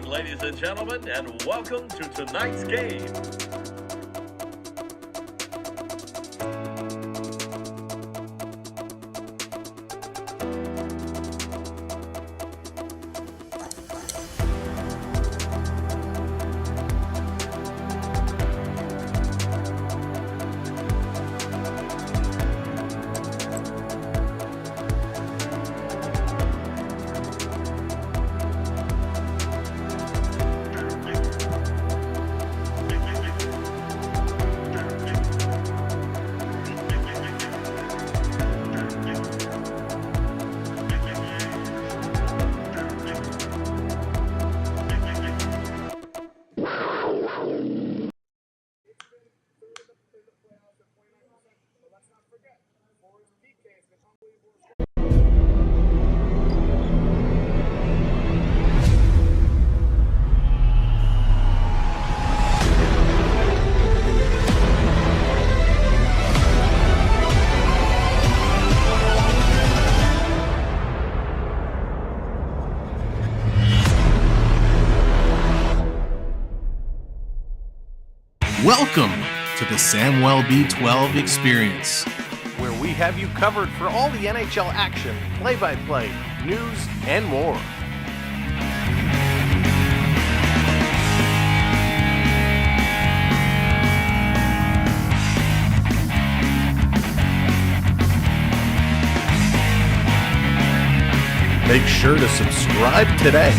Ladies and gentlemen, and welcome to tonight's game. Welcome to the Samwelb B12 experience, where we have you covered for all the NHL action, play-by-play, news, and more. Make sure to subscribe today.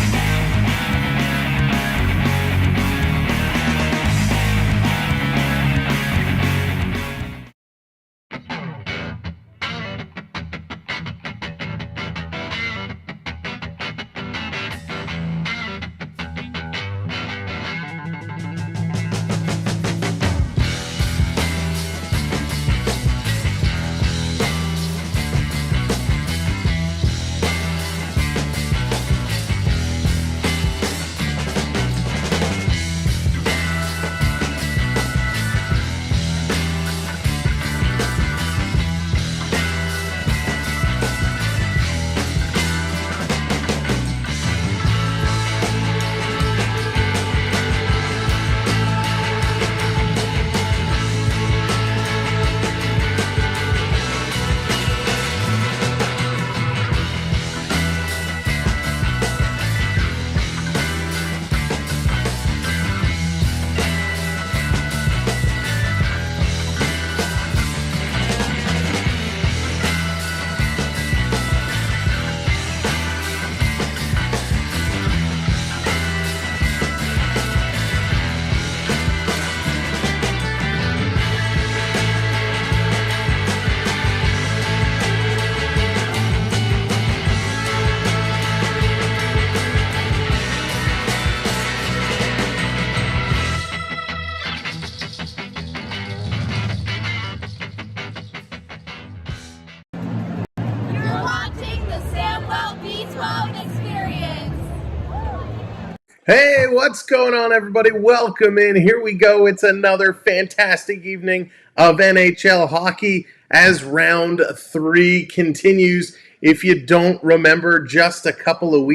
Hey, what's going on, everybody? Welcome in. Here we go. It's another fantastic evening of NHL hockey as round 3 continues. If you don't remember, just a couple of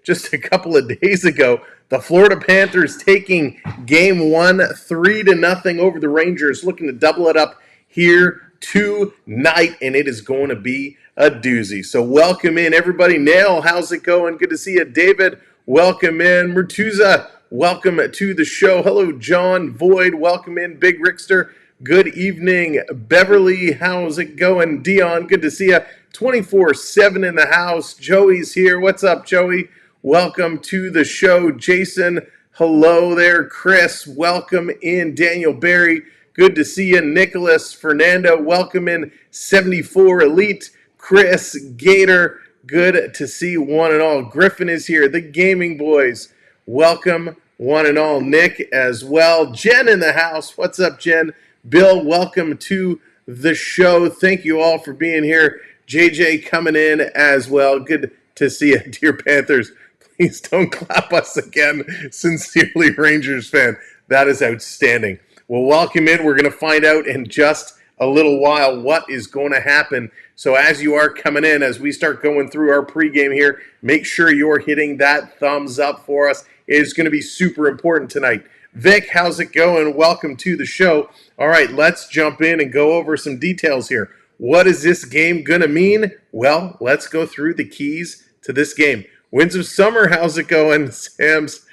just a couple of days ago, the Florida Panthers taking Game 1 3-0 over the Rangers, looking to double it up here tonight, and it is going to be a doozy. So welcome in, everybody. Nail, how's it going? Good to see you. David, welcome in. Murtuza, welcome to the show. Hello, John Void. Welcome in. Big Rickster, Good evening, Beverly. How's it going? Dion, good to see you. 24/7 in the house. Joey's here. What's up, Joey? Welcome to the show. Jason, hello there. Chris, welcome in. Daniel Barry, good to see you. Nicholas, Fernando, welcome in. 74 Elite. Chris, Gator, good to see one and all. Griffin is here. The Gaming Boys, welcome one and all. Nick as well. Jen in the house. What's up, Jen? Bill, welcome to the show. Thank you all for being here. JJ coming in as well. Good to see you, dear Panthers. Please don't clap us again. Sincerely, Rangers fan. That is outstanding. Well, welcome in. We're going to find out in just a little while what is going to happen. So as you are coming in, as we start going through our pregame here, make sure you're hitting that thumbs up for us. It is going to be super important tonight. Vic, how's it going? Welcome to the show. All right, let's jump in and go over some details here. What is this game going to mean? Well, let's go through the keys to this game. Winds of Summer, how's it going? Sam's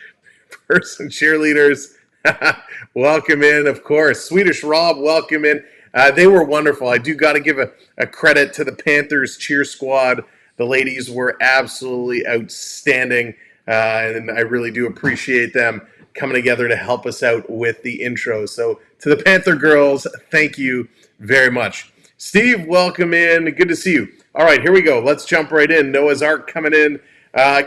person cheerleaders, welcome in, of course. Swedish Rob, welcome in. They were wonderful. I do got to give a credit to the Panthers cheer squad. The ladies were absolutely outstanding, and I really do appreciate them coming together to help us out with the intro. So to the Panther girls, thank you very much. Steve, welcome in. Good to see you. All right, here we go. Let's jump right in. Noah's Ark coming in.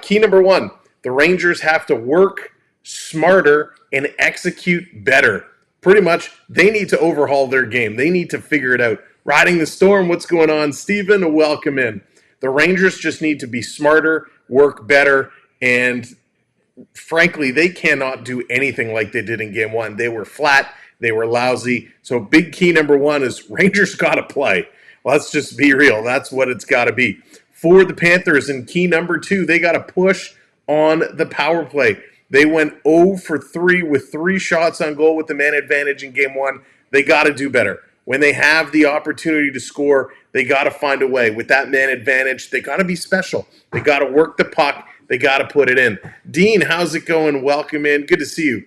Key number one, the Rangers have to work smarter and execute better. Pretty much, they need to overhaul their game. They need to figure it out. Riding the storm, what's going on? Steven, welcome in. The Rangers just need to be smarter, work better, and frankly, they cannot do anything like they did in game one. They were flat. They were lousy. So big key number one is Rangers got to play. Let's just be real. That's what it's got to be. For the Panthers in key number two, they got to push on the power play. They went 0 for 3 with 3 shots on goal with the man advantage in game one. They got to do better. When they have the opportunity to score, they got to find a way. With that man advantage, they got to be special. They got to work the puck. They got to put it in. Dean, how's it going? Welcome in. Good to see you.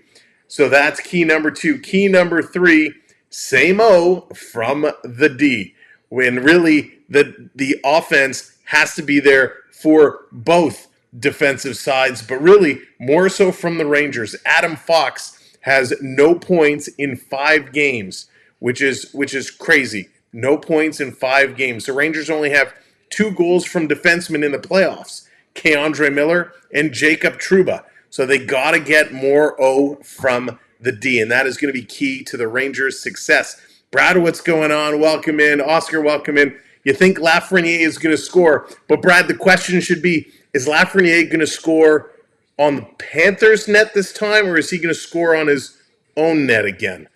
So that's key number two. Key number three, same O from the D. When really the offense has to be there for both defensive sides, but really more so from the Rangers. Adam Fox has no points in 5 games, which is crazy. No points in 5 games. The Rangers only have 2 goals from defensemen in the playoffs. Keandre Miller and Jacob Trouba. So they got to get more O from the D, and that is going to be key to the Rangers' success. Brad, what's going on? Welcome in. Oscar, welcome in. You think Lafreniere is going to score, but Brad, the question should be, is Lafreniere going to score on the Panthers' net this time, or is he going to score on his own net again?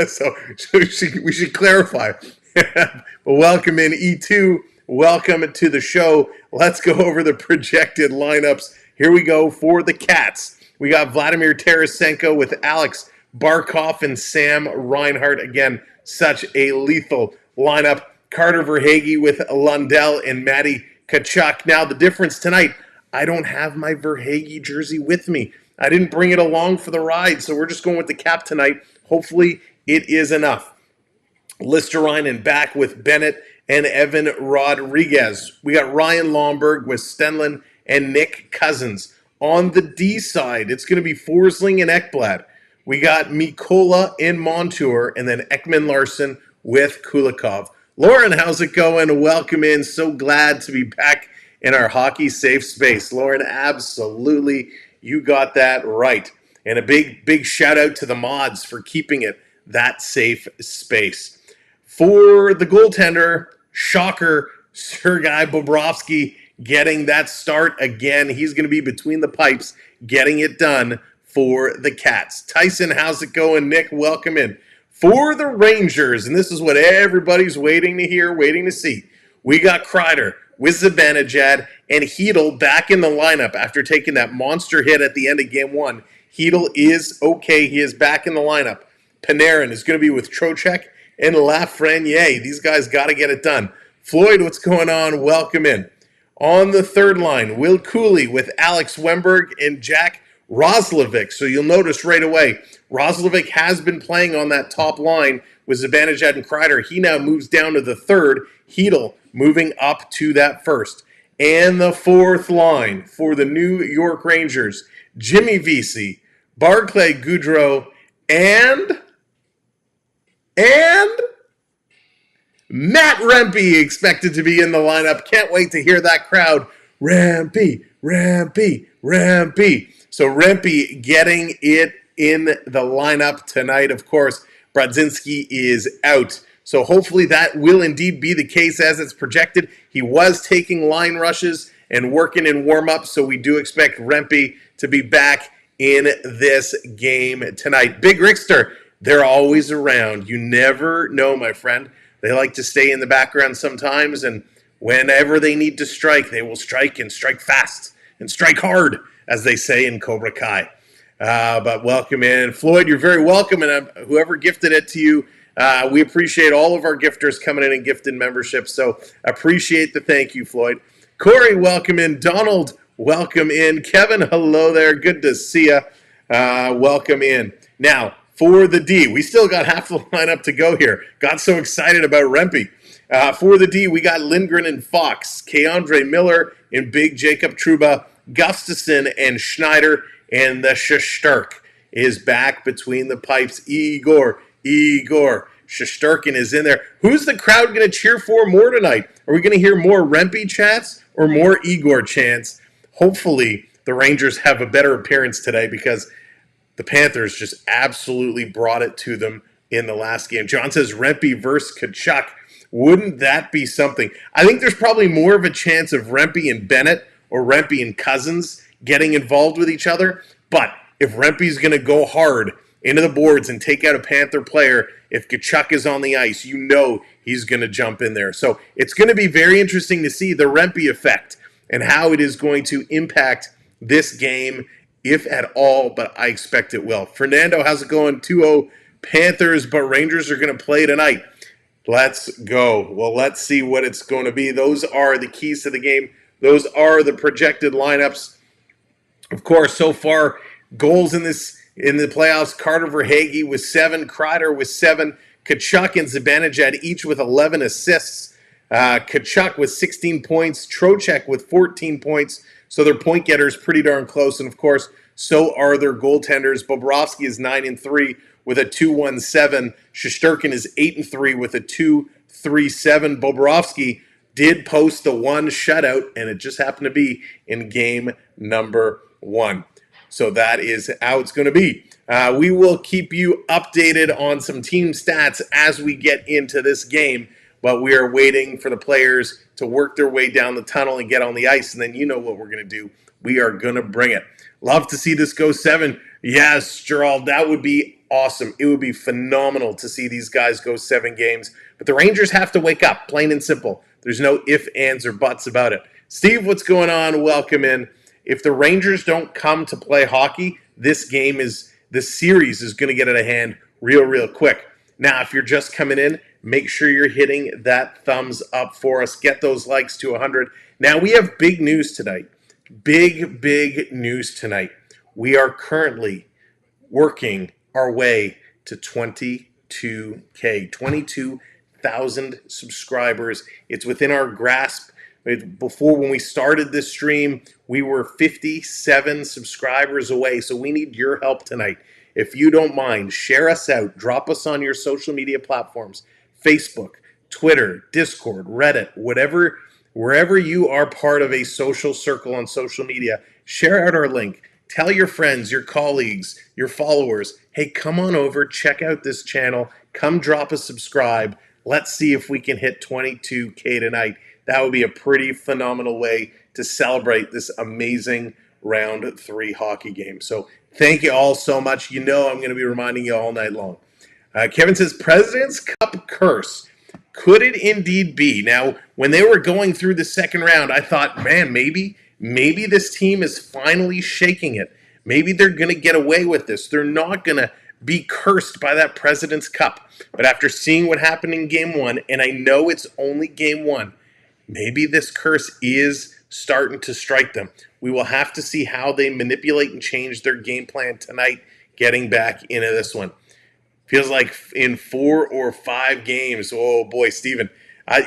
so we should clarify. But welcome in, E2. Welcome to the show. Let's go over the projected lineups. Here we go for the Cats. We got Vladimir Tarasenko with Alex Barkov and Sam Reinhart. Again, such a lethal lineup. Carter Verhaeghe with Lundell and Matty Tkachuk. Now, the difference tonight, I don't have my Verhaeghe jersey with me. I didn't bring it along for the ride, so we're just going with the cap tonight. Hopefully, it is enough. Listerinen back with Bennett and Evan Rodriguez. We got Ryan Lomberg with Stenlund and Nick Cousins. On the D side, it's going to be Forsling and Ekblad. We got Mikola and Montour, and then Ekman Larson with Kulikov. Lauren, how's it going? Welcome in. So glad to be back in our hockey safe space. Lauren, absolutely, you got that right. And a big shout out to the mods for keeping it that safe space. For the goaltender, shocker, Sergei Bobrovsky getting that start again. He's going to be between the pipes getting it done for the Cats. Tyson, how's it going? Nick, welcome in. For the Rangers, and this is what everybody's waiting to hear, waiting to see, we got Kreider with Zibanejad and Hedl back in the lineup after taking that monster hit at the end of game one. Hedl is okay. He is back in the lineup. Panarin is going to be with Trocheck and Lafreniere. These guys got to get it done. Floyd, what's going on? Welcome in. On the third line, Will Cooley with Alex Wemberg and Jack Roslovic. So you'll notice right away, Roslovic has been playing on that top line with Zibanejad and Kreider. He now moves down to the third. Hedl moving up to that first. And the fourth line for the New York Rangers, Jimmy Vesey, Barclay Goodrow, and Matt Rempe expected to be in the lineup. Can't wait to hear that crowd. Rempe, Rempe, Rempe. So Rempe getting it in the lineup tonight. Of course, Brodzinski is out. So hopefully that will indeed be the case as it's projected. He was taking line rushes and working in warm-up, so we do expect Rempe to be back in this game tonight. Big Rickster, they're always around. You never know, my friend. They like to stay in the background sometimes, and whenever they need to strike, they will strike and strike fast and strike hard, as they say in Cobra Kai. But welcome in. Floyd, you're very welcome, and whoever gifted it to you, we appreciate all of our gifters coming in and gifting memberships, so appreciate the thank you, Floyd. Corey, welcome in. Donald, welcome in. Kevin, hello there. Good to see you. Welcome in. Now, for the D, we still got half the lineup to go here. Got so excited about Rempe. For the D, we got Lindgren and Fox, Keandre Miller and Big Jacob Trouba, Gustafson and Schneider, and the Shesterk is back between the pipes. Igor, Shesterkin is in there. Who's the crowd going to cheer for more tonight? Are we going to hear more Rempe chants or more Igor chants? Hopefully, the Rangers have a better appearance today because the Panthers just absolutely brought it to them in the last game. John says Rempe versus Tkachuk. Wouldn't that be something? I think there's probably more of a chance of Rempe and Bennett or Rempe and Cousins getting involved with each other. But if Rempe's going to go hard into the boards and take out a Panther player, if Tkachuk is on the ice, you know he's going to jump in there. So it's going to be very interesting to see the Rempe effect and how it is going to impact this game, if at all, but I expect it will. Fernando, how's it going? 2-0 Panthers, but Rangers are going to play tonight. Let's go. Well, let's see what it's going to be. Those are the keys to the game. Those are the projected lineups. Of course, so far, goals in the playoffs, Carter Verhaeghe with 7, Kreider with 7, Tkachuk and Zibanejad each with 11 assists. Tkachuk with 16 points, Trocheck with 14 points. So their point getters pretty darn close, and of course, so are their goaltenders. Bobrovsky is 9-3 with a 2.17. Shesterkin is 8-3 with a 2.37. Bobrovsky did post the one shutout, and it just happened to be in game number 1. So that is how it's going to be. We will keep you updated on some team stats as we get into this game, but we are waiting for the players to work their way down the tunnel and get on the ice, and then you know what we're going to do. We are going to bring it. Love to see this go 7. Yes, Gerald, that would be awesome. It would be phenomenal to see these guys go 7 games, but the Rangers have to wake up, plain and simple. There's no ifs, ands, or buts about it. Steve, what's going on? Welcome in. If the Rangers don't come to play hockey, this series is going to get out of hand real quick. Now, if you're just coming in, make sure you're hitting that thumbs up for us. Get those likes to 100. Now, we have big news tonight. Big news tonight. We are currently working our way to 22K, 22,000 subscribers. It's within our grasp. Before, when we started this stream, we were 57 subscribers away, so we need your help tonight. If you don't mind, share us out. Drop us on your social media platforms, Facebook, Twitter, Discord, Reddit, wherever you are part of a social circle on social media, share out our link. Tell your friends, your colleagues, your followers, hey, come on over, check out this channel, come drop a subscribe. Let's see if we can hit 22K tonight. That would be a pretty phenomenal way to celebrate this amazing round 3 hockey game. So thank you all so much. You know I'm going to be reminding you all night long. Kevin says, President's Cup curse. Could it indeed be? Now, when they were going through the second round, I thought, man, maybe this team is finally shaking it. Maybe they're going to get away with this. They're not going to be cursed by that President's Cup. But after seeing what happened in Game 1, and I know it's only Game 1, maybe this curse is starting to strike them. We will have to see how they manipulate and change their game plan tonight, getting back into this one. Feels like in 4 or 5 games. Oh boy, Steven.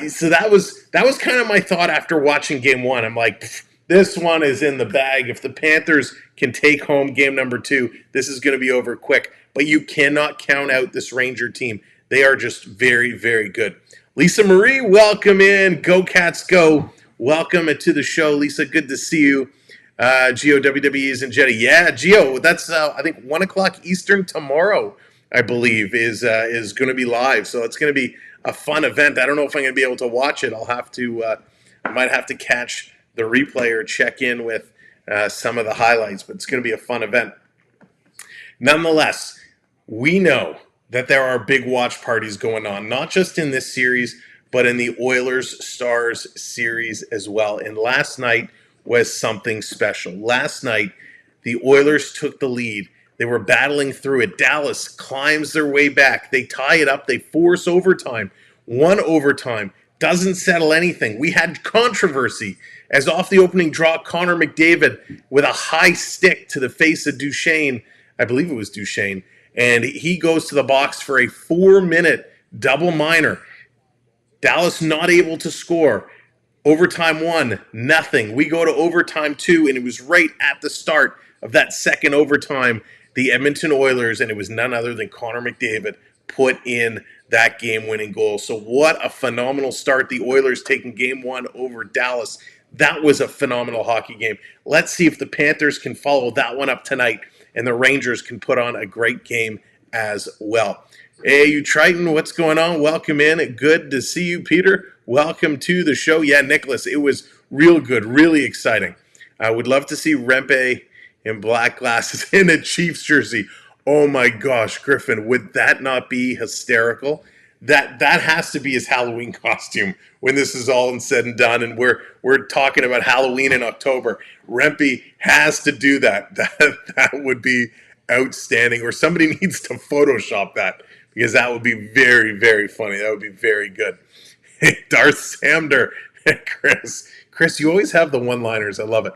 So that was kind of my thought after watching game 1. I'm like, this one is in the bag. If the Panthers can take home game number 2, this is going to be over quick. But you cannot count out this Ranger team. They are just very, very good. Lisa Marie, welcome in. Go Cats, go. Welcome to the show, Lisa. Good to see you. Geo WWE's and Jetty. Yeah, Geo, that's I think 1 o'clock Eastern tomorrow, I believe, is going to be live. So it's going to be a fun event. I don't know if I'm going to be able to watch it. I might have to catch the replay or check in with some of the highlights, but it's going to be a fun event. Nonetheless, we know that there are big watch parties going on, not just in this series, but in the Oilers-Stars series as well. And last night was something special. Last night, the Oilers took the lead. They were battling through it. Dallas climbs their way back. They tie it up. They force overtime. 1 overtime. Doesn't settle anything. We had controversy as off the opening draw, Connor McDavid with a high stick to the face of Duchesne. I believe it was Duchesne. And he goes to the box for a 4-minute double minor. Dallas not able to score. Overtime 1, nothing. We go to overtime 2, and it was right at the start of that second overtime. The Edmonton Oilers, and it was none other than Connor McDavid, put in that game-winning goal. So what a phenomenal start. The Oilers taking game 1 over Dallas. That was a phenomenal hockey game. Let's see if the Panthers can follow that one up tonight, and the Rangers can put on a great game as well. Hey, you Triton, what's going on? Welcome in. Good to see you, Peter. Welcome to the show. Yeah, Nicholas, it was real good, really exciting. I would love to see Rempe in black glasses in a Chiefs jersey. Oh my gosh, Griffin, would that not be hysterical? That has to be his Halloween costume when this is all said and done, and we're talking about Halloween in October. Rempe has to do that. That would be outstanding, or somebody needs to Photoshop that, because that would be very, very funny. That would be very good. Darth Samder, Chris, you always have the one-liners. I love it.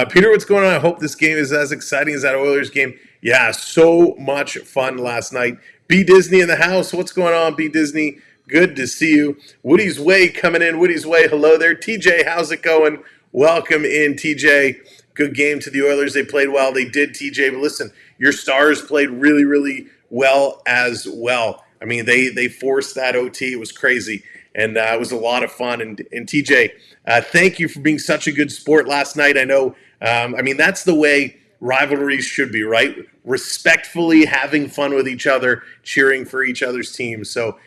Peter, what's going on? I hope this game is as exciting as that Oilers game. Yeah, so much fun last night. B. Disney in the house. What's going on, B. Disney? Good to see you. Woody's Way coming in. Woody's Way, hello there. TJ, how's it going? Welcome in, TJ. Good game to the Oilers. They played well. They did, TJ. But listen, your Stars played really, really well as well. I mean, they forced that OT. It was crazy. And it was a lot of fun. And TJ, thank you for being such a good sport last night. I know, that's the way rivalries should be, right? Respectfully having fun with each other, cheering for each other's teams. So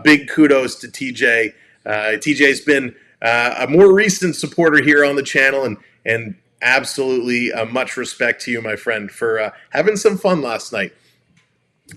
big kudos to TJ. TJ's been a more recent supporter here on the channel, and absolutely much respect to you, my friend, for having some fun last night.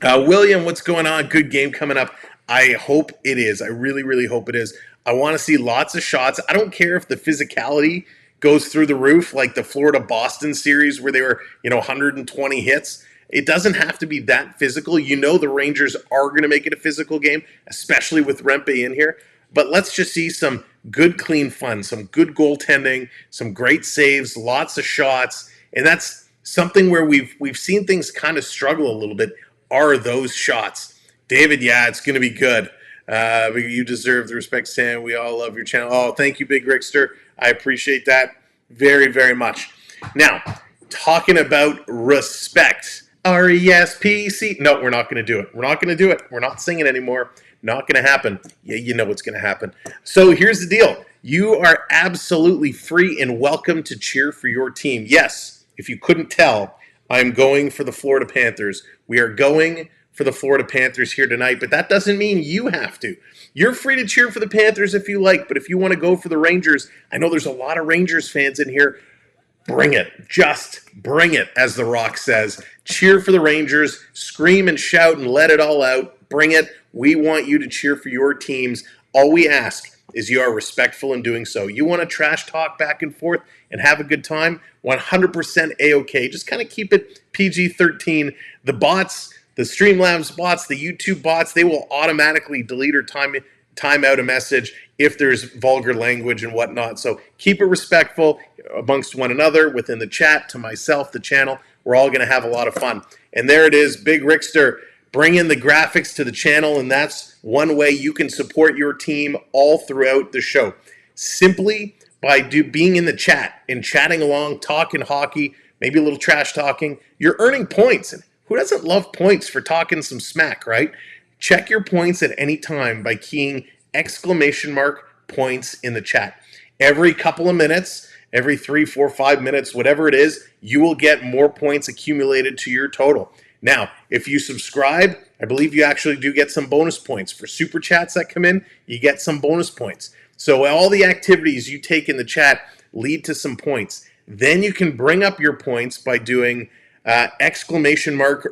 William, what's going on? Good game coming up. I hope it is. I really, really hope it is. I want to see lots of shots. I don't care if the physicality goes through the roof, like the Florida-Boston series where they were, 120 hits. It doesn't have to be that physical. You know the Rangers are going to make it a physical game, especially with Rempe in here. But let's just see some good, clean fun, some good goaltending, some great saves, lots of shots. And that's something where we've seen things kind of struggle a little bit, are those shots. David, yeah, it's going to be good. You deserve the respect, Sam. We all love your channel. Oh, thank you, Big Rickster. I appreciate that very, very much. Now, talking about respect. R-E-S-P-C. No, we're not going to do it. We're not going to do it. We're not singing anymore. Not going to happen. Yeah, you know what's going to happen. So here's the deal. You are absolutely free and welcome to cheer for your team. Yes, if you couldn't tell, I'm going for the Florida Panthers. We are going for the Florida Panthers here tonight, but that doesn't mean you have to. You're free to cheer for the Panthers if you like, but if you want to go for the Rangers, I know there's a lot of Rangers fans in here. Bring it. Just bring it, as The Rock says. Cheer for the Rangers. Scream and shout and let it all out. Bring it. We want you to cheer for your teams. All we ask is you are respectful in doing so. You want to trash talk back and forth and have a good time? 100% A-OK. Just kind of keep it PG-13. The bots, the Streamlabs bots, the YouTube bots, they will automatically delete or time time out a message if there's vulgar language and whatnot. So keep it respectful amongst one another, within the chat, to myself, the channel. We're all going to have a lot of fun. And there it is, Big Rickster bringing the graphics to the channel, and that's one way you can support your team all throughout the show. Simply by being in the chat and chatting along, talking hockey, maybe a little trash talking, you're earning points. And who doesn't love points for talking some smack, right? Check your points at any time by keying !points in the chat. Every couple of minutes, every 3, 4, 5 minutes, whatever it is, you will get more points accumulated to your total. Now, if you subscribe, I believe you actually do get some bonus points. For super chats that come in, you get some bonus points. So all the activities you take in the chat lead to some points. Then you can bring up your points by doing !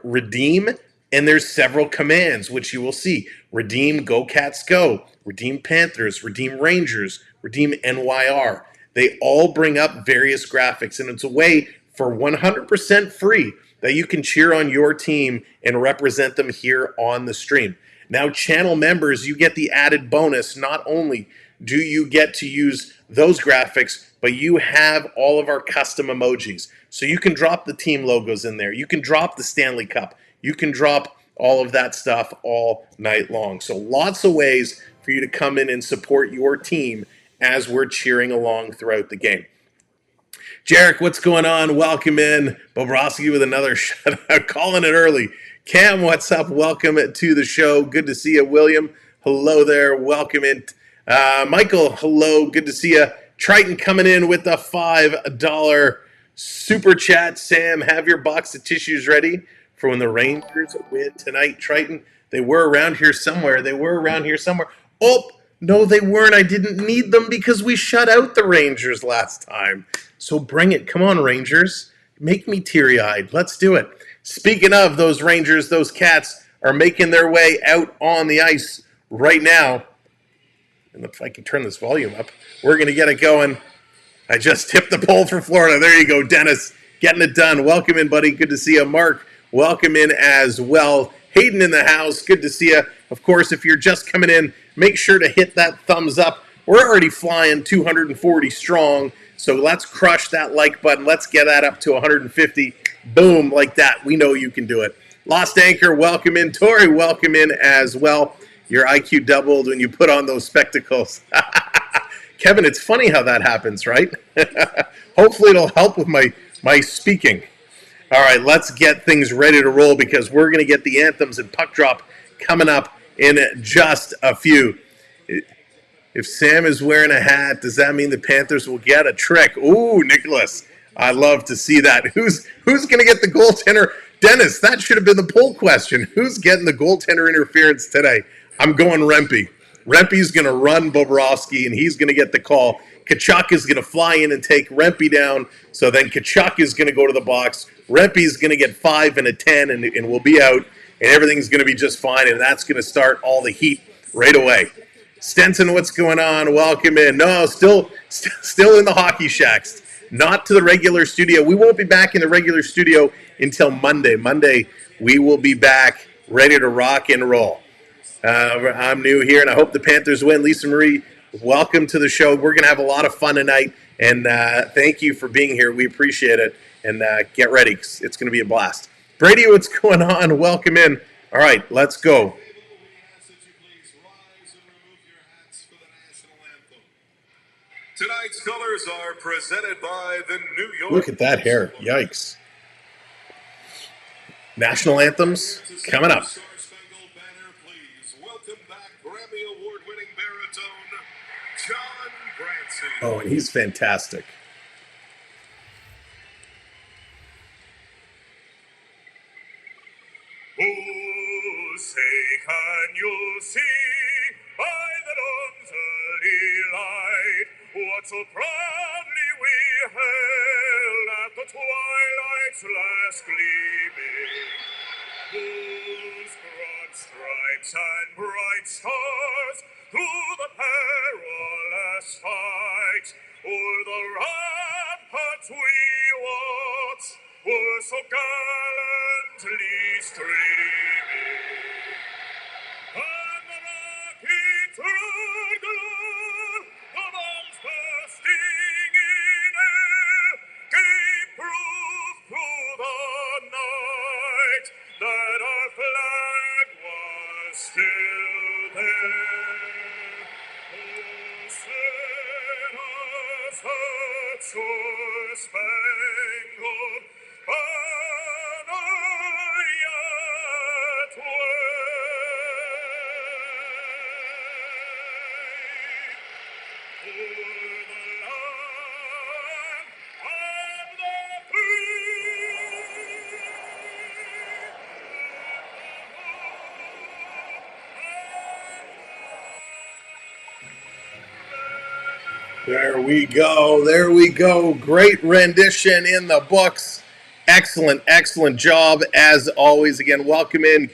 redeem, and there's several commands which you will see. Redeem Go Cats Go, redeem Panthers, redeem Rangers, redeem NYR. They all bring up various graphics, and it's a way for 100% free that you can cheer on your team and represent them here on the stream. Now, channel members, you get the added bonus. Not only do you get to use those graphics, but you have all of our custom emojis. So you can drop the team logos in there. You can drop the Stanley Cup. You can drop all of that stuff all night long. So lots of ways for you to come in and support your team as we're cheering along throughout the game. Jarek, what's going on? Welcome in. Bobrovsky with another shutout, calling it early. Cam, what's up? Welcome to the show. Good to see you. William, hello there. Welcome in. Michael, hello. Good to see you. Triton coming in with a $5 super chat. Sam, have your box of tissues ready for when the Rangers win tonight. Triton, they were around here somewhere. Oh, no, they weren't. I didn't need them because we shut out the Rangers last time. So bring it. Come on, Rangers. Make me teary-eyed. Let's do it. Speaking of those Rangers, those Cats are making their way out on the ice right now. And if I can turn this volume up, we're going to get it going. I just tipped the poll for Florida. There you go, Dennis, getting it done. Welcome in, buddy. Good to see you. Mark, welcome in as well. Hayden in the house. Good to see you. Of course, if you're just coming in, make sure to hit that thumbs up. We're already flying 240 strong, so let's crush that like button. Let's get that up to 150. Boom, like that. We know you can do it. Lost Anchor, welcome in. Tori, welcome in as well. Your IQ doubled when you put on those spectacles. Kevin, it's funny how that happens, right? Hopefully it'll help with my speaking. All right, let's get things ready to roll because we're going to get the anthems and puck drop coming up in just a few. If Sam is wearing a hat, does that mean the Panthers will get a trick? Ooh, Nicholas, I love to see that. Who's going to get the goaltender? Dennis, that should have been the poll question. Who's getting the goaltender interference today? I'm going Rempe. Rempe's going to run Bobrovsky, and he's going to get the call. Tkachuk is going to fly in and take Rempe down, so then Tkachuk is going to go to the box. Rempe's going to get 5 and a 10, and we'll be out, and everything's going to be just fine, and that's going to start all the heat right away. Stenson, what's going on? Welcome in. No, still in the hockey shacks. Not to the regular studio. We won't be back in the regular studio until Monday. Monday, we will be back ready to rock and roll. I'm new here, and I hope the Panthers win. Lisa Marie, welcome to the show. We're going to have a lot of fun tonight, and thank you for being here. We appreciate it, and get ready. It's going to be a blast. Brady, what's going on? Welcome in. All right, let's go. Tonight's colors are presented by the New York. Look at that hair. Yikes. National anthems coming up. Oh, and he's fantastic. Oh, say can you see by the dawn's early light what so proudly we hailed at the twilight's last gleaming, whose broad stripes and bright stars through the perilous fight o'er the ramparts we watched were so gallantly streaming, and the rocky through Star-Spangled Banner yet wave, o'er the land and the There we go. There we go. Great rendition in the books. Excellent, excellent job as always. Again, welcome in.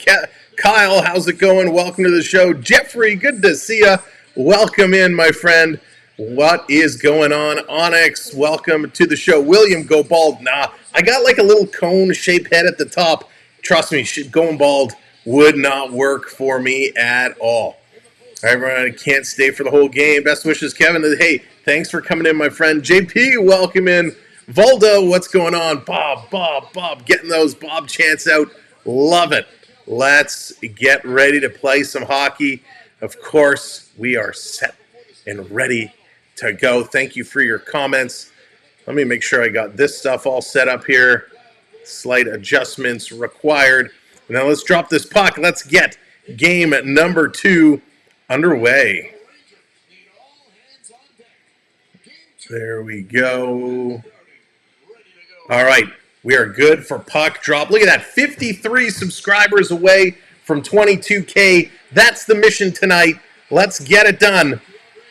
Kyle, how's it going? Welcome to the show. Jeffrey, good to see you. Welcome in, my friend. What is going on? Onyx, welcome to the show. William, go bald. Nah, I got like a little cone-shaped head at the top. Trust me, going bald would not work for me at all. Everyone can't stay for the whole game. Best wishes, Kevin. Hey, thanks for coming in, my friend. JP, welcome in. Valdo, what's going on? Bob, getting those Bob chants out. Love it. Let's get ready to play some hockey. Of course, we are set and ready to go. Thank you for your comments. Let me make sure I got this stuff all set up here. Slight adjustments required. Now let's drop this puck. Let's get game number 2 underway. There we go. All right, we are good for puck drop. Look at that, 53 subscribers away from 22K. That's the mission tonight. Let's get it done.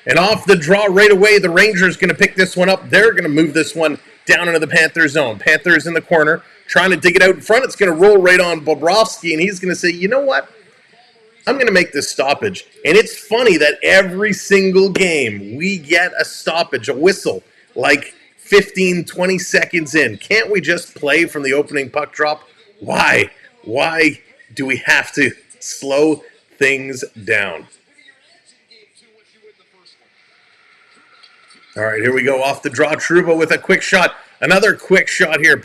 And off the draw right away, the Rangers going to pick this one up. They're going to move this one down into the Panther zone. Panthers in the corner, trying to dig it out in front. It's going to roll right on Bobrovsky, and he's going to say, you know what? I'm going to make this stoppage. And it's funny that every single game we get a stoppage, a whistle, like 15, 20 seconds in. Can't we just play from the opening puck drop? Why? Why do we have to slow things down? All right, here we go. Off the draw, Trouba with a quick shot. Another quick shot here.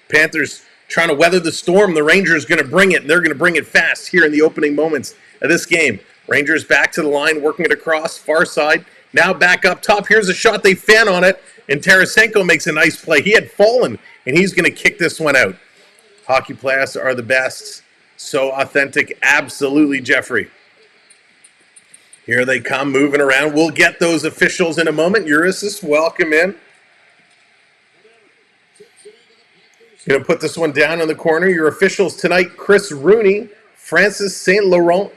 Panthers trying to weather the storm. The Rangers going to bring it, and they're going to bring it fast here in the opening moments of this game. Rangers back to the line, working it across, far side. Now back up top. Here's a shot. They fan on it, and Tarasenko makes a nice play. He had fallen, and he's going to kick this one out. Hockey playoffs are the best. So authentic. Absolutely, Jeffrey. Here they come, moving around. We'll get those officials in a moment. Ulysses, welcome in. Going to put this one down in the corner. Your officials tonight, Chris Rooney, Francis St. Laurent.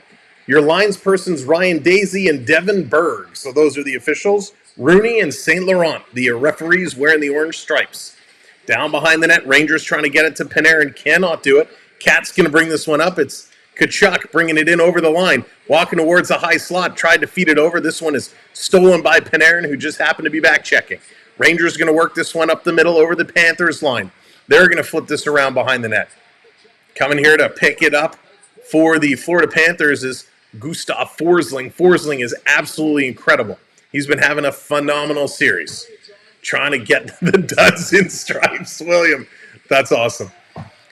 Your linespersons, Ryan Daisy and Devin Berg. So those are the officials, Rooney and St. Laurent, the referees wearing the orange stripes. Down behind the net, Rangers trying to get it to Panarin, cannot do it. Cat's going to bring this one up. It's Tkachuk bringing it in over the line, walking towards the high slot, tried to feed it over. This one is stolen by Panarin, who just happened to be back checking. Rangers going to work this one up the middle over the Panthers line. They're going to flip this around behind the net. Coming here to pick it up for the Florida Panthers is Gustav Forsling. Forsling is absolutely incredible. He's been having a phenomenal series. Trying to get the duds in stripes, William. That's awesome.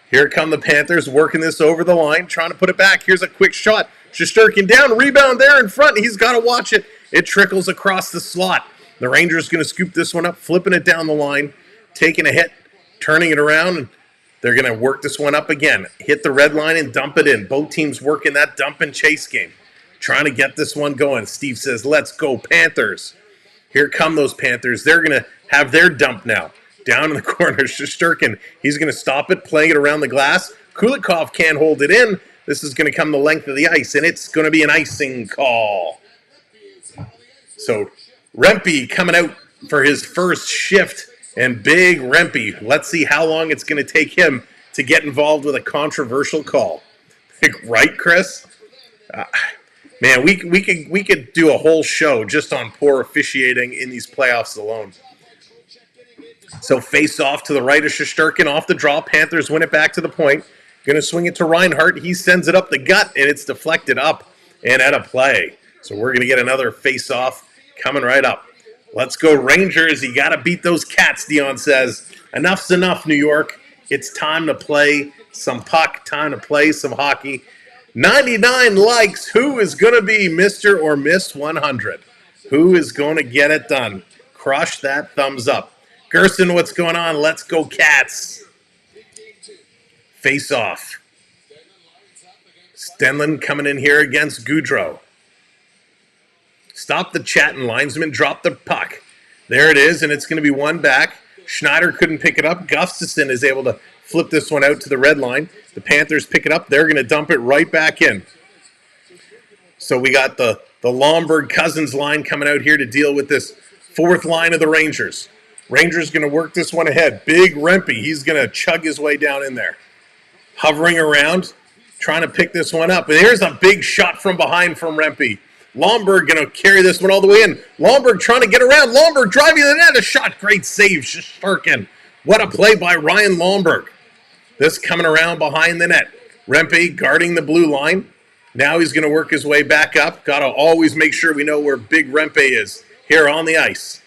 Here come the Panthers working this over the line, trying to put it back. Here's a quick shot. Shesterkin down, rebound there in front. He's got to watch it. It trickles across the slot. The Rangers going to scoop this one up, flipping it down the line, taking a hit, turning it around, and they're going to work this one up again. Hit the red line and dump it in. Both teams working that dump and chase game. Trying to get this one going. Steve says, let's go Panthers. Here come those Panthers. They're going to have their dump now. Down in the corner, Shesterkin. He's going to stop it, playing it around the glass. Kulikov can't hold it in. This is going to come the length of the ice, and it's going to be an icing call. So Rempe coming out for his first shift, and big Rempe. Let's see how long it's going to take him to get involved with a controversial call. Right, Chris? Man, we could do a whole show just on poor officiating in these playoffs alone. So face off to the right of Shesterkin, off the draw. Panthers win it back to the point. Going to swing it to Reinhart. He sends it up the gut, and it's deflected up and out of play. So we're going to get another face off coming right up. Let's go Rangers. You got to beat those Cats, Dion says. Enough's enough, New York. It's time to play some puck, time to play some hockey. 99 likes. Who is going to be Mr. or Miss 100? Who is going to get it done? Crush that thumbs up. Gerson, what's going on? Let's go, Cats. Face off. Stenlin coming in here against Goudreau. Stop the chat and linesman. Drop the puck. There it is, and it's going to be one back. Schneider couldn't pick it up. Gustafson is able to flip this one out to the red line. The Panthers pick it up. They're going to dump it right back in. So we got the Lomberg-Cousins line coming out here to deal with this fourth line of the Rangers. Rangers going to work this one ahead. Big Rempe. He's going to chug his way down in there. Hovering around, trying to pick this one up. And here's a big shot from behind from Rempe. Lomberg going to carry this one all the way in. Lomberg trying to get around. Lomberg driving the net. A shot. Great save, Shesterkin. What a play by Ryan Lomberg. This coming around behind the net. Rempe guarding the blue line. Now he's going to work his way back up. Got to always make sure we know where Big Rempe is here on the ice.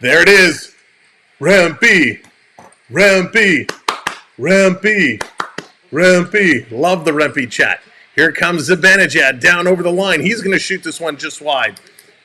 There it is. Rempe. Rempe. Rempe. Rempe. Love the Rempe chat. Here comes Zibanejad down over the line. He's going to shoot this one just wide.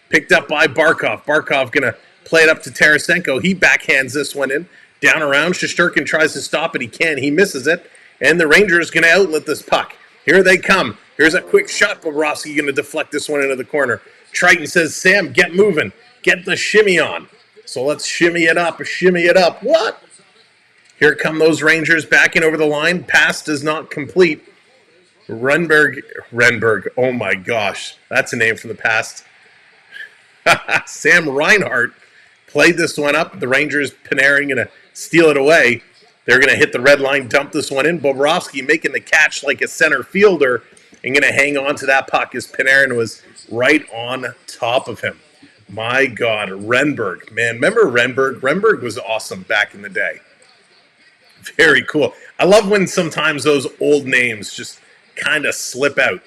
Picked up by Barkov. Barkov going to play it up to Tarasenko. He backhands this one in. Down around. Shesterkin tries to stop it. He can't. He misses it. And the Rangers going to outlet this puck. Here they come. Here's a quick shot. Bobrovsky going to deflect this one into the corner. Triton says, Sam, get moving. Get the shimmy on. So let's shimmy it up. Shimmy it up. What? Here come those Rangers backing over the line. Pass does not complete. Renberg, oh my gosh, that's a name from the past. Sam Reinhart played this one up. The Rangers, Panarin, going to steal it away. They're going to hit the red line, dump this one in. Bobrovsky making the catch like a center fielder and going to hang on to that puck as Panarin was right on top of him. My God, Renberg. Man, remember Renberg? Renberg was awesome back in the day. Very cool. I love when sometimes those old names just kind of slip out.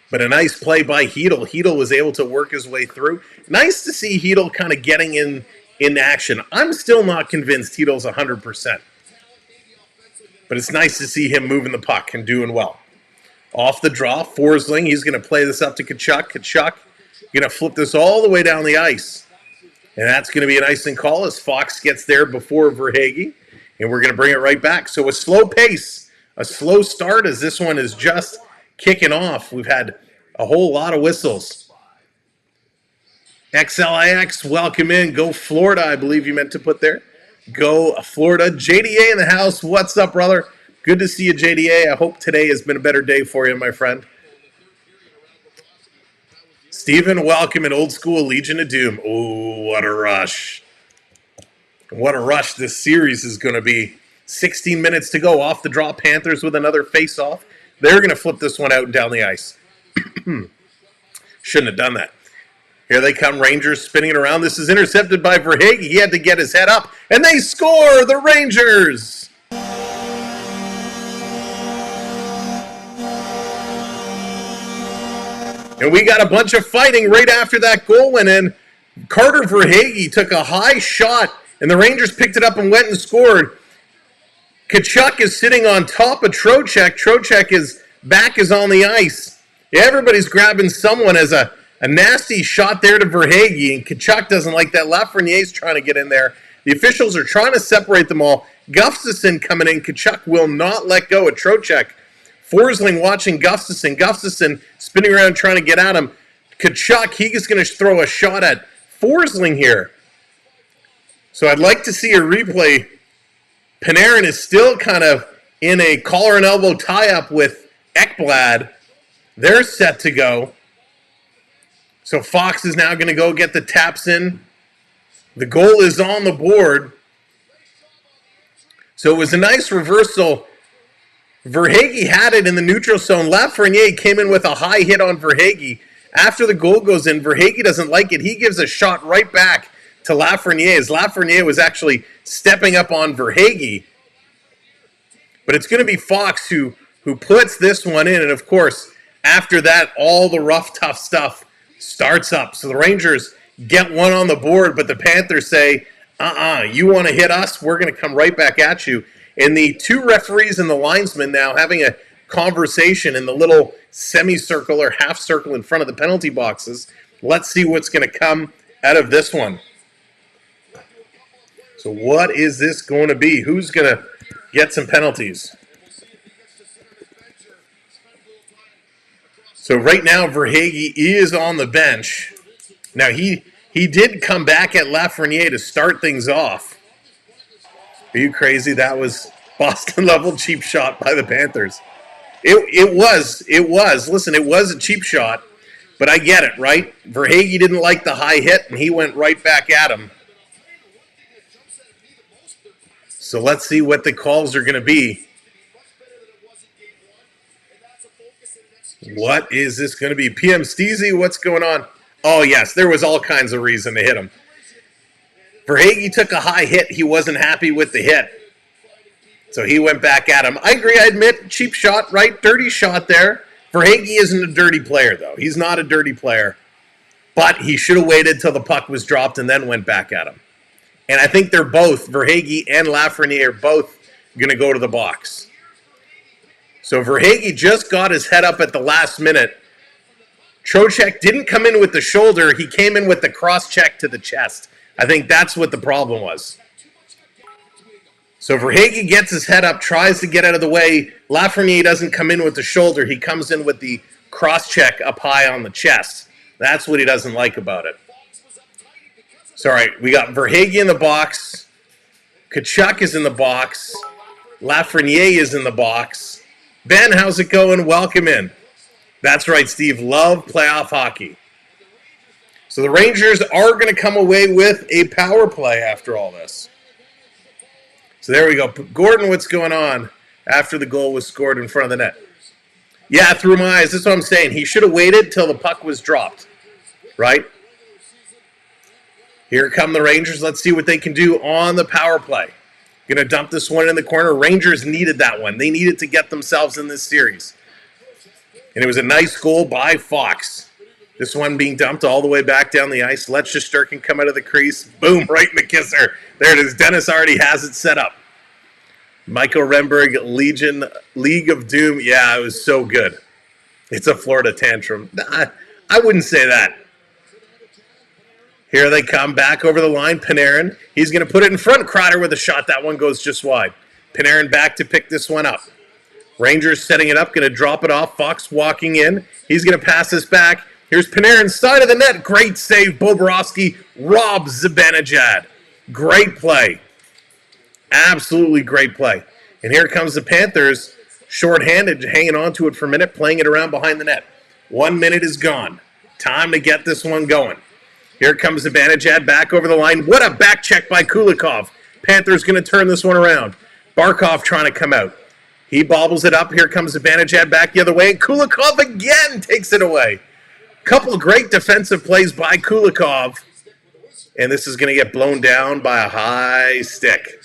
But a nice play by Hedl. Hedl was able to work his way through. Nice to see Hedl kind of getting in action. I'm still not convinced Hedl's 100%. But it's nice to see him moving the puck and doing well. Off the draw, Forsling. He's going to play this up to Tkachuk. Tkachuk going to flip this all the way down the ice. And that's going to be an icing call as Fox gets there before Verhaeghe. And we're going to bring it right back. So a slow pace. A slow start as this one is just kicking off. We've had a whole lot of whistles. XLIX, welcome in. Go Florida, I believe you meant to put there. Go Florida. JDA in the house. What's up, brother? Good to see you, JDA. I hope today has been a better day for you, my friend. Steven, welcome in Old School Legion of Doom. Oh, what a rush. What a rush this series is going to be. 16 minutes to go. Off the draw, Panthers with another face-off. They're going to flip this one out and down the ice. Shouldn't have done that. Here they come, Rangers spinning it around. This is intercepted by Verhaeghe. He had to get his head up, and they score, the Rangers! And we got a bunch of fighting right after that goal went in. Carter Verhaeghe took a high shot, and the Rangers picked it up and went and scored. Tkachuk is sitting on top of Trocheck. Trocheck's back is on the ice. Everybody's grabbing someone as a nasty shot there to Verhaeghe, and Tkachuk doesn't like that. Lafreniere's trying to get in there. The officials are trying to separate them all. Gustafson coming in. Tkachuk will not let go of Trocheck. Forsling watching Gustafson. Gustafson spinning around trying to get at him. Tkachuk, he's going to throw a shot at Forsling here. So I'd like to see a replay. Panarin is still kind of in a collar and elbow tie-up with Ekblad. They're set to go. So Fox is now going to go get the taps in. The goal is on the board. So it was a nice reversal. Verhaeghe had it in the neutral zone. Lafreniere came in with a high hit on Verhaeghe. After the goal goes in, Verhaeghe doesn't like it. He gives a shot right back to Lafreniere, as Lafreniere was actually stepping up on Verhaeghe. But it's going to be Fox who puts this one in. And, of course, after that, all the rough, tough stuff starts up. So the Rangers get one on the board, but the Panthers say, you want to hit us? We're going to come right back at you. And the two referees and the linesman now having a conversation in the little semicircle or half circle in front of the penalty boxes. Let's see what's going to come out of this one. So what is this going to be? Who's going to get some penalties? So right now, Verhaeghe is on the bench. Now, he did come back at Lafreniere to start things off. Are you crazy? That was Boston-level cheap shot by the Panthers. It was. Listen, it was a cheap shot, but I get it, right? Verhaeghe didn't like the high hit, and he went right back at him. So let's see what the calls are going to be. What is this going to be? PM Steezy, what's going on? Oh, yes, there was all kinds of reason to hit him. Verhaeghe took a high hit. He wasn't happy with the hit. So he went back at him. I agree, I admit, cheap shot, right? Dirty shot there. Verhaeghe isn't a dirty player, though. He's not a dirty player. But he should have waited till the puck was dropped and then went back at him. And I think they're both, Verhaeghe and Lafreniere, both going to go to the box. So Verhaeghe just got his head up at the last minute. Trocheck didn't come in with the shoulder. He came in with the cross-check to the chest. I think that's what the problem was. So Verhaeghe gets his head up, tries to get out of the way. Lafreniere doesn't come in with the shoulder. He comes in with the cross-check up high on the chest. That's what he doesn't like about it. So, all right, we got Verhaeghe in the box. Tkachuk is in the box. Lafreniere is in the box. Ben, how's it going? Welcome in. That's right, Steve. Love playoff hockey. So the Rangers are going to come away with a power play after all this. So there we go. Gordon, what's going on after the goal was scored in front of the net? Yeah, through my eyes. That's what I'm saying. He should have waited till the puck was dropped, right? Here come the Rangers. Let's see what they can do on the power play. Going to dump this one in the corner. Rangers needed that one. They needed to get themselves in this series. And it was a nice goal by Fox. This one being dumped all the way back down the ice. Let Shesterkin come out of the crease. Boom, right in the kisser. There it is. Dennis already has it set up. Michael Renberg, League of Doom. Yeah, it was so good. It's a Florida tantrum. I wouldn't say that. Here they come back over the line. Panarin. He's going to put it in front. Kreider with a shot. That one goes just wide. Panarin back to pick this one up. Rangers setting it up. Going to drop it off. Fox walking in. He's going to pass this back. Here's Panarin, side of the net. Great save. Bobrovsky robs Zibanejad. Great play. Absolutely great play. And here comes the Panthers, shorthanded, hanging on to it for a minute, playing it around behind the net. 1 minute is gone. Time to get this one going. Here comes Zibanejad back over the line. What a back check by Kulikov. Panthers going to turn this one around. Barkov trying to come out. He bobbles it up. Here comes Zibanejad back the other way. And Kulikov again takes it away. Couple of great defensive plays by Kulikov. And this is going to get blown down by a high stick.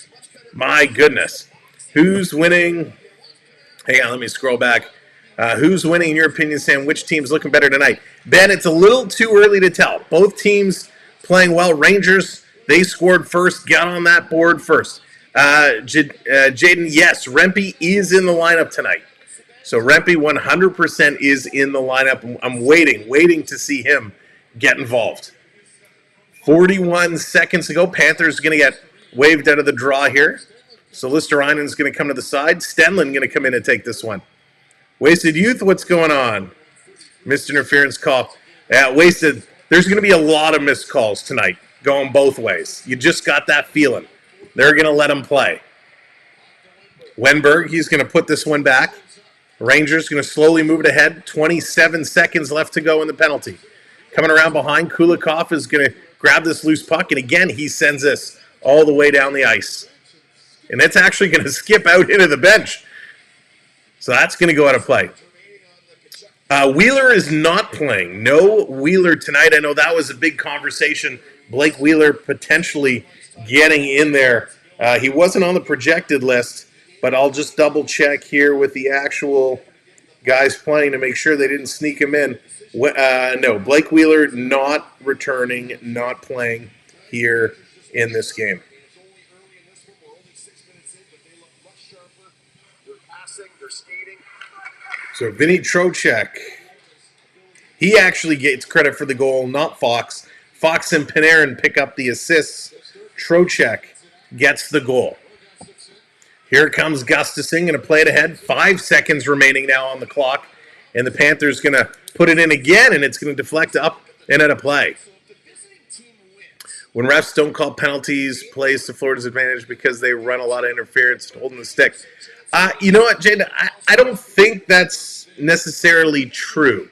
My goodness. Who's winning? Hang on, let me scroll back. Who's winning, in your opinion, Sam? Which team's looking better tonight? Ben, it's a little too early to tell. Both teams playing well. Rangers, they scored first, got on that board first. Jaden, yes, Rempe is in the lineup tonight. So Rempe 100% is in the lineup. I'm waiting to see him get involved. 41 seconds to go. Panthers going to get waved out of the draw here. So Listereinen's going to come to the side. Stenlund going to come in and take this one. Wasted Youth, what's going on? Missed interference call. Yeah, Wasted. There's going to be a lot of missed calls tonight going both ways. You just got that feeling. They're going to let him play. Wenberg, he's going to put this one back. Rangers going to slowly move it ahead. 27 seconds left to go in the penalty. Coming around behind, Kulikov is going to grab this loose puck, and again, he sends this all the way down the ice. And it's actually going to skip out into the bench. So that's going to go out of play. Wheeler is not playing. No Wheeler tonight. I know that was a big conversation. Blake Wheeler potentially getting in there. He wasn't on the projected list, but I'll just double check here with the actual guys playing to make sure they didn't sneak him in. No, Blake Wheeler not returning, not playing here in this game. So Vinny Trocheck, he actually gets credit for the goal, not Fox. Fox and Panarin pick up the assists. Trocheck gets the goal. Here comes Gustafsson, going to play it ahead. 5 seconds remaining now on the clock. And the Panthers going to put it in again, and it's going to deflect up and out of play. When refs don't call penalties, plays to Florida's advantage because they run a lot of interference holding the stick. You know what, Jade? I don't think that's necessarily true.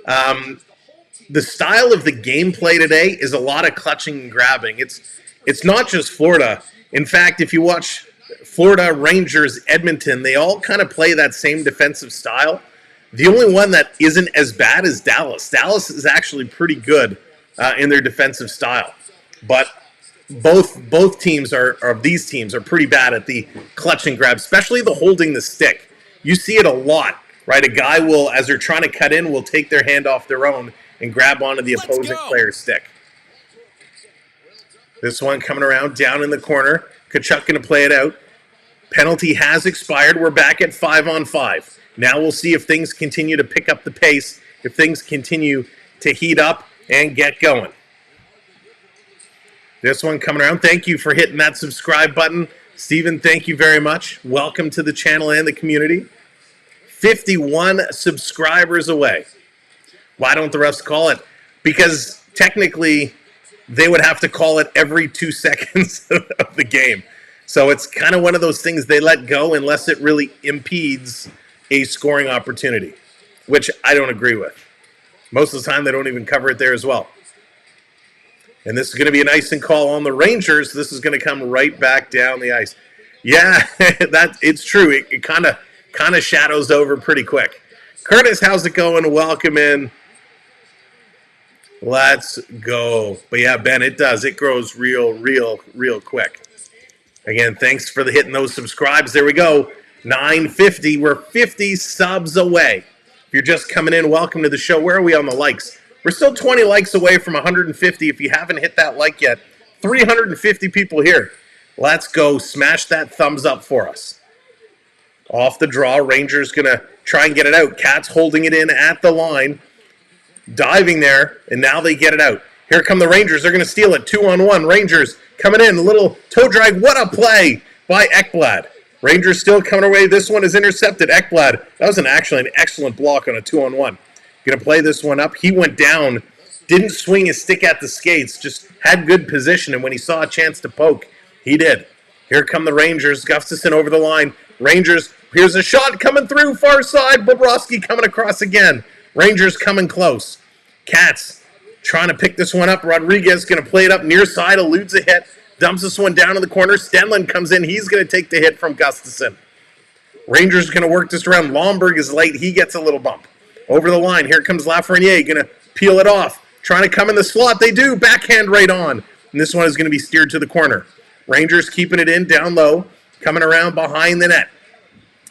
The style of the gameplay today is a lot of clutching and grabbing. It's not just Florida. In fact, if you watch Florida Rangers Edmonton, they all kind of play that same defensive style. The only one that isn't as bad is Dallas. Dallas is actually pretty good in their defensive style. But both teams these teams are pretty bad at the clutch and grab, especially the holding the stick. You see it a lot, right? A guy will, as they're trying to cut in, will take their hand off their own and grab onto the opposing player's stick. This one coming around down in the corner. Tkachuk going to play it out. Penalty has expired. We're back at 5-on-5. Now we'll see if things continue to pick up the pace, if things continue to heat up and get going. This one coming around. Thank you for hitting that subscribe button. Steven, thank you very much. Welcome to the channel and the community. 51 subscribers away. Why don't the refs call it? Because technically they would have to call it every 2 seconds of the game. So it's kind of one of those things they let go unless it really impedes a scoring opportunity, which I don't agree with. Most of the time they don't even cover it there as well. And this is going to be an icing call on the Rangers. This is going to come right back down the ice. Yeah, it's true. It kind of shadows over pretty quick. Curtis, how's it going? Welcome in. Let's go. But yeah, Ben, it does. It grows real quick. Again, thanks for hitting those subscribes. There we go. 950. We're 50 subs away. If you're just coming in, welcome to the show. Where are we on the likes? We're still 20 likes away from 150. If you haven't hit that like yet, 350 people here. Let's go. Smash that thumbs up for us. Off the draw. Rangers going to try and get it out. Cats holding it in at the line. Diving there, and now they get it out. Here come the Rangers. They're going to steal it. 2-on-1. Rangers coming in. A little toe drag. What a play by Ekblad. Rangers still coming away. This one is intercepted. Ekblad. That was actually an excellent block on a 2-on-1. Going to play this one up. He went down. Didn't swing his stick at the skates. Just had good position, and when he saw a chance to poke, he did. Here come the Rangers. Gustafsson over the line. Rangers. Here's a shot coming through. Far side. Bobrovsky coming across again. Rangers coming close. Cats trying to pick this one up. Rodriguez going to play it up near side, eludes a hit, dumps this one down in the corner. Stenlund comes in. He's going to take the hit from Gustafsson. Rangers going to work this around. Lomberg is late. He gets a little bump. Over the line. Here comes Lafreniere. Going to peel it off. Trying to come in the slot. They do. Backhand right on. And this one is going to be steered to the corner. Rangers keeping it in down low. Coming around behind the net.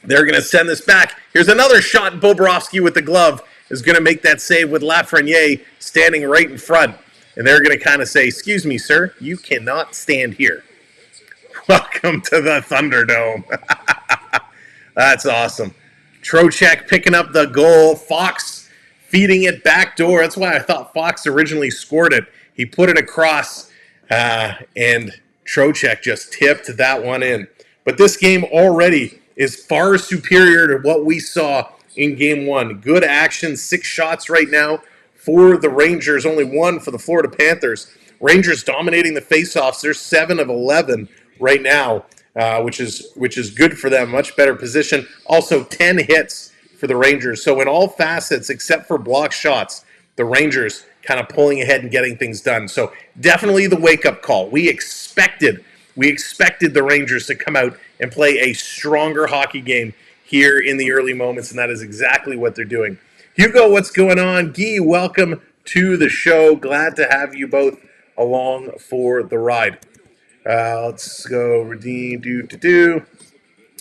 They're going to send this back. Here's another shot. Bobrovsky with the glove is going to make that save with Lafreniere standing right in front. And they're going to kind of say, excuse me, sir, you cannot stand here. Welcome to the Thunderdome. That's awesome. Trocheck picking up the goal. Fox feeding it backdoor. That's why I thought Fox originally scored it. He put it across, and Trocheck just tipped that one in. But this game already is far superior to what we saw in Game 1. Good action, 6 shots right now for the Rangers, only 1 for the Florida Panthers. Rangers dominating the faceoffs. They're 7 of 11 right now, which is good for them. Much better position. Also 10 hits for the Rangers. So in all facets, except for block shots, the Rangers kind of pulling ahead and getting things done. So definitely the wake-up call. We expected the Rangers to come out and play a stronger hockey game here in the early moments, and that is exactly what they're doing. Hugo, what's going on? Guy, welcome to the show. Glad to have you both along for the ride. Let's go redeem,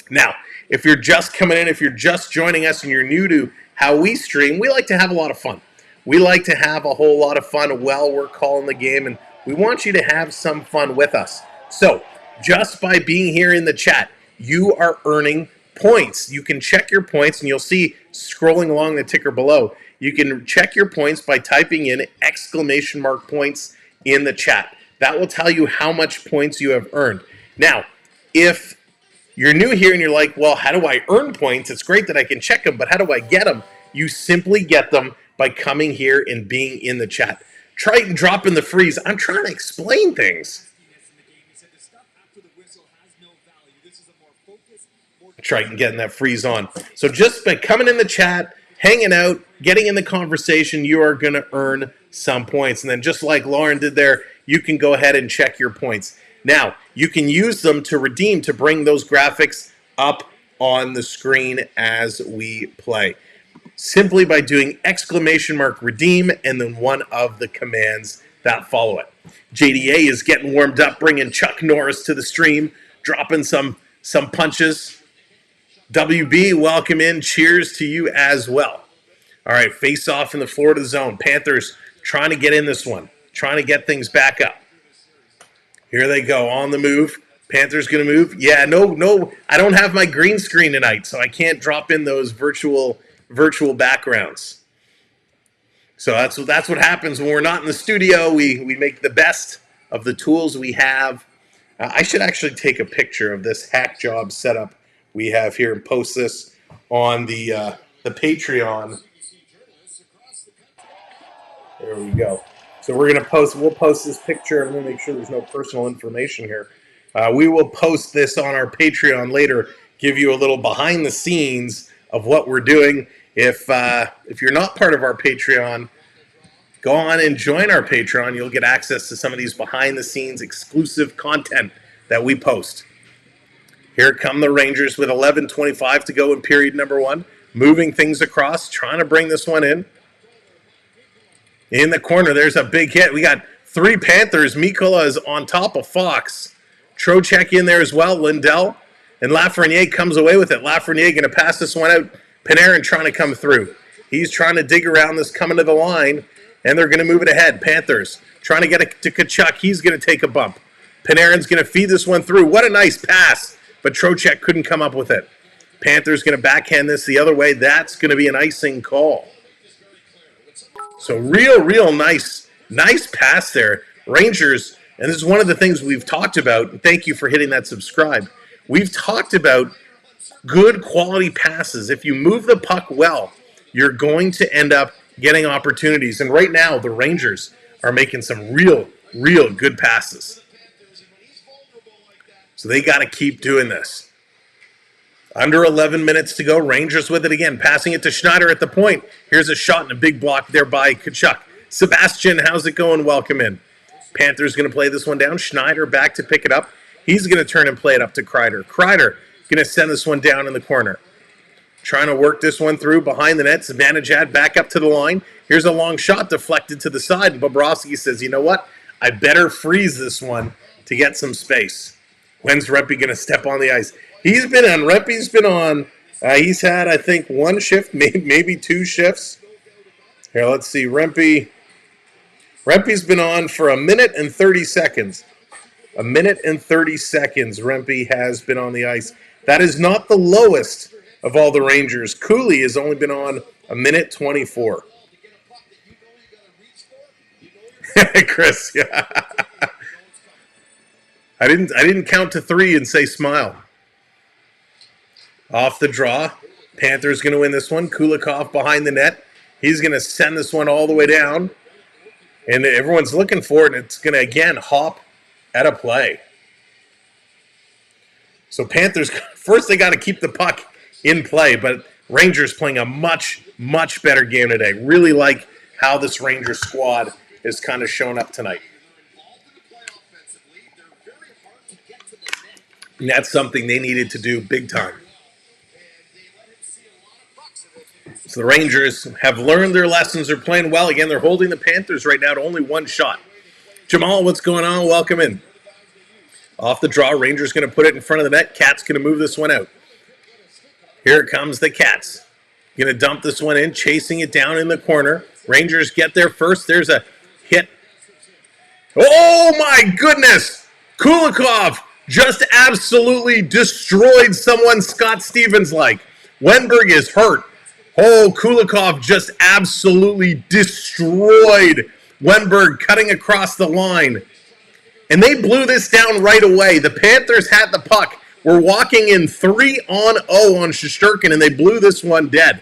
Now, if you're just coming in, if you're just joining us and you're new to how we stream, we like to have a lot of fun. We like to have a whole lot of fun while we're calling the game, and we want you to have some fun with us. So, just by being here in the chat, you are earning points. You can check your points, and you'll see scrolling along the ticker below. You can check your points by typing in !points in the chat. That will tell you how much points you have earned. Now, if you're new here and you're like, well, how do I earn points? It's great that I can check them, but how do I get them? You simply get them by coming here and being in the chat. Triton dropping the freeze. I'm trying to explain things. Triton getting that freeze on. So just by coming in the chat, hanging out, getting in the conversation, you are going to earn some points. And then just like Lauren did there, you can go ahead and check your points. Now, you can use them to redeem, to bring those graphics up on the screen as we play. Simply by doing !redeem and then one of the commands that follow it. JDA is getting warmed up, bringing Chuck Norris to the stream, dropping some punches. WB, welcome in. Cheers to you as well. All right, face off in the Florida zone. Panthers trying to get in this one, trying to get things back up. Here they go, on the move. Panthers going to move. Yeah, no, I don't have my green screen tonight, so I can't drop in those virtual backgrounds. So that's what happens when we're not in the studio. We make the best of the tools we have. I should actually take a picture of this hack job setup we have here and post this on the Patreon. There we go. So we'll post this picture. I'm going to make sure there's no personal information here. We will post this on our Patreon later, give you a little behind the scenes of what we're doing. If you're not part of our Patreon, go on and join our Patreon. You'll get access to some of these behind the scenes exclusive content that we post. Here come the Rangers with 11:25 to go in period number 1. Moving things across, trying to bring this one in. In the corner, there's a big hit. We got 3 Panthers. Mikkola is on top of Fox. Trocheck in there as well. Lindell. And Lafreniere comes away with it. Lafreniere going to pass this one out. Panarin trying to come through. He's trying to dig around this coming to the line. And they're going to move it ahead. Panthers trying to get it to Tkachuk. He's going to take a bump. Panarin's going to feed this one through. What a nice pass. But Trocheck couldn't come up with it. Panthers going to backhand this the other way. That's going to be an icing call. So real nice pass there. Rangers, and this is one of the things we've talked about. Thank you for hitting that subscribe. We've talked about good quality passes. If you move the puck well, you're going to end up getting opportunities. And right now, the Rangers are making some real good passes. So they got to keep doing this. Under 11 minutes to go. Rangers with it again. Passing it to Schneider at the point. Here's a shot and a big block there by Tkachuk. Sebastian, how's it going? Welcome in. Panthers going to play this one down. Schneider back to pick it up. He's going to turn and play it up to Kreider. Kreider going to send this one down in the corner. Trying to work this one through behind the net. Zibanejad back up to the line. Here's a long shot deflected to the side. And Bobrovsky says, you know what? I better freeze this one to get some space. When's Rempe going to step on the ice? Rempe's been on. He's had, I think, 1 shift, maybe 2 shifts. Here, let's see. Rempe's been on for 1 minute and 30 seconds. 1 minute and 30 seconds Rempe has been on the ice. That is not the lowest of all the Rangers. Cooley has only been on 1 minute 24. Chris, yeah. I didn't count to 3 and say smile. Off the draw. Panthers going to win this one. Kulikov behind the net. He's going to send this one all the way down. And everyone's looking for it, and it's going to, again, hop at a play. So Panthers, first they got to keep the puck in play, but Rangers playing a much better game today. Really like how this Rangers squad is kind of shown up tonight. And that's something they needed to do big time. So the Rangers have learned their lessons. They're playing well. Again, they're holding the Panthers right now to only 1 shot. Jamal, what's going on? Welcome in. Off the draw, Rangers going to put it in front of the net. Cats going to move this one out. Here it comes, the Cats. Going to dump this one in, chasing it down in the corner. Rangers get there first. There's a hit. Oh, my goodness! Kulikov just absolutely destroyed someone Scott Stevens-like. Wenberg is hurt. Oh, Kulikov just absolutely destroyed Wenberg cutting across the line. And they blew this down right away. The Panthers had the puck. We're walking in 3-0 on Shesterkin, and they blew this one dead.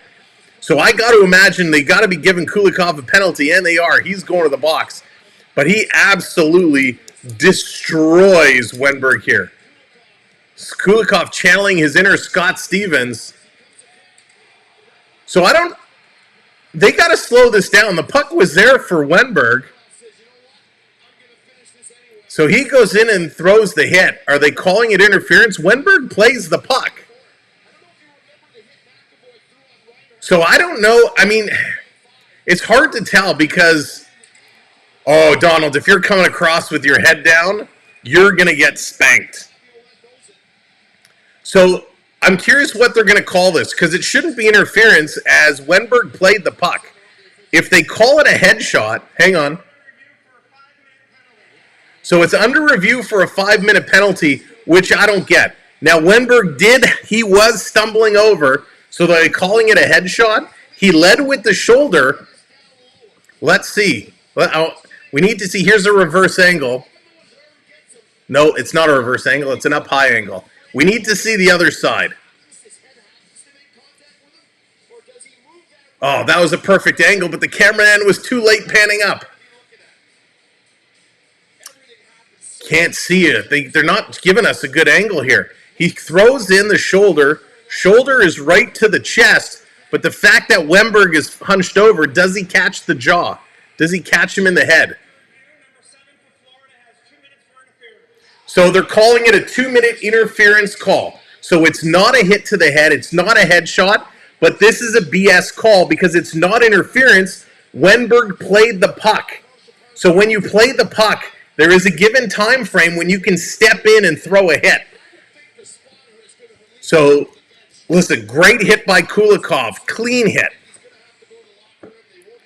So I got to imagine they got to be giving Kulikov a penalty, and they are. He's going to the box. But he absolutely destroys Wenberg here. Kulikov channeling his inner Scott Stevens. So they got to slow this down. The puck was there for Wenberg. So he goes in and throws the hit. Are they calling it interference? Wenberg plays the puck. So I don't know. I mean, it's hard to tell because, oh, Donald, if you're coming across with your head down, you're going to get spanked. So I'm curious what they're going to call this because it shouldn't be interference as Wenberg played the puck. If they call it a headshot, hang on. So it's under review for a 5-minute penalty, which I don't get. Now, Wenberg he was stumbling over, so they're calling it a headshot. He led with the shoulder. Let's see. We need to see. Here's a reverse angle. No, it's not a reverse angle. It's an up-high angle. We need to see the other side. Oh, that was a perfect angle, but the cameraman was too late panning up. Can't see it. They're not giving us a good angle here. He throws in the shoulder. Shoulder is right to the chest, but the fact that Wenberg is hunched over, does he catch the jaw? Does he catch him in the head? So they're calling it a 2-minute interference call. So it's not a hit to the head. It's not a headshot, but this is a BS call because it's not interference. Wenberg played the puck. So when you play the puck, there is a given time frame when you can step in and throw a hit. So, listen, great hit by Kulikov. Clean hit.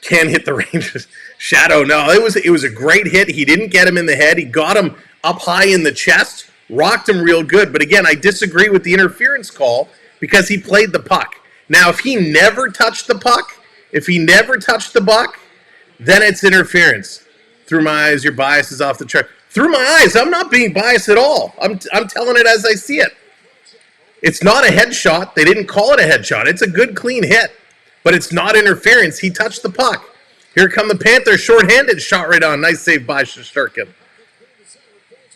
Can't hit the Rangers. Shadow, no, it was a great hit. He didn't get him in the head. He got him up high in the chest, rocked him real good. But again, I disagree with the interference call because he played the puck. Now, if he never touched the puck, then it's interference. Through my eyes, your bias is off the chart. Through my eyes, I'm not being biased at all. I'm telling it as I see it. It's not a headshot. They didn't call it a headshot. It's a good, clean hit. But it's not interference. He touched the puck. Here come the Panthers. Short-handed shot right on. Nice save by Shesterkin.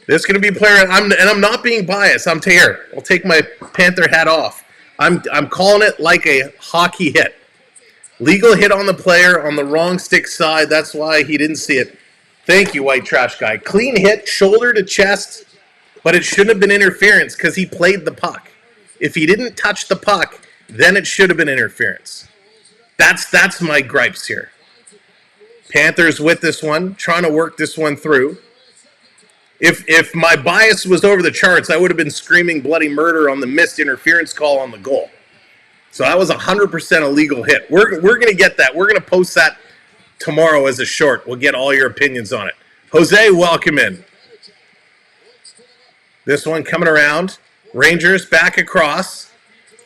This is going to be a player, and I'm not being biased. I'll take my Panther hat off. I'm calling it like a hockey hit. Legal hit on the player on the wrong stick side. That's why he didn't see it. Thank you, white trash guy. Clean hit, shoulder to chest, but it shouldn't have been interference because he played the puck. If he didn't touch the puck, then it should have been interference. That's my gripes here. Panthers with this one, trying to work this one through. If my bias was over the charts, I would have been screaming bloody murder on the missed interference call on the goal. So that was 100% a legal hit. We're going to get that. We're going to post that tomorrow as a short. We'll get all your opinions on it. Jose, welcome in. This one coming around. Rangers back across.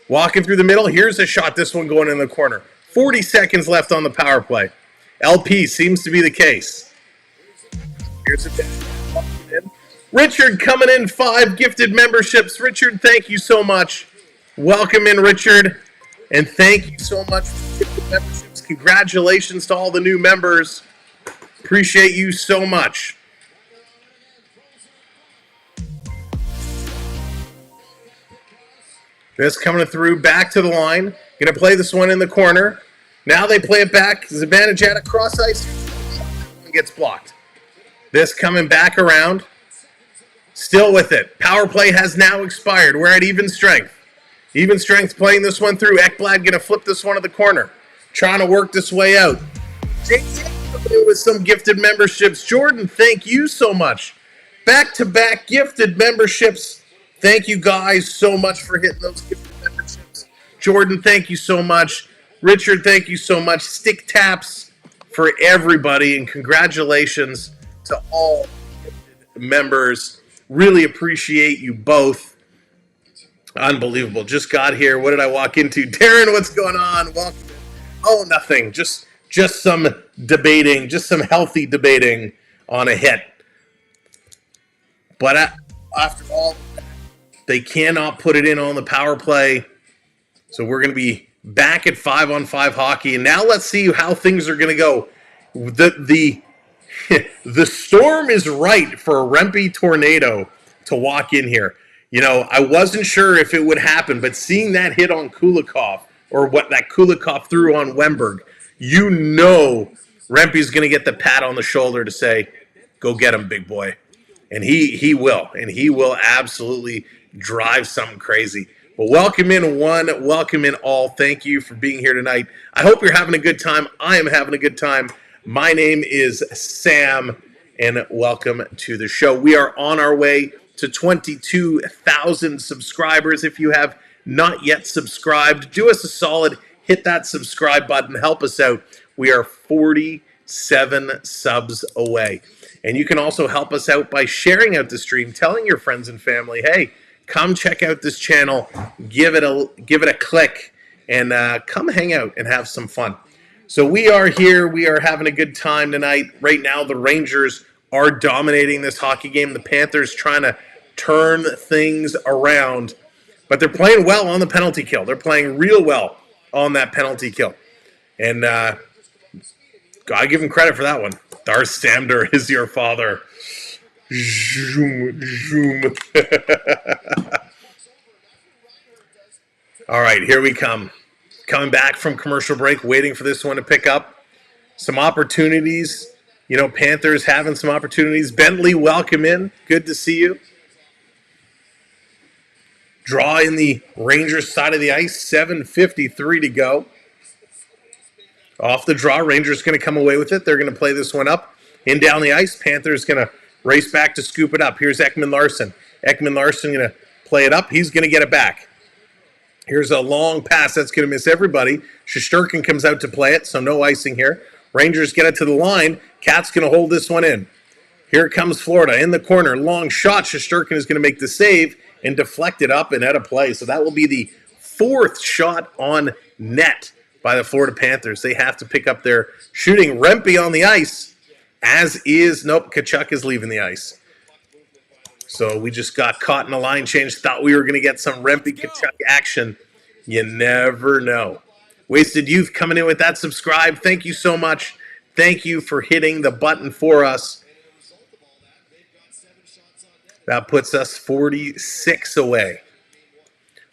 Walking through the middle. Here's a shot. This one going in the corner. 40 seconds left on the power play. LP seems to be the case. Here's a Richard coming in 5 gifted memberships. Richard, thank you so much. Welcome in, Richard. And thank you so much for gifted memberships. Congratulations to all the new members. Appreciate you so much. This coming through, back to the line. Going to play this one in the corner. Now they play it back. Zibanejad across ice. Gets blocked. This coming back around. Still with it. Power play has now expired. We're at even strength. Even strength playing this one through. Ekblad going to flip this one to the corner. Trying to work this way out. With some gifted memberships. Jordan, thank you so much. Back-to-back gifted memberships. Thank you guys so much for hitting those gifted memberships. Jordan, thank you so much. Richard, thank you so much. Stick taps for everybody, and congratulations to all gifted members. Really appreciate you both. Unbelievable. Just got here. What did I walk into? Darren, what's going on? Welcome. Oh, nothing. Just some debating, just some healthy debating on a hit. But after all, they cannot put it in on the power play. So we're going to be back at 5-on-5 hockey. And now let's see how things are going to go. The storm is right for a Rempe tornado to walk in here. You know, I wasn't sure if it would happen, but seeing that hit on Kulikov, or what that Kulikov threw on Wemberg, you know Rempe's going to get the pat on the shoulder to say, go get him, big boy. And he will. And he will absolutely drive something crazy. But welcome in one, welcome in all. Thank you for being here tonight. I hope you're having a good time. I am having a good time. My name is Sam, and welcome to the show. We are on our way to 22,000 subscribers. If you have not yet subscribed, do us a solid, hit that subscribe button, help us out. We are 47 subs away. And you can also help us out by sharing out the stream, telling your friends and family, hey, come check out this channel, give it a click, and come hang out and have some fun. So we are here. We are having a good time tonight. Right now, the Rangers are dominating this hockey game. The Panthers trying to turn things around, but they're playing well on the penalty kill. They're playing real well on that penalty kill. And gotta give them credit for that one. Darth Stamder is your father. Zoom, zoom. All right, here we come. Coming back from commercial break, waiting for this one to pick up. Some opportunities. You know, Panthers having some opportunities. Bentley, welcome in. Good to see you. Draw in the Rangers side of the ice. 7:53 to go. Off the draw, Rangers going to come away with it. They're going to play this one up. In down the ice, Panthers going to race back to scoop it up. Here's Ekman Larsson. Ekman Larsson going to play it up. He's going to get it back. Here's a long pass that's going to miss everybody. Shesterkin comes out to play it, so no icing here. Rangers get it to the line. Cat's going to hold this one in. Here comes Florida in the corner. Long shot. Shesterkin is going to make the save and deflect it up and out of play. So that will be the fourth shot on net by the Florida Panthers. They have to pick up their shooting. Rempe on the ice, as is, nope, Tkachuk is leaving the ice. So we just got caught in a line change. Thought we were going to get some Rempe-Tkachuk action. You never know. Wasted Youth coming in with that subscribe. Thank you so much. Thank you for hitting the button for us. That puts us 46 away.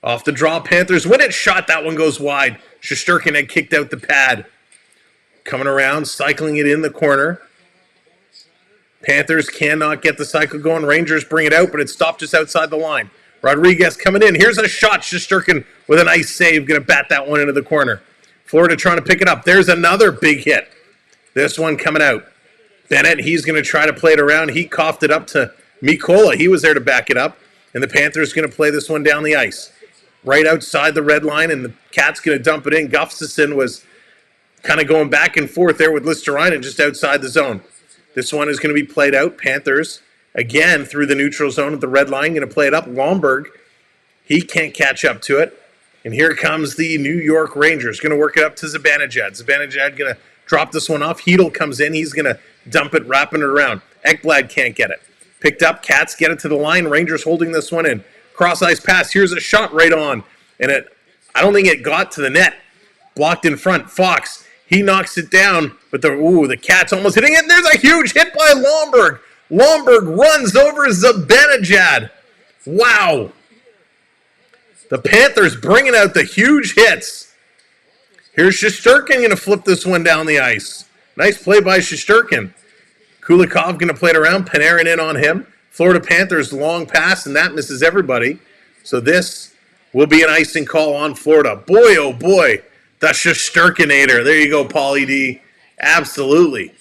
Off the draw, Panthers win it. Shot, that one goes wide. Shesterkin had kicked out the pad. Coming around, cycling it in the corner. Panthers cannot get the cycle going. Rangers bring it out, but it stopped just outside the line. Rodriguez coming in. Here's a shot. Shesterkin with a nice save. Going to bat that one into the corner. Florida trying to pick it up. There's another big hit. This one coming out. Bennett, he's going to try to play it around. He coughed it up to Mikola. He was there to back it up. And the Panthers going to play this one down the ice. Right outside the red line, and the Cat's going to dump it in. Gustafsson was kind of going back and forth there with Listerinen just outside the zone. This one is going to be played out. Panthers, again, through the neutral zone at the red line, going to play it up. Lomberg, he can't catch up to it. And here comes the New York Rangers. Going to work it up to Zibanejad. Zibanejad going to drop this one off. Hedl comes in. He's going to dump it, wrapping it around. Ekblad can't get it. Picked up. Cats get it to the line. Rangers holding this one in. Cross-ice pass. Here's a shot right on. And I don't think it got to the net. Blocked in front. Fox, he knocks it down. But the Cat's almost hitting it. And there's a huge hit by Lomberg. Lomberg runs over Zibanejad. Wow. The Panthers bringing out the huge hits. Here's Shesterkin going to flip this one down the ice. Nice play by Shesterkin. Kulikov going to play it around. Panarin in on him. Florida Panthers long pass, and that misses everybody. So this will be an icing call on Florida. Boy, oh boy, the Shesterkinator. There you go, Paulie D. Absolutely.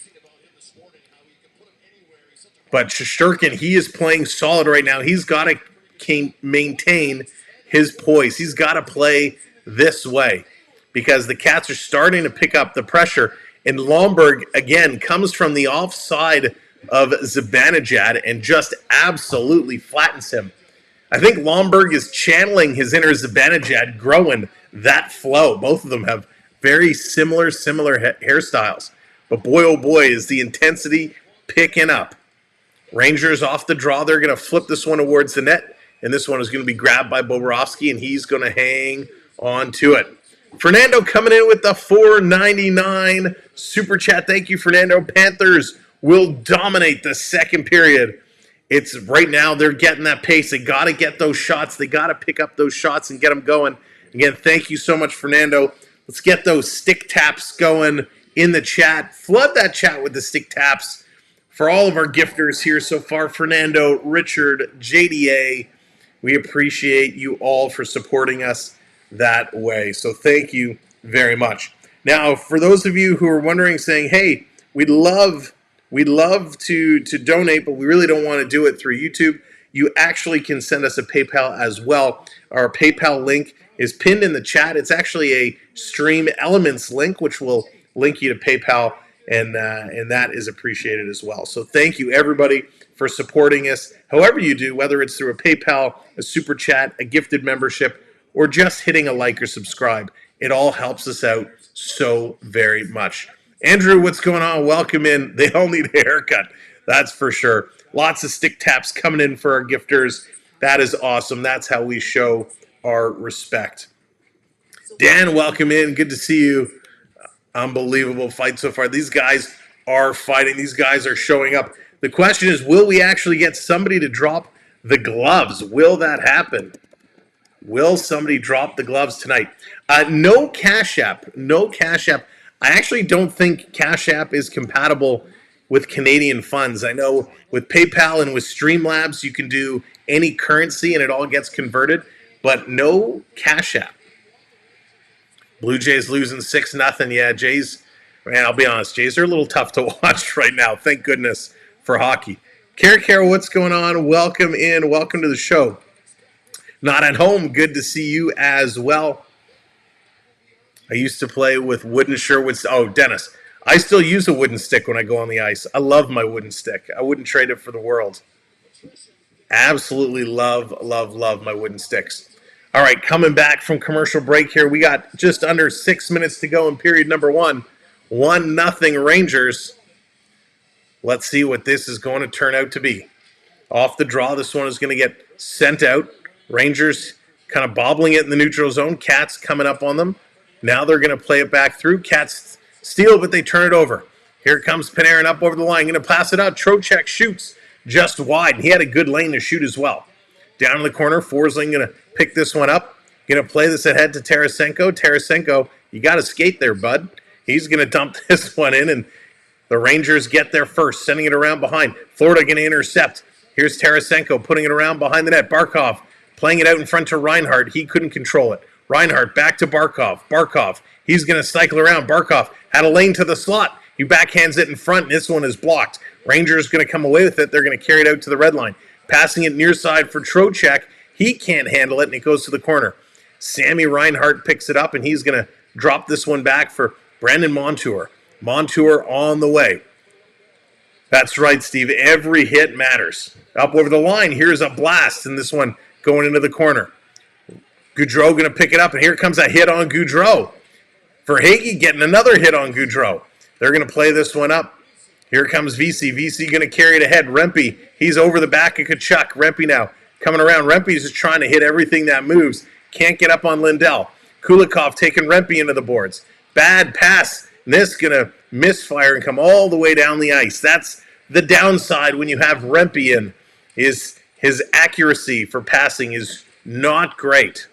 But Shesterkin, he is playing solid right now. He's got to maintain his poise. He's got to play this way because the Cats are starting to pick up the pressure. And Lomberg, again, comes from the offside of Zibanejad and just absolutely flattens him. I think Lomberg is channeling his inner Zibanejad, growing that flow. Both of them have very similar hairstyles. but boy, oh boy, is the intensity picking up. Rangers off the draw. They're going to flip this one towards the net, and this one is going to be grabbed by Bobrovsky, and he's going to hang on to it. Fernando coming in with the $4.99 super chat. Thank you, Fernando. Panthers will dominate the second period. It's right now they're getting that pace. They got to get those shots. They got to pick up those shots and get them going. Again, thank you so much, Fernando. Let's get those stick taps going in the chat. Flood that chat with the stick taps. For all of our gifters here so far, Fernando, Richard, JDA, we appreciate you all for supporting us that way. So thank you very much. Now, for those of you who are wondering, saying, hey, we'd love to donate, but we really don't want to do it through YouTube, you actually can send us a PayPal as well. Our PayPal link is pinned in the chat. It's actually a Stream Elements link, which will link you to PayPal. And that is appreciated as well. So thank you, everybody, for supporting us. However you do, whether it's through a PayPal, a super chat, a gifted membership, or just hitting a like or subscribe, it all helps us out so very much. Andrew, what's going on? Welcome in. They all need a haircut. That's for sure. Lots of stick taps coming in for our gifters. That is awesome. That's how we show our respect. Dan, welcome in. Good to see you. Unbelievable fight so far. These guys are fighting. These guys are showing up. The question is, will we actually get somebody to drop the gloves? Will that happen? Will somebody drop the gloves tonight? No Cash App. No Cash App. I actually don't think Cash App is compatible with Canadian funds. I know with PayPal and with Streamlabs, you can do any currency and it all gets converted, but no Cash App. Blue Jays losing 6-0. Yeah, Jays, man, I'll be honest, Jays are a little tough to watch right now. Thank goodness for hockey. Carol, what's going on? Welcome in. Welcome to the show. Not at home. Good to see you as well. I used to play with wooden Sherwood. Oh, Dennis, I still use a wooden stick when I go on the ice. I love my wooden stick. I wouldn't trade it for the world. Absolutely love my wooden sticks. All right, coming back from commercial break here. We got just under 6 minutes to go in period number 1. 1-0 Rangers. Let's see what this is going to turn out to be. Off the draw, this one is going to get sent out. Rangers kind of bobbling it in the neutral zone. Cats coming up on them. Now they're going to play it back through. Cats steal, but they turn it over. Here comes Panarin up over the line. Going to pass it out. Trocheck shoots just wide. He had a good lane to shoot as well. Down in the corner, Forsling going to pick this one up. Going to play this ahead to Tarasenko. Tarasenko, you got to skate there, bud. He's going to dump this one in, and the Rangers get there first, sending it around behind. Florida going to intercept. Here's Tarasenko putting it around behind the net. Barkov playing it out in front to Reinhart. He couldn't control it. Reinhart back to Barkov. Barkov, he's going to cycle around. Barkov had a lane to the slot. He backhands it in front, and this one is blocked. Rangers going to come away with it. They're going to carry it out to the red line. Passing it near side for Trocheck. He can't handle it, and it goes to the corner. Sammy Reinhart picks it up, and he's going to drop this one back for Brandon Montour. Montour on the way. That's right, Steve. Every hit matters. Up over the line, here's a blast, and this one going into the corner. Gaudreau going to pick it up, and here comes a hit on Gaudreau. Verhaeghe getting another hit on Gaudreau. They're going to play this one up. Here comes VC. VC going to carry it ahead. Rempe, he's over the back of Tkachuk. Rempe now coming around. Rempe's just trying to hit everything that moves. Can't get up on Lindell. Kulikov taking Rempe into the boards. Bad pass. This going to misfire and come all the way down the ice. That's the downside when you have Rempe in. His accuracy for passing is not great.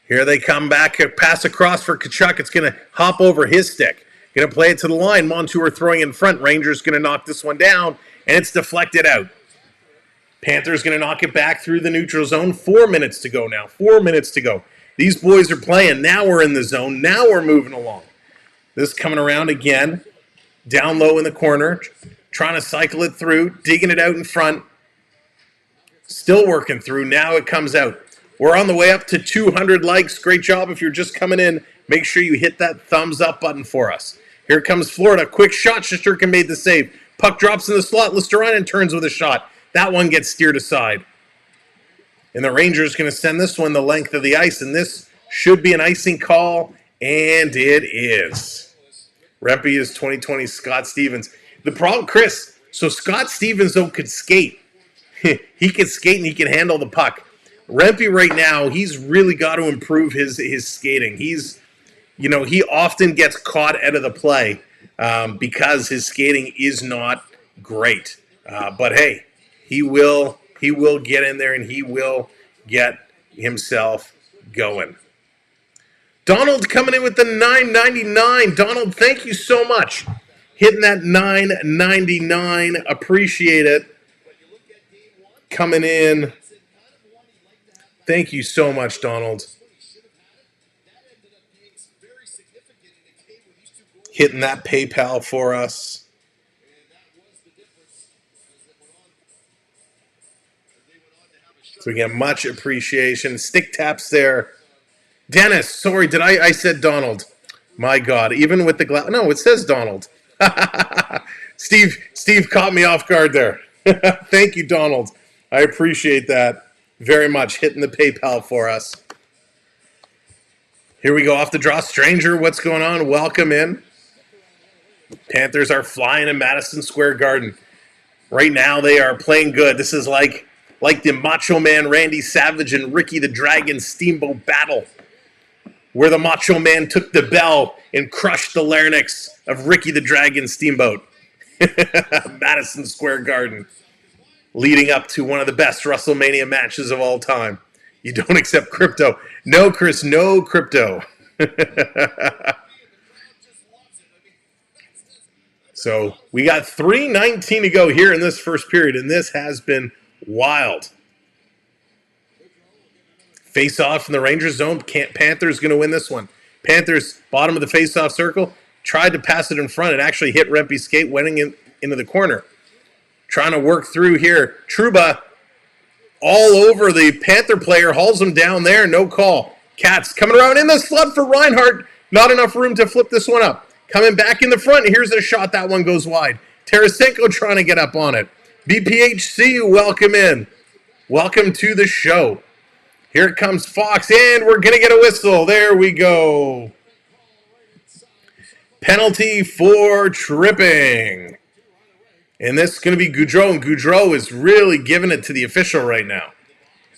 Here they come back. A pass across for Tkachuk. It's going to hop over his stick. Going to play it to the line. Montour throwing in front. Rangers going to knock this one down, and it's deflected out. Panthers going to knock it back through the neutral zone. 4 minutes to go now. 4 minutes to go. These boys are playing. Now we're in the zone. Now we're moving along. This coming around again. Down low in the corner. Trying to cycle it through. Digging it out in front. Still working through. Now it comes out. We're on the way up to 200 likes. Great job. If you're just coming in, make sure you hit that thumbs up button for us. Here comes Florida. Quick shot. Shesterkin made the save. Puck drops in the slot. Listerinen turns with a shot. That one gets steered aside. And the Rangers going to send this one the length of the ice. And this should be an icing call. And it is. Rempe is 2020 Scott Stevens. The problem, Chris, so Scott Stevens, though, could skate. He can skate and he can handle the puck. Rempe right now, he's really got to improve his skating. He often gets caught out of the play because his skating is not great. But hey, he will get in there and he will get himself going. Donald coming in with the $9.99. Donald, thank you so much. Hitting that $9.99. Appreciate it. Coming in. Thank you so much, Donald. Hitting that PayPal for us. So we get much appreciation. Stick taps there. Dennis, sorry, I said Donald. My God, even with the glass. No, it says Donald. Steve caught me off guard there. Thank you, Donald. I appreciate that very much. Hitting the PayPal for us. Here we go off the draw. Stranger, what's going on? Welcome in. Panthers are flying in Madison Square Garden. Right now, they are playing good. This is like the Macho Man Randy Savage and Ricky the Dragon Steamboat battle, where the Macho Man took the bell and crushed the larynx of Ricky the Dragon Steamboat. Madison Square Garden. Leading up to one of the best WrestleMania matches of all time. You don't accept crypto. No, Chris, no crypto. So we got 3:19 to go here in this first period, and this has been wild. Face off from the Rangers zone. Panthers going to win this one. Panthers, bottom of the face-off circle, tried to pass it in front. It actually hit Rempe's skate, went into the corner. Trying to work through here. Trouba all over the Panther player, hauls him down there, no call. Katz coming around in the slot for Reinhart. Not enough room to flip this one up. Coming back in the front, here's a shot. That one goes wide. Tarasenko trying to get up on it. BPHC, welcome in. Welcome to the show. Here it comes, Fox, and we're going to get a whistle. There we go. Penalty for tripping. And this is going to be Goudreau, and Goudreau is really giving it to the official right now.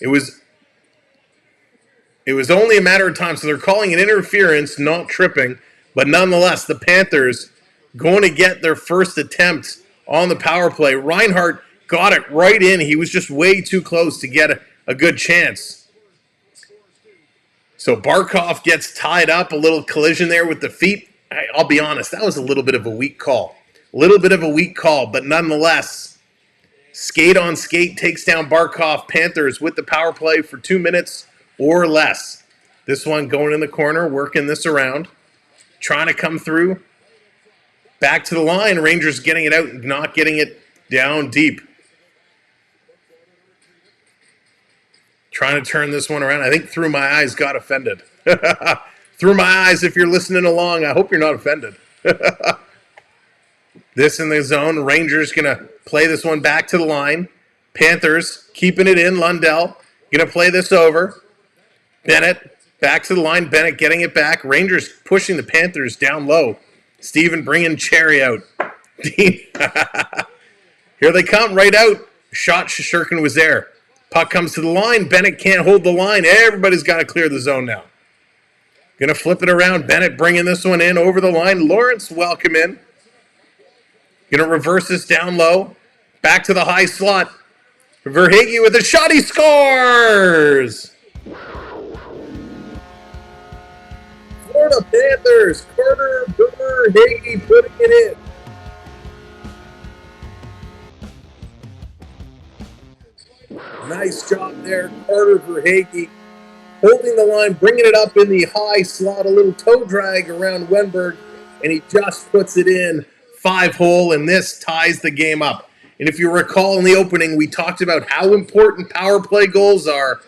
It was only a matter of time, so they're calling it interference, not tripping. But nonetheless, the Panthers going to get their first attempt on the power play. Reinhart got it right in. He was just way too close to get a good chance. So Barkov gets tied up, a little collision there with the feet. I'll be honest, that was a little bit of a weak call. But nonetheless, skate on skate takes down Barkov. Panthers with the power play for 2 minutes or less. This one going in the corner, working this around. Trying to come through. Back to the line. Rangers getting it out, not getting it down deep. Trying to turn this one around. I think Through My Eyes got offended. Through My Eyes, if you're listening along, I hope you're not offended. This in the zone. Rangers going to play this one back to the line. Panthers keeping it in. Lundell going to play this over. Bennett back to the line. Bennett getting it back. Rangers pushing the Panthers down low. Steven bringing Cherry out. Here they come right out. Shot Shishkin was there. Puck comes to the line. Bennett can't hold the line. Everybody's got to clear the zone now. Going to flip it around. Bennett bringing this one in over the line. Lawrence, welcome in. Going to reverse this down low. Back to the high slot. Verhaeghe with a shot. He scores! Florida Panthers. Carter Verhaeghe putting it in. Nice job there, Carter Verhaeghe. Holding the line, bringing it up in the high slot. A little toe drag around Wenberg, and he just puts it in 5-hole, and this ties the game up. And if you recall in the opening, we talked about how important power play goals are.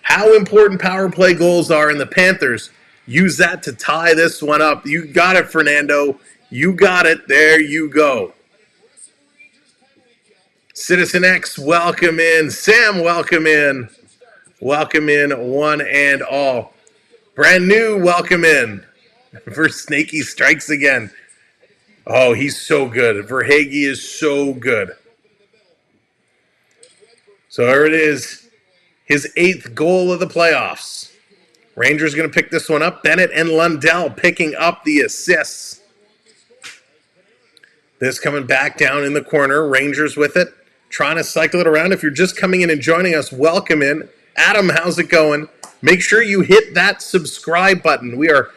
How important power play goals are, and the Panthers use that to tie this one up. You got it, Fernando. You got it. There you go. Citizen X, welcome in. Sam, welcome in. Welcome in, one and all. Brand new, welcome in. Versnakey strikes again. Oh, he's so good. Verhaeghe is so good. So there it is. His 8th goal of the playoffs. Rangers going to pick this one up. Bennett and Lundell picking up the assists. This coming back down in the corner. Rangers with it. Trying to cycle it around. If you're just coming in and joining us, welcome in. Adam, how's it going? Make sure you hit that subscribe button. We are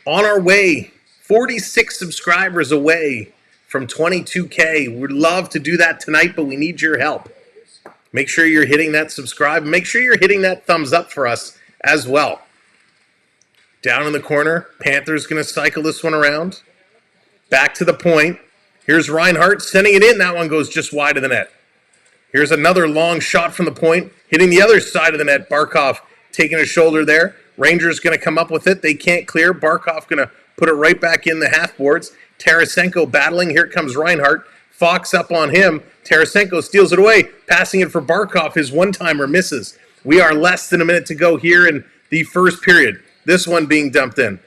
on our way. 46 subscribers away from 22K. We'd love to do that tonight, but we need your help. Make sure you're hitting that subscribe. Make sure you're hitting that thumbs up for us as well. Down in the corner, Panthers going to cycle this one around. Back to the point. Here's Reinhart sending it in. That one goes just wide of the net. Here's another long shot from the point, hitting the other side of the net. Barkov taking a shoulder there. Rangers going to come up with it. They can't clear. Barkov going to put it right back in the half boards. Tarasenko battling. Here comes Reinhart. Fox up on him. Tarasenko steals it away. Passing it for Barkov. His one-timer misses. We are less than a minute to go here in the first period. This one being dumped in.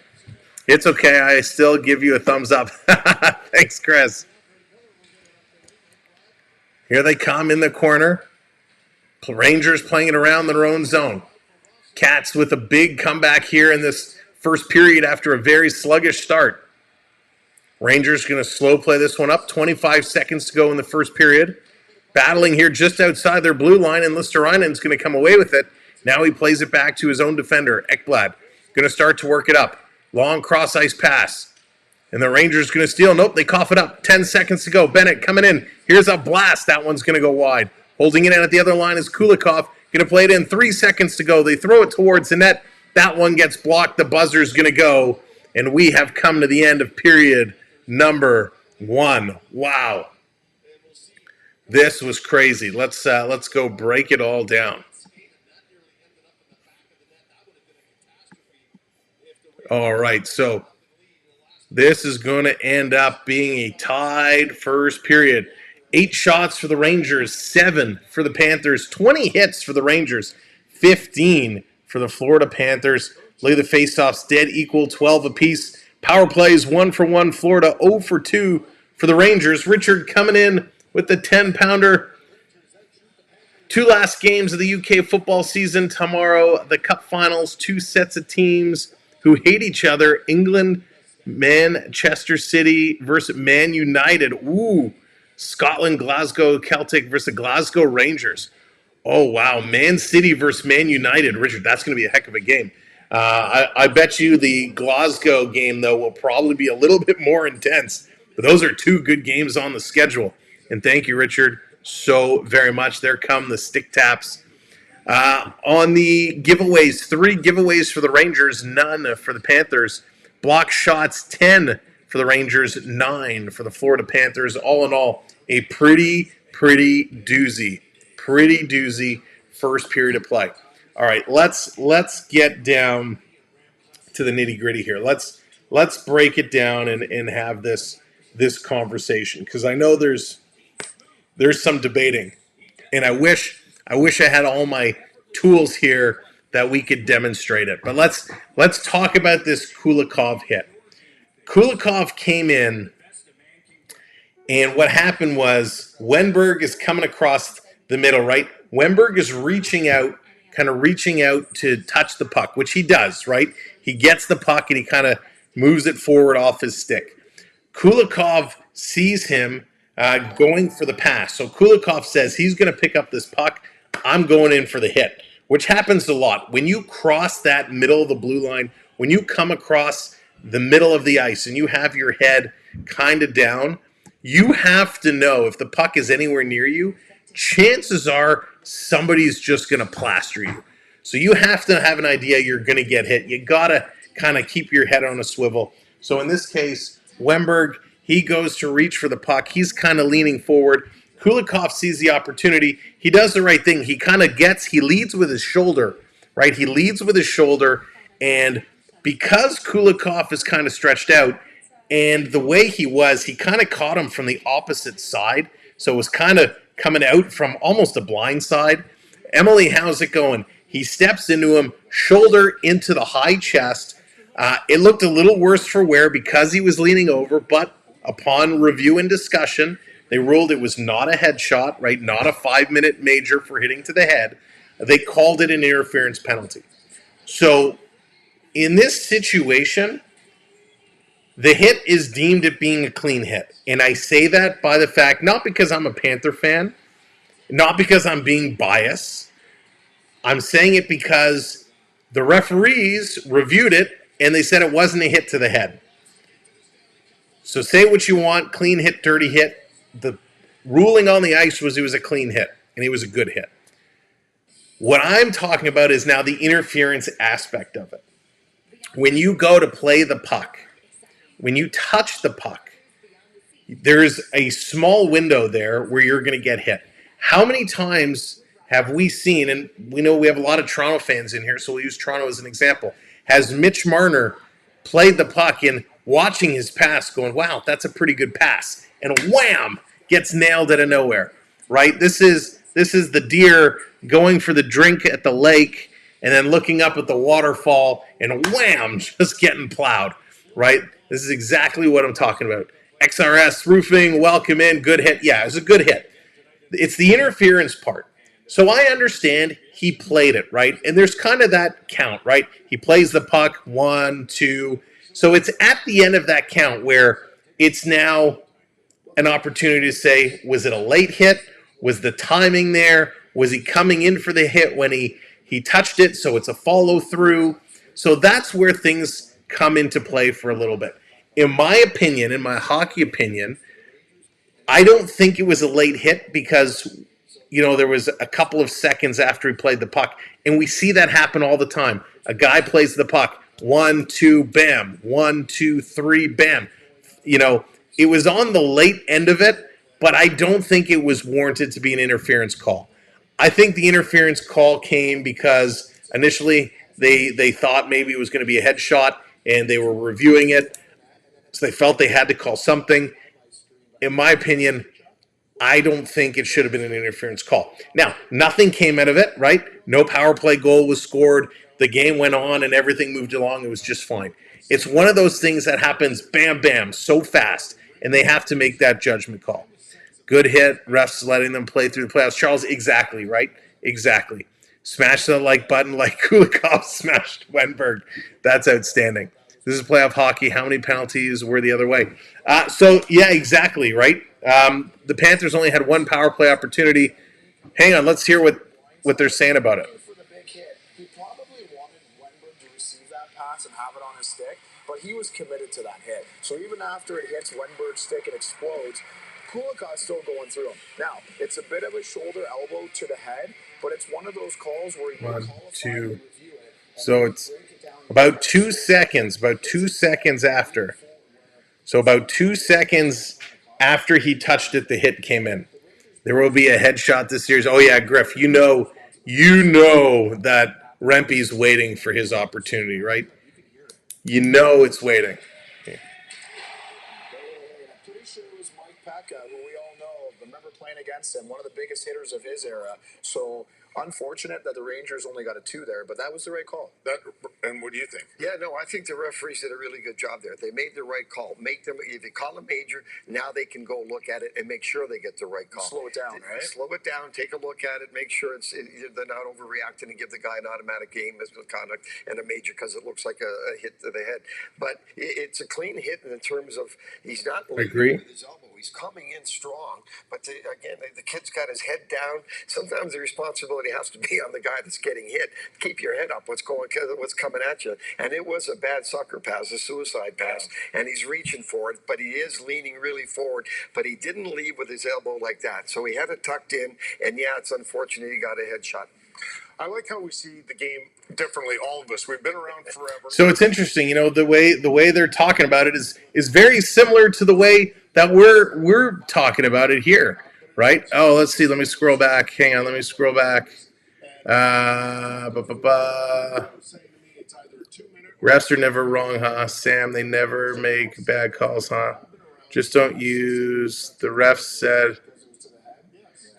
It's okay. I still give you a thumbs up. Thanks, Chris. Here they come in the corner. Rangers playing it around their own zone. Cats with a big comeback here in this first period after a very sluggish start. Rangers going to slow play this one up. 25 seconds to go in the first period. Battling here just outside their blue line, and Listerainen's going to come away with it. Now he plays it back to his own defender, Ekblad. Going to start to work it up. Long cross-ice pass. And the Rangers going to steal. Nope, they cough it up. 10 seconds to go. Bennett coming in. Here's a blast. That one's going to go wide. Holding it in at the other line is Kulikov. Going to play it in. 3 seconds to go. They throw it towards the net. That one gets blocked. The buzzer's going to go. And we have come to the end of period number 1. Wow. This was crazy. Let's go break it all down. All right, so this is going to end up being a tied first period. 8 shots for the Rangers, 7 for the Panthers, 20 hits for the Rangers, 15 for the Florida Panthers. Look at the faceoffs, dead equal, 12 apiece. Power plays, 1 for 1, Florida, 0 for 2 for the Rangers. Richard coming in with the 10-pounder. 2 last games of the UK football season. Tomorrow, the Cup Finals, 2 sets of teams who hate each other. England, Manchester City versus Man United. Ooh, Scotland, Glasgow Celtic versus Glasgow Rangers. Oh, wow. Man City versus Man United. Richard, that's going to be a heck of a game. I bet you the Glasgow game, though, will probably be a little bit more intense. But those are 2 good games on the schedule. And thank you, Richard, so very much. There come the stick taps. On the giveaways, 3 giveaways for the Rangers, none for the Panthers. Block shots, 10 for the Rangers, 9 for the Florida Panthers. All in all, a pretty doozy first period of play. All right, let's get down to the nitty-gritty here. Let's break it down and have this conversation, because I know there's some debating, and I wish I had all my tools here that we could demonstrate it. But let's talk about this Kulikov hit. Kulikov came in, and what happened was Wenberg is coming across the middle, right? Wenberg is reaching out to touch the puck, which he does, right? He gets the puck and he kind of moves it forward off his stick. Kulikov sees him going for the pass. So Kulikov says he's going to pick up this puck. I'm going in for the hit, which happens a lot. When you cross that middle of the blue line, when you come across the middle of the ice and you have your head kind of down, you have to know if the puck is anywhere near you, chances are somebody's just going to plaster you. So you have to have an idea you're going to get hit. You got to kind of keep your head on a swivel. So in this case, Wenberg, he goes to reach for the puck. He's kind of leaning forward. Kulikov sees the opportunity. He does the right thing. He leads with his shoulder, right? He leads with his shoulder, and because Kulikov is kind of stretched out, and the way he kind of caught him from the opposite side, so it was kind of coming out from almost a blind side. Emily, how's it going? He steps into him, shoulder into the high chest. It looked a little worse for wear because he was leaning over, but upon review and discussion, they ruled it was not a headshot, right? Not a 5-minute major for hitting to the head. They called it an interference penalty. So in this situation, the hit is deemed it being a clean hit. And I say that by the fact, not because I'm a Panther fan, not because I'm being biased. I'm saying it because the referees reviewed it and they said it wasn't a hit to the head. So say what you want, clean hit, dirty hit. The ruling on the ice was it was a clean hit, and it was a good hit. What I'm talking about is now the interference aspect of it. When you go to play the puck, when you touch the puck, there's a small window there where you're going to get hit. How many times have we seen, and we know we have a lot of Toronto fans in here, so we'll use Toronto as an example, has Mitch Marner played the puck and watching his pass going, wow, that's a pretty good pass, and wham, gets nailed out of nowhere, right? This is the deer going for the drink at the lake and then looking up at the waterfall and wham, just getting plowed, right? This is exactly what I'm talking about. XRS Roofing, welcome in, good hit. Yeah, it was a good hit. It's the interference part. So I understand he played it, right? And there's kind of that count, right? He plays the puck, 1, 2. So it's at the end of that count where it's now an opportunity to say, was it a late hit? Was the timing there? Was he coming in for the hit when he touched it? So it's a follow through. So that's where things come into play for a little bit. In my opinion, in my hockey opinion, I don't think it was a late hit because, there was a couple of seconds after he played the puck. And we see that happen all the time. A guy plays the puck, 1, 2, bam. 1, 2, 3, bam. It was on the late end of it, but I don't think it was warranted to be an interference call. I think the interference call came because initially they thought maybe it was going to be a headshot and they were reviewing it. So they felt they had to call something. In my opinion, I don't think it should have been an interference call. Now, nothing came out of it, right? No power play goal was scored. The game went on and everything moved along. It was just fine. It's one of those things that happens bam, bam, so fast, and they have to make that judgment call. Good hit, refs letting them play through the playoffs. Charles, exactly, right? Exactly. Smash the like button like Kulikov smashed Wenberg. That's outstanding. This is playoff hockey. How many penalties were the other way? Yeah, exactly, right? The Panthers only had one power play opportunity. Hang on, let's hear what they're saying about it. For the big hit, he probably wanted Wenberg to receive that pass and have it on his stick, but he was committed to that hit. So even after it hits Wenberg's stick and explodes, Kulikov's still going through him. Now, it's a bit of a shoulder elbow to the head, but it's one of those calls where you 1, 2. So it's about 2 seconds, about 2 seconds after. So about 2 seconds after he touched it, the hit came in. There will be a headshot this series. Oh yeah, Griff, you know that Rempe's waiting for his opportunity, right? You know it's waiting. I'm pretty sure it was Mike Pekka, who we all know, remember playing against him, one of the biggest hitters of his era. So unfortunate that the Rangers only got a 2 there, but that was the right call. And what do you think? Yeah, no, I think the referees did a really good job there. They made the right call. If you call a major, now they can go look at it and make sure they get the right call. Slow it down, right? Slow it down, take a look at it, make sure they're not overreacting and give the guy an automatic game misconduct and a major because it looks like a hit to the head. But it's a clean hit in terms of he's not Agree. with his elbow. He's coming in strong, but the kid's got his head down. Sometimes the responsibility has to be on the guy that's getting hit. Keep your head up. What's coming at you? And it was a bad sucker pass, a suicide pass, and he's reaching for it, but he is leaning really forward. But he didn't leave with his elbow like that, so he had it tucked in. And yeah, it's unfortunate he got a headshot. I like how we see the game differently, all of us. We've been around forever. So it's interesting, the way they're talking about it is very similar to the way that we're talking about it here, right? Oh, let's see. Let me scroll back. Hang on. Let me scroll back. Refs are never wrong, huh? Sam, they never make bad calls, huh? Just don't use the refs said,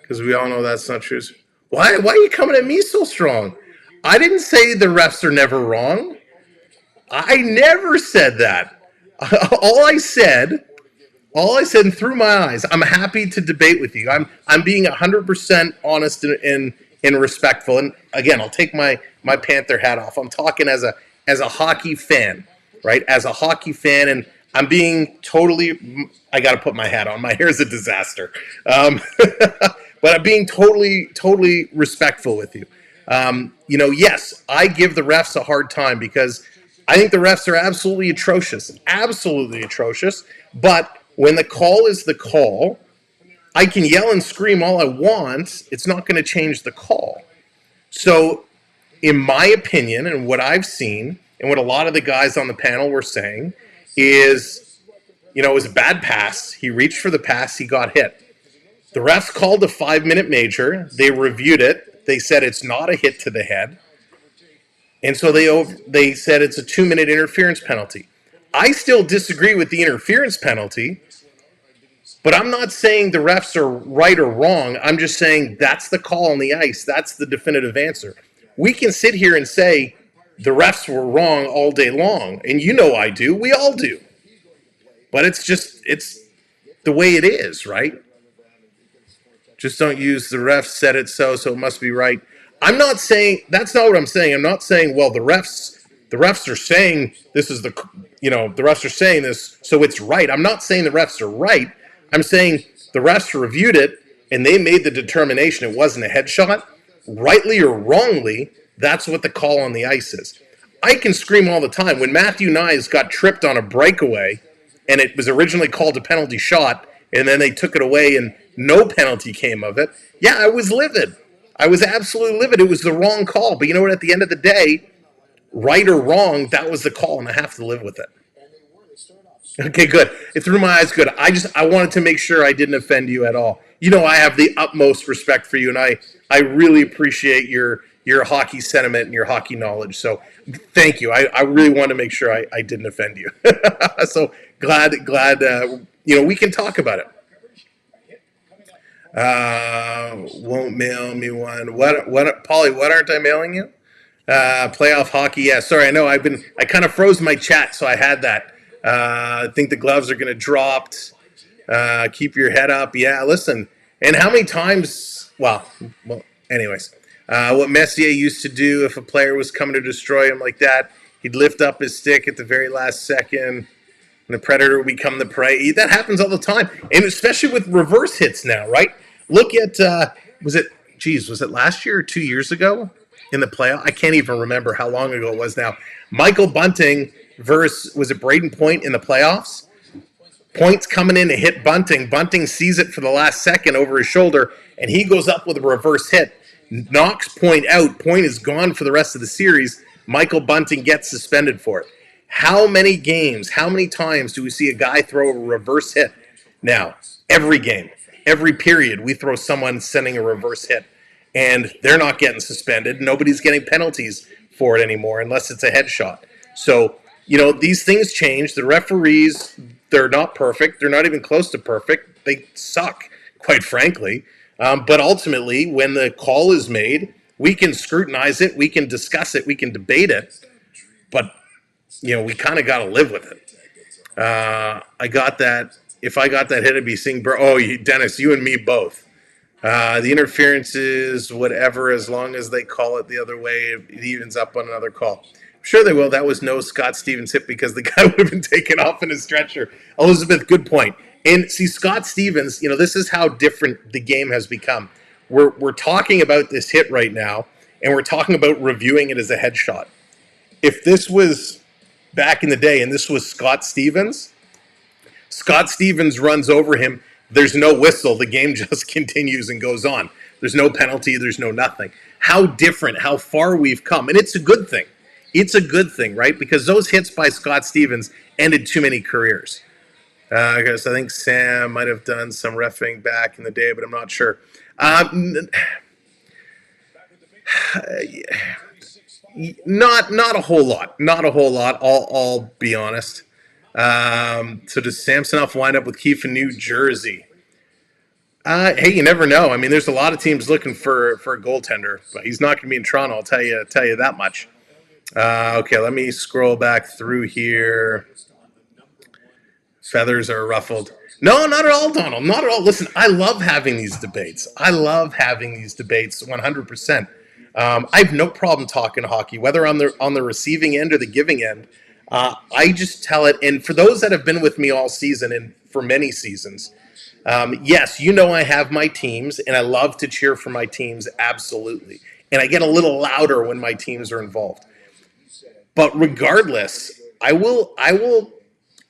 because we all know that's not true. Why are you coming at me so strong? I didn't say the refs are never wrong. I never said that. All I said, and through my eyes, I'm happy to debate with you. I'm being 100% honest and respectful. And again, I'll take my Panther hat off. I'm talking as a hockey fan, right? As a hockey fan, and I'm being totally. I got to put my hat on. My hair is a disaster, but I'm being totally respectful with you. Yes, I give the refs a hard time because I think the refs are absolutely atrocious. But when the call is the call, I can yell and scream all I want. It's not going to change the call. So, in my opinion, and what I've seen, and what a lot of the guys on the panel were saying, is, it was a bad pass. He reached for the pass. He got hit. The refs called a 5-minute major. They reviewed it. They said it's not a hit to the head. And so they said it's a 2-minute interference penalty. I still disagree with the interference penalty, but I'm not saying the refs are right or wrong. I'm just saying that's the call on the ice. That's the definitive answer. We can sit here and say the refs were wrong all day long, and I do. We all do. But it's the way it is, right? Just don't use the refs said it so it must be right. I'm not saying that's not what I'm saying. I'm not saying, well, the refs are saying this is the refs are saying this, so it's right. I'm not saying the refs are right. I'm saying the refs reviewed it and they made the determination it wasn't a headshot. Rightly or wrongly, that's what the call on the ice is. I can scream all the time. When Matthew Nyes got tripped on a breakaway and it was originally called a penalty shot and then they took it away and no penalty came of it, yeah, I was livid. I was absolutely livid. It was the wrong call. But you know what? At the end of the day, right or wrong, that was the call, and I have to live with it. Okay, good. It threw my eyes good. I wanted to make sure I didn't offend you at all. I have the utmost respect for you, and I really appreciate your hockey sentiment and your hockey knowledge. So thank you. I really want to make sure I didn't offend you. So glad we can talk about it. Won't mail me one. What, Paulie, what aren't I mailing you? Playoff hockey. Yeah, sorry. I know I kind of froze my chat, so I had that. I think the gloves are going to drop. Keep your head up. Yeah, listen. And how many times, anyways, what Messier used to do if a player was coming to destroy him like that, he'd lift up his stick at the very last second, and the predator would become the prey. That happens all the time, and especially with reverse hits now, right? Look at, was it last year or 2 years ago in the playoff? I can't even remember how long ago it was now. Michael Bunting versus, was it Braden Point in the playoffs? Point's coming in to hit Bunting. Bunting sees it for the last second over his shoulder, and he goes up with a reverse hit. Knocks Point out. Point is gone for the rest of the series. Michael Bunting gets suspended for it. How many games, how many times do we see a guy throw a reverse hit? Now, every game, every period, we throw someone sending a reverse hit, and they're not getting suspended. Nobody's getting penalties for it anymore unless it's a headshot. So, these things change. The referees, they're not perfect. They're not even close to perfect. They suck, quite frankly. But ultimately, when the call is made, we can scrutinize it, we can discuss it, we can debate it, but, we kind of got to live with it. I got that. If I got that hit, I'd be seeing, Dennis, you and me both. The interference is whatever, as long as they call it the other way, it evens up on another call. I'm sure they will. That was no Scott Stevens hit because the guy would have been taken off in his stretcher. Elizabeth, good point. And see, Scott Stevens, this is how different the game has become. We're talking about this hit right now, and we're talking about reviewing it as a headshot. If this was back in the day and this was Scott Stevens runs over him, there's no whistle. The game just continues and goes on. There's no penalty. There's no nothing. How different, how far we've come. And it's a good thing. It's a good thing, right? Because those hits by Scott Stevens ended too many careers. Because I think Sam might have done some reffing back in the day, but I'm not sure. Not a whole lot. Not a whole lot. I'll be honest. So does Samsonov wind up with Keefe in New Jersey? Hey, you never know. I mean, there's a lot of teams looking for a goaltender, but he's not going to be in Toronto. I'll tell you that much. Okay, let me scroll back through here. Feathers are ruffled. No, not at all, Donald. Not at all. Listen, I love having these debates. 100%. I have no problem talking hockey, whether on the receiving end or the giving end. I just tell it, and for those that have been with me all season and for many seasons, yes, I have my teams, and I love to cheer for my teams, absolutely. And I get a little louder when my teams are involved. But regardless, I will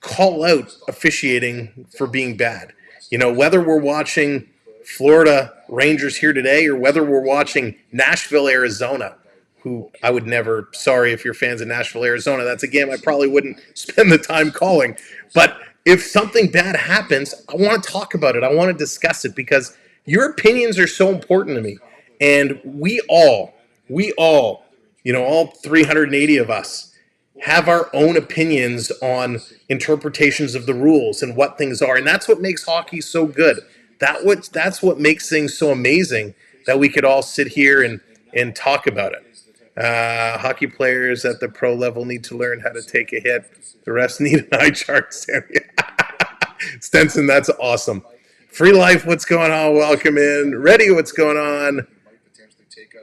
call out officiating for being bad. Whether we're watching Florida Rangers here today or whether we're watching Nashville, Arizona, who I would never, sorry if you're fans of Nashville, Arizona, that's a game I probably wouldn't spend the time calling. But if something bad happens, I want to talk about it. I want to discuss it because your opinions are so important to me. And we all, all 380 of us, have our own opinions on interpretations of the rules and what things are. And that's what makes hockey so good. That's what makes things so amazing that we could all sit here and talk about it. Hockey players at the pro level need to learn how to take a hit. The rest need an eye chart. Stenson, that's awesome. Free Life, what's going on? Welcome in. Ready, what's going on?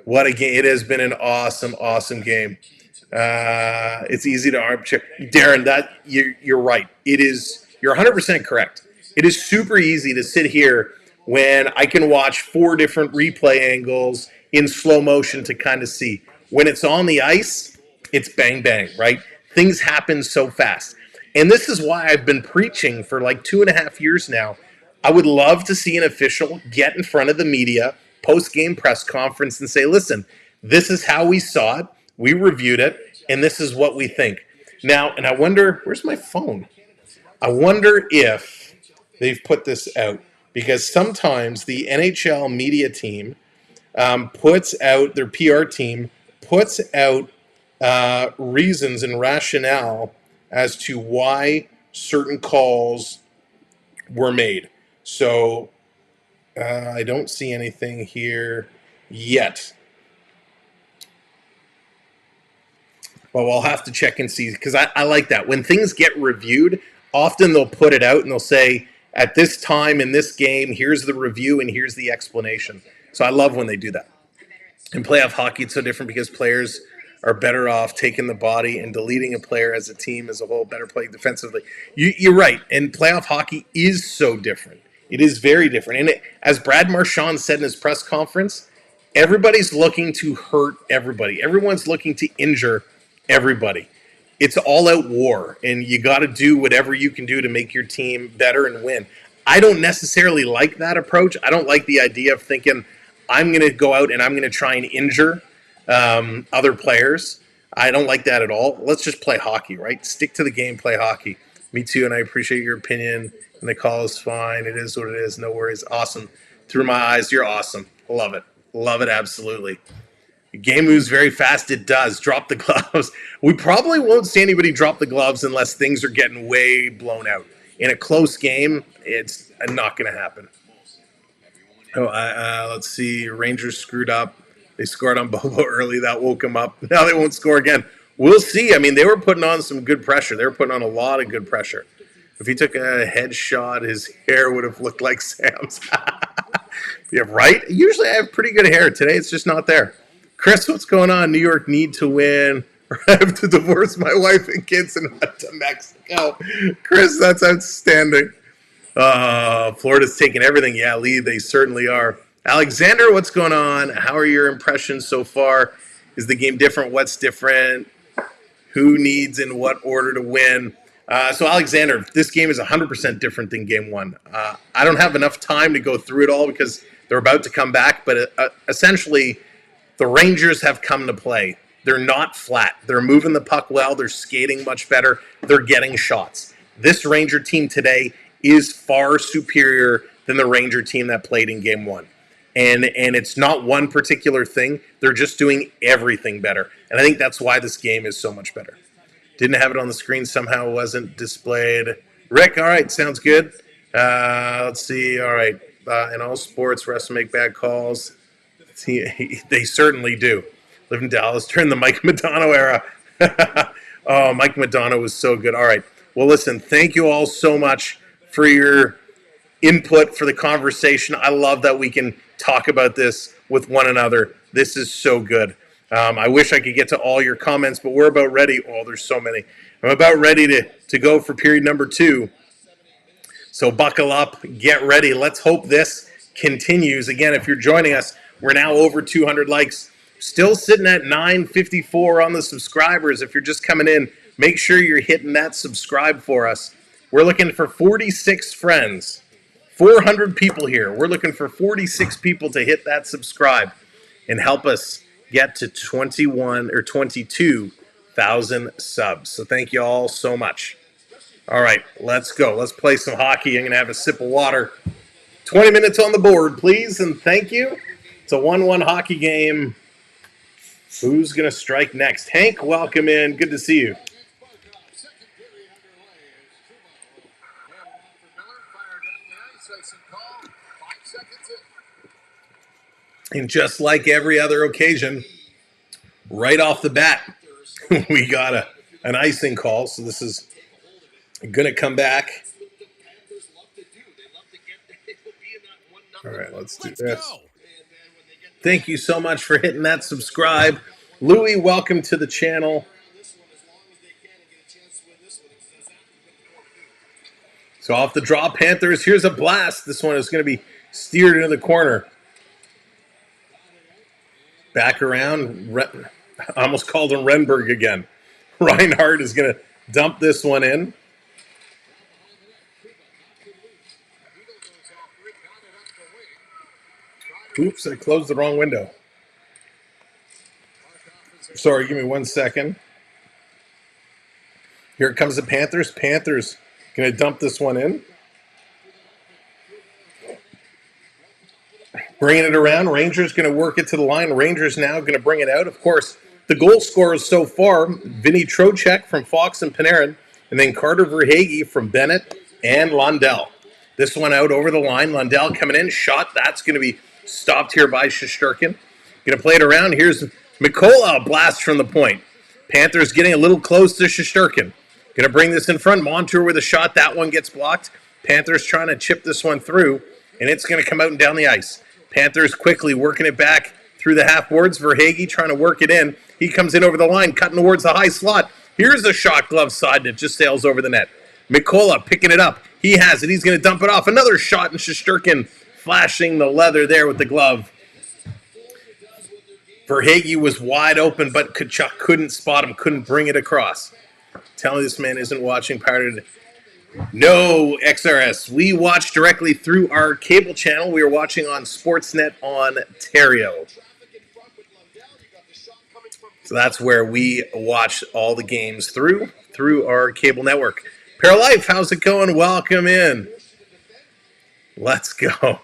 What a game. It has been an awesome, awesome game. It's easy to armchair. Darren, that you're right. You're 100% correct. It is super easy to sit here when I can watch 4 different replay angles in slow motion to kind of see. When it's on the ice, it's bang, bang, right? Things happen so fast. And this is why I've been preaching for like 2.5 years now. I would love to see an official get in front of the media, post-game press conference, and say, listen, this is how we saw it. We reviewed it, and this is what we think. Now, and I wonder, where's my phone? I wonder if they've put this out, because sometimes the NHL media team puts out, their PR team puts out reasons and rationale as to why certain calls were made. So I don't see anything here yet. Well, I'll have to check and see, because I like that. When things get reviewed, often they'll put it out and they'll say, at this time in this game, here's the review and here's the explanation. So I love when they do that. In playoff hockey, it's so different because players are better off taking the body and deleting a player as a team as a whole, better playing defensively. You're right, and playoff hockey is so different. It is very different. And as Brad Marchand said in his press conference, everybody's looking to hurt everybody. Everyone's looking to injure everybody. It's all-out war, and you got to do whatever you can do to make your team better and win. I don't necessarily like that approach. I don't like the idea of thinking I'm going to go out and I'm going to try and injure other players. I don't like that at all. Let's just play hockey, right? Stick to the game, play hockey. Me too, and I appreciate your opinion. And the call is fine. It is what it is. No worries. Awesome. Through my eyes, you're awesome. Love it. Love it, absolutely. The game moves very fast. It does. Drop the gloves. We probably won't see anybody drop the gloves unless things are getting way blown out. In a close game, it's not going to happen. Let's see. Rangers screwed up. They scored on Bobo early. That woke them up. Now they won't score again. We'll see. I mean, they were putting on some good pressure. They were putting on a lot of good pressure. If he took a headshot, his hair would have looked like Sam's. Yeah, right? Usually I have pretty good hair. Today it's just not there. Chris, what's going on? New York need to win, or I have to divorce my wife and kids and head to Mexico. Chris, that's outstanding. Florida's taking everything. Yeah, Lee, they certainly are. Alexander, what's going on? How are your impressions so far? Is the game different? What's different? Who needs in what order to win? So, Alexander, this game is 100% different than Game 1. I don't have enough time to go through it all because they're about to come back, but essentially, the Rangers have come to play. They're not flat. They're moving the puck well. They're skating much better. They're getting shots. This Ranger team today is far superior than the Ranger team that played in Game 1. And it's not one particular thing. They're just doing everything better. And I think that's why this game is so much better. Didn't have it on the screen. Somehow wasn't displayed. Rick, all right, sounds good. Let's see. All right. In all sports, refs make bad calls. They certainly do. Live in Dallas during the Mike Modano era. Oh, Mike Madonna was so good. All right. Well, listen, thank you all so much for your input, for the conversation. I love that we can talk about this with one another. This is so good. I wish I could get to all your comments, but we're about ready. Oh, there's so many. I'm about ready to go for period number 2. So buckle up, get ready. Let's hope this continues. Again, if you're joining us, we're now over 200 likes. Still sitting at 954 on the subscribers. If you're just coming in, make sure you're hitting that subscribe for us. We're looking for 46 friends. 400 people here. We're looking for 46 people to hit that subscribe and help us get to 21 or 22,000 subs. So thank you all so much. All right, let's go. Let's play some hockey. I'm going to have a sip of water. 20 minutes on the board, please, and thank you. It's a 1-1 hockey game. Who's going to strike next? Hank, welcome in. Good to see you. And just like every other occasion, right off the bat, we got an icing call. So this is going to come back. All right, let's do this. Thank you so much for hitting that subscribe. Louis, welcome to the channel. So off the draw, Panthers. Here's a blast. This one is going to be steered into the corner. Back around. I almost called him Renberg again. Reinhardt is going to dump this one in. Oops, I closed the wrong window. Sorry, give me 1 second. Here comes the Panthers. Panthers going to dump this one in. Bringing it around. Rangers going to work it to the line. Rangers now going to bring it out. Of course, the goal scorers so far, Vinny Trocheck from Fox and Panarin, and then Carter Verhaeghe from Bennett and Lundell. This one out over the line. Lundell coming in. Shot. That's going to be stopped here by Shesterkin. Going to play it around. Here's Mikola, a blast from the point. Panthers getting a little close to Shesterkin. Going to bring this in front. Montour with a shot. That one gets blocked. Panthers trying to chip this one through, and it's going to come out and down the ice. Panthers quickly working it back through the half boards. Verhaeghe trying to work it in. He comes in over the line, cutting towards the high slot. Here's a shot, glove side, and it just sails over the net. Mikola picking it up. He has it. He's going to dump it off. Another shot, and Shesterkin flashing the leather there with the glove. Verhaeghe was wide open, but Tkachuk couldn't spot him, couldn't bring it across. Telling this man isn't watching part of it. No, XRS. We watch directly through our cable channel. We are watching on Sportsnet Ontario. So that's where we watch all the games through our cable network. Paralife, how's it going? Welcome in. Let's go.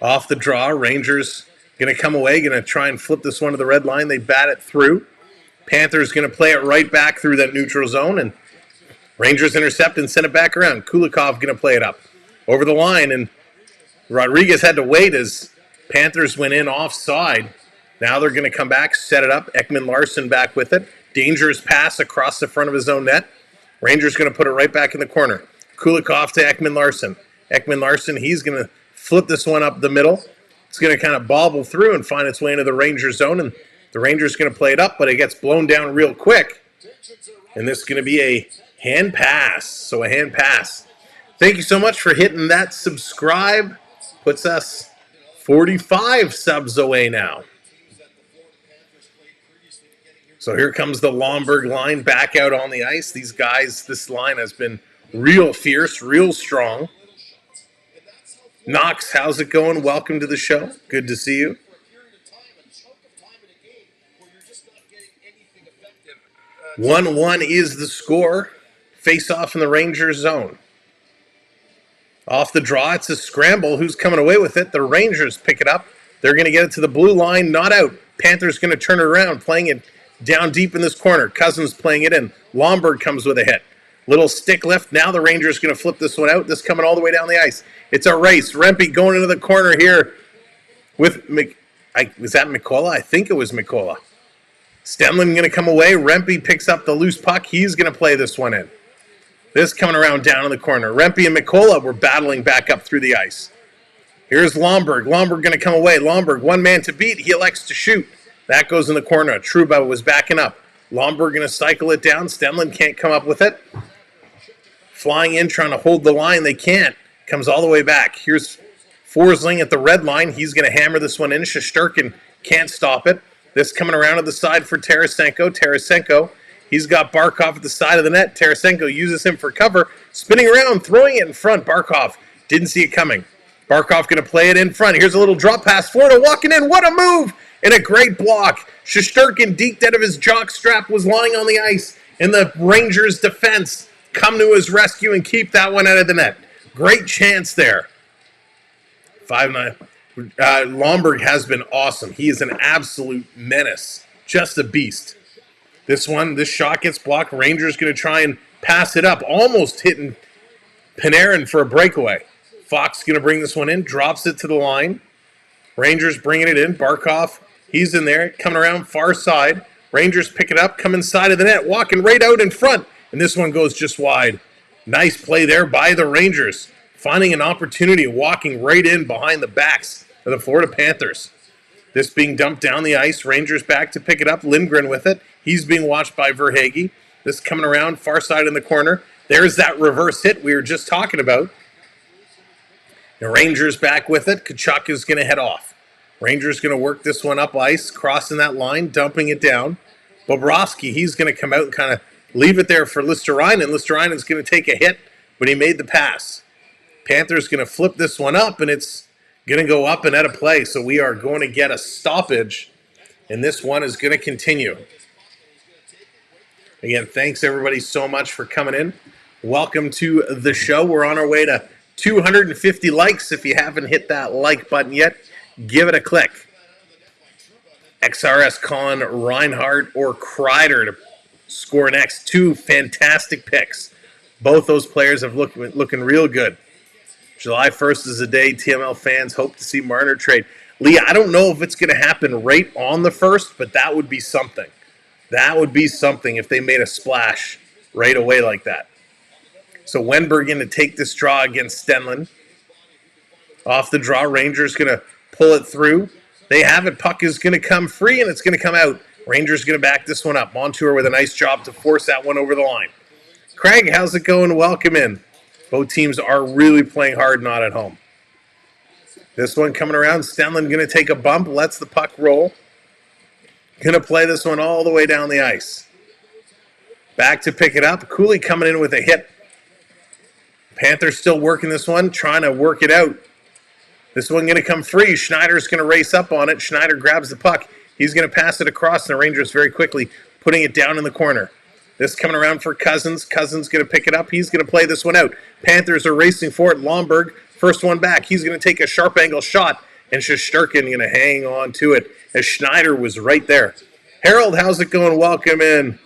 Off the draw, Rangers going to come away, going to try and flip this one to the red line. They bat it through. Panthers going to play it right back through that neutral zone, and Rangers intercept and send it back around. Kulikov going to play it up over the line, and Rodriguez had to wait as Panthers went in offside. Now they're going to come back, set it up. Ekman-Larsson back with it. Dangerous pass across the front of his own net. Rangers going to put it right back in the corner. Kulikov to Ekman-Larsson. Ekman-Larsson, he's going to flip this one up the middle. It's going to kind of bobble through and find its way into the Rangers zone, and the Rangers going to play it up, but it gets blown down real quick. And this is going to be a hand pass. So a hand pass. Thank you so much for hitting that subscribe. Puts us 45 subs away now. So here comes the Lomberg line back out on the ice. These guys, this line has been real fierce, real strong. Knox, how's it going? Welcome to the show. Good to see you. 1-1 is the score. Face off in the Rangers zone. Off the draw, it's a scramble. Who's coming away with it? The Rangers pick it up. They're going to get it to the blue line, not out. Panthers going to turn it around, playing it down deep in this corner. Cousins playing it in. Lomberg comes with a hit. Little stick lift. Now the Rangers going to flip this one out. This coming all the way down the ice. It's a race. Rempe going into the corner here with, was that Mikola? I think it was Mikola. Stenlin going to come away. Rempe picks up the loose puck. He's going to play this one in. This coming around down in the corner. Rempe and Mikola were battling back up through the ice. Here's Lomberg. Lomberg going to come away. Lomberg, one man to beat. He elects to shoot. That goes in the corner. Trouba was backing up. Lomberg going to cycle it down. Stenlin can't come up with it. Flying in, trying to hold the line. They can't. Comes all the way back. Here's Forsling at the red line. He's going to hammer this one in. Shesterkin can't stop it. This coming around to the side for Tarasenko. Tarasenko, he's got Barkov at the side of the net. Tarasenko uses him for cover. Spinning around, throwing it in front. Barkov didn't see it coming. Barkov going to play it in front. Here's a little drop pass. Florida walking in. What a move! And a great block. Shesterkin, deked out of his jock strap, was lying on the ice. And the Rangers' defense come to his rescue and keep that one out of the net. Great chance there. 5-9. Lomberg has been awesome. He is an absolute menace. Just a beast. This shot gets blocked. Rangers going to try and pass it up. Almost hitting Panarin for a breakaway. Fox going to bring this one in. Drops it to the line. Rangers bringing it in. Barkov, he's in there. Coming around far side. Rangers pick it up. Come inside of the net. Walking right out in front. And this one goes just wide. Nice play there by the Rangers. Finding an opportunity. Walking right in behind the backs of the Florida Panthers. This being dumped down the ice. Rangers back to pick it up. Lindgren with it. He's being watched by Verhaeghe. This coming around far side in the corner. There's that reverse hit we were just talking about. The Rangers back with it. Tkachuk is going to head off. Rangers going to work this one up ice, crossing that line, dumping it down. Bobrovsky, he's going to come out and kind of leave it there for Listerine, and Listerine is going to take a hit, but he made the pass. Panthers going to flip this one up, and it's going to go up and out of play, so we are going to get a stoppage, and this one is going to continue. Again, thanks everybody so much for coming in. Welcome to the show. We're on our way to 250 likes. If you haven't hit that like button yet, give it a click. XRS calling Reinhardt or Kreider to score next. Two fantastic picks. Both those players have looking real good. July 1st is the day TML fans hope to see Marner trade. Lee, I don't know if it's going to happen right on the 1st, but that would be something. That would be something if they made a splash right away like that. So Wenberg going to take this draw against Stenlin. Off the draw, Rangers going to pull it through. They have it. Puck is going to come free, and it's going to come out. Rangers going to back this one up. Montour with a nice job to force that one over the line. Craig, how's it going? Welcome in. Both teams are really playing hard, not at home. This one coming around. Stenlin going to take a bump, lets the puck roll. Going to play this one all the way down the ice. Back to pick it up. Cooley coming in with a hit. Panthers still working this one, trying to work it out. This one going to come free. Schneider's going to race up on it. Schneider grabs the puck. He's going to pass it across, and the Rangers very quickly putting it down in the corner. This coming around for Cousins. Cousins going to pick it up. He's going to play this one out. Panthers are racing for it. Lomberg, first one back. He's going to take a sharp angle shot, and Shesterkin going to hang on to it as Schneider was right there. Harold, how's it going? Welcome in.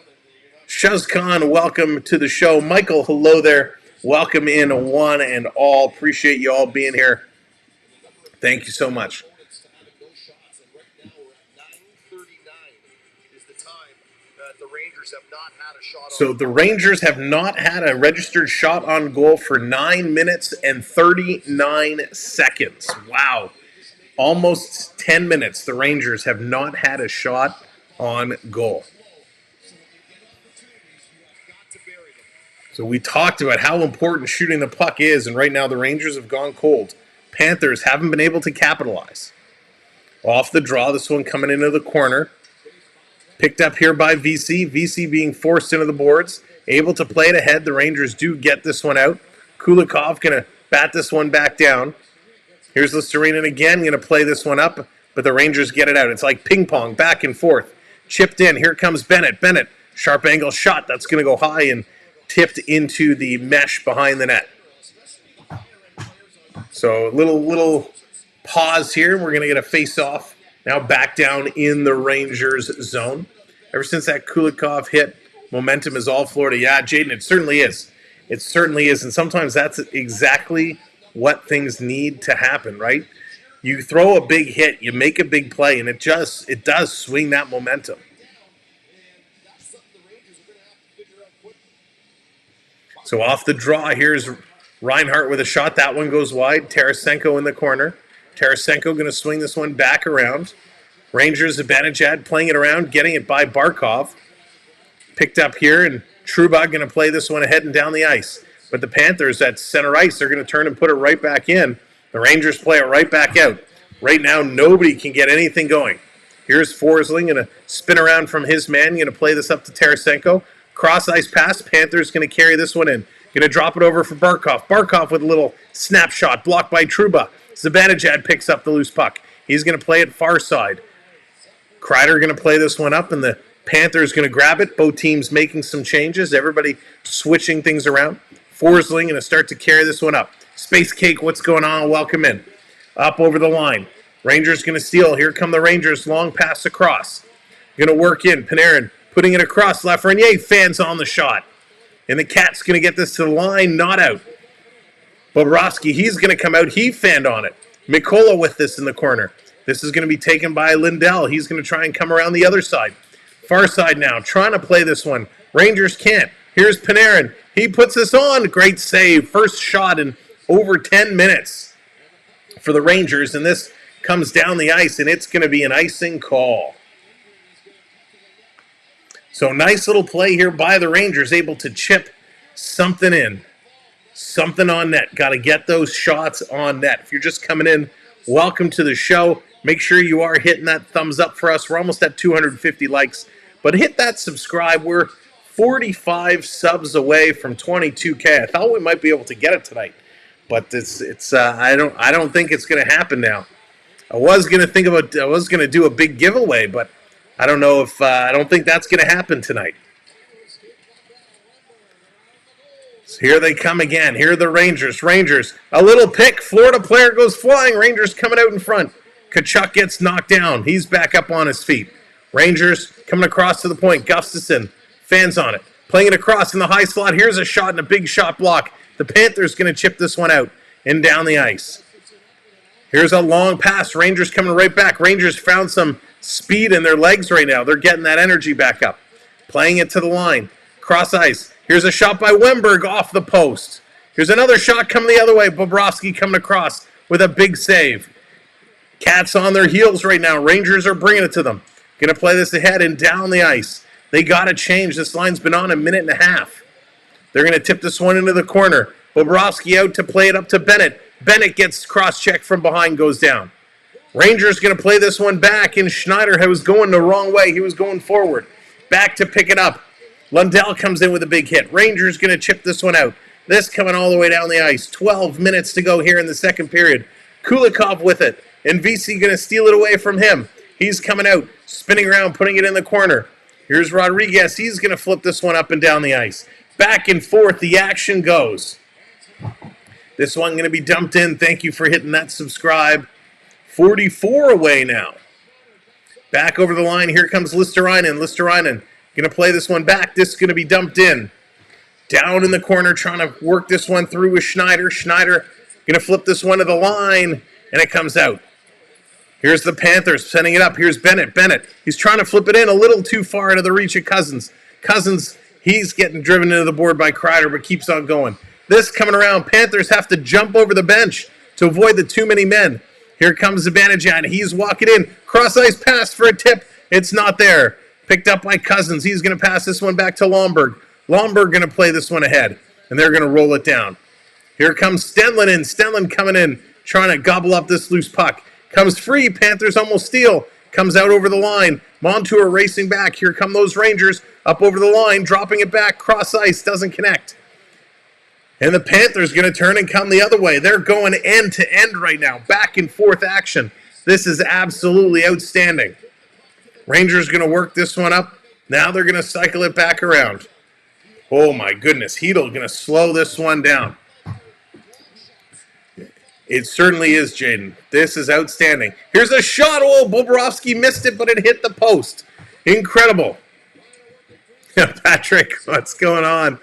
Shazkan, welcome to the show. Michael, hello there. Welcome in one and all. Appreciate you all being here. Thank you so much. So the Rangers have not had a registered shot on goal for 9 minutes and 39 seconds. Wow. Almost 10 minutes the Rangers have not had a shot on goal. So we talked about how important shooting the puck is, and right now the Rangers have gone cold. Panthers haven't been able to capitalize. Off the draw, this one coming into the corner. Picked up here by VC. VC being forced into the boards. Able to play it ahead. The Rangers do get this one out. Kulikov going to bat this one back down. Here's Listerine again. Going to play this one up, but the Rangers get it out. It's like ping pong, back and forth. Chipped in. Here comes Bennett. Bennett, sharp angle shot. That's going to go high and tipped into the mesh behind the net. So a little pause here. We're going to get a face-off. Now back down in the Rangers zone. Ever since that Kulikov hit, momentum is all Florida. Yeah, Jaden, it certainly is. It certainly is. And sometimes that's exactly what things need to happen, right? You throw a big hit, you make a big play, and it does swing that momentum. So off the draw, here's Reinhart with a shot. That one goes wide. Tarasenko in the corner. Tarasenko going to swing this one back around. Rangers, Zibanejad playing it around, getting it by Barkov. Picked up here, and Trouba going to play this one ahead and down the ice. But the Panthers at center ice, they're going to turn and put it right back in. The Rangers play it right back out. Right now, nobody can get anything going. Here's Forsling going to spin around from his man, going to play this up to Tarasenko. Cross ice pass, Panthers going to carry this one in. Going to drop it over for Barkov. Barkov with a little snapshot, blocked by Trouba. Zibanejad picks up the loose puck. He's going to play it far side. Kreider going to play this one up, and the Panthers going to grab it. Both teams making some changes. Everybody switching things around. Forsling going to start to carry this one up. Space Cake, what's going on? Welcome in. Up over the line. Rangers going to steal. Here come the Rangers. Long pass across. Going to work in. Panarin putting it across. Lafreniere fans on the shot. And the Cats going to get this to the line. Not out. Bobrovsky, he's going to come out. He fanned on it. Mikkola with this in the corner. This is going to be taken by Lindell. He's going to try and come around the other side. Far side now, trying to play this one. Rangers can't. Here's Panarin. He puts this on. Great save. First shot in over 10 minutes for the Rangers. And this comes down the ice, and it's going to be an icing call. So nice little play here by the Rangers, able to chip something in. Something on net. Got to get those shots on net. If you're just coming in, welcome to the show. Make sure you are hitting that thumbs up for us. We're almost at 250 likes. But hit that subscribe. We're 45 subs away from 22K. I thought we might be able to get it tonight. But I don't think it's going to happen now. I was going to do a big giveaway, but I don't know if I don't think that's going to happen tonight. So here they come again. Here are the Rangers. Rangers, a little pick. Florida player goes flying. Rangers coming out in front. Tkachuk gets knocked down. He's back up on his feet. Rangers coming across to the point. Gustafsson, fans on it. Playing it across in the high slot. Here's a shot and a big shot block. The Panthers going to chip this one out and down the ice. Here's a long pass. Rangers coming right back. Rangers found some speed in their legs right now. They're getting that energy back up. Playing it to the line. Cross ice. Here's a shot by Wemberg off the post. Here's another shot coming the other way. Bobrovsky coming across with a big save. Cats on their heels right now. Rangers are bringing it to them. Going to play this ahead and down the ice. They got to change. This line's been on a minute and a half. They're going to tip this one into the corner. Bobrovsky out to play it up to Bennett. Bennett gets cross-checked from behind, goes down. Rangers going to play this one back, and Schneider was going the wrong way. He was going forward. Back to pick it up. Lundell comes in with a big hit. Rangers going to chip this one out. This coming all the way down the ice. 12 minutes to go here in the second period. Kulikov with it. And VC going to steal it away from him. He's coming out, spinning around, putting it in the corner. Here's Rodriguez. He's going to flip this one up and down the ice. Back and forth, the action goes. This one going to be dumped in. Thank you for hitting that subscribe. 44 away now. Back over the line. Here comes Listerainen. Listerainen going to play this one back. This is going to be dumped in. Down in the corner, trying to work this one through with Schneider. Schneider going to flip this one to the line, and it comes out. Here's the Panthers sending it up. Here's Bennett. Bennett, he's trying to flip it in a little too far into the reach of Cousins. Cousins, he's getting driven into the board by Kreider, but keeps on going. This coming around. Panthers have to jump over the bench to avoid the too many men. Here comes Zibanejad. He's walking in. Cross-ice pass for a tip. It's not there. Picked up by Cousins. He's going to pass this one back to Lomberg. Lomberg going to play this one ahead, and they're going to roll it down. Here comes Stenlin in. Stenlin coming in, trying to gobble up this loose puck. Comes free. Panthers almost steal. Comes out over the line. Montour racing back. Here come those Rangers up over the line, dropping it back. Cross ice. Doesn't connect. And the Panthers going to turn and come the other way. They're going end to end right now. Back and forth action. This is absolutely outstanding. Rangers going to work this one up. Now they're going to cycle it back around. Oh my goodness. Hedl going to slow this one down. It certainly is, Jaden. This is outstanding. Here's a shot. Oh, Bobrovsky missed it, but it hit the post. Incredible. Patrick, what's going on?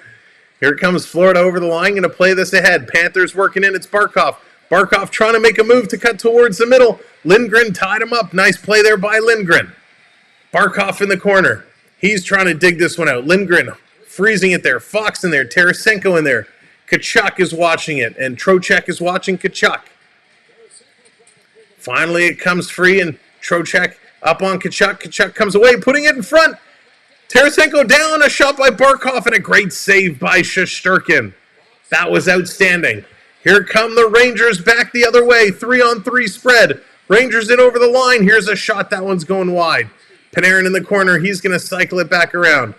Here comes Florida over the line. Going to play this ahead. Panthers working in. It's Barkov. Barkov trying to make a move to cut towards the middle. Lindgren tied him up. Nice play there by Lindgren. Barkov in the corner. He's trying to dig this one out. Lindgren freezing it there. Fox in there. Tarasenko in there. Tkachuk is watching it, and Trocheck is watching Tkachuk. Finally, it comes free, and Trocheck up on Tkachuk. Tkachuk comes away, putting it in front. Tarasenko down, a shot by Barkov, and a great save by Shesterkin. That was outstanding. Here come the Rangers back the other way. 3-on-3 spread. Rangers in over the line. Here's a shot. That one's going wide. Panarin in the corner. He's going to cycle it back around.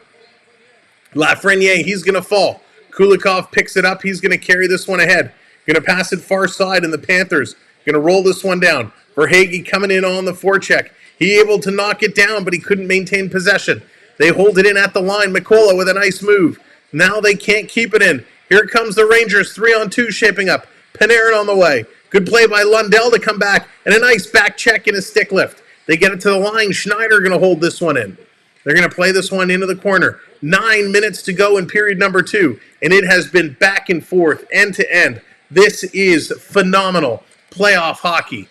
Lafreniere, he's going to fall. Kulikov picks it up. He's going to carry this one ahead. Going to pass it far side, and the Panthers going to roll this one down. Verhaeghe coming in on the forecheck. He able to knock it down, but he couldn't maintain possession. They hold it in at the line. Mikkola with a nice move. Now they can't keep it in. Here comes the Rangers, 3-on-2 shaping up. Panarin on the way. Good play by Lundell to come back, and a nice back check and a stick lift. They get it to the line. Schneider going to hold this one in. They're going to play this one into the corner. 9 minutes to go in period number 2, and it has been back and forth, end to end. This is phenomenal playoff hockey.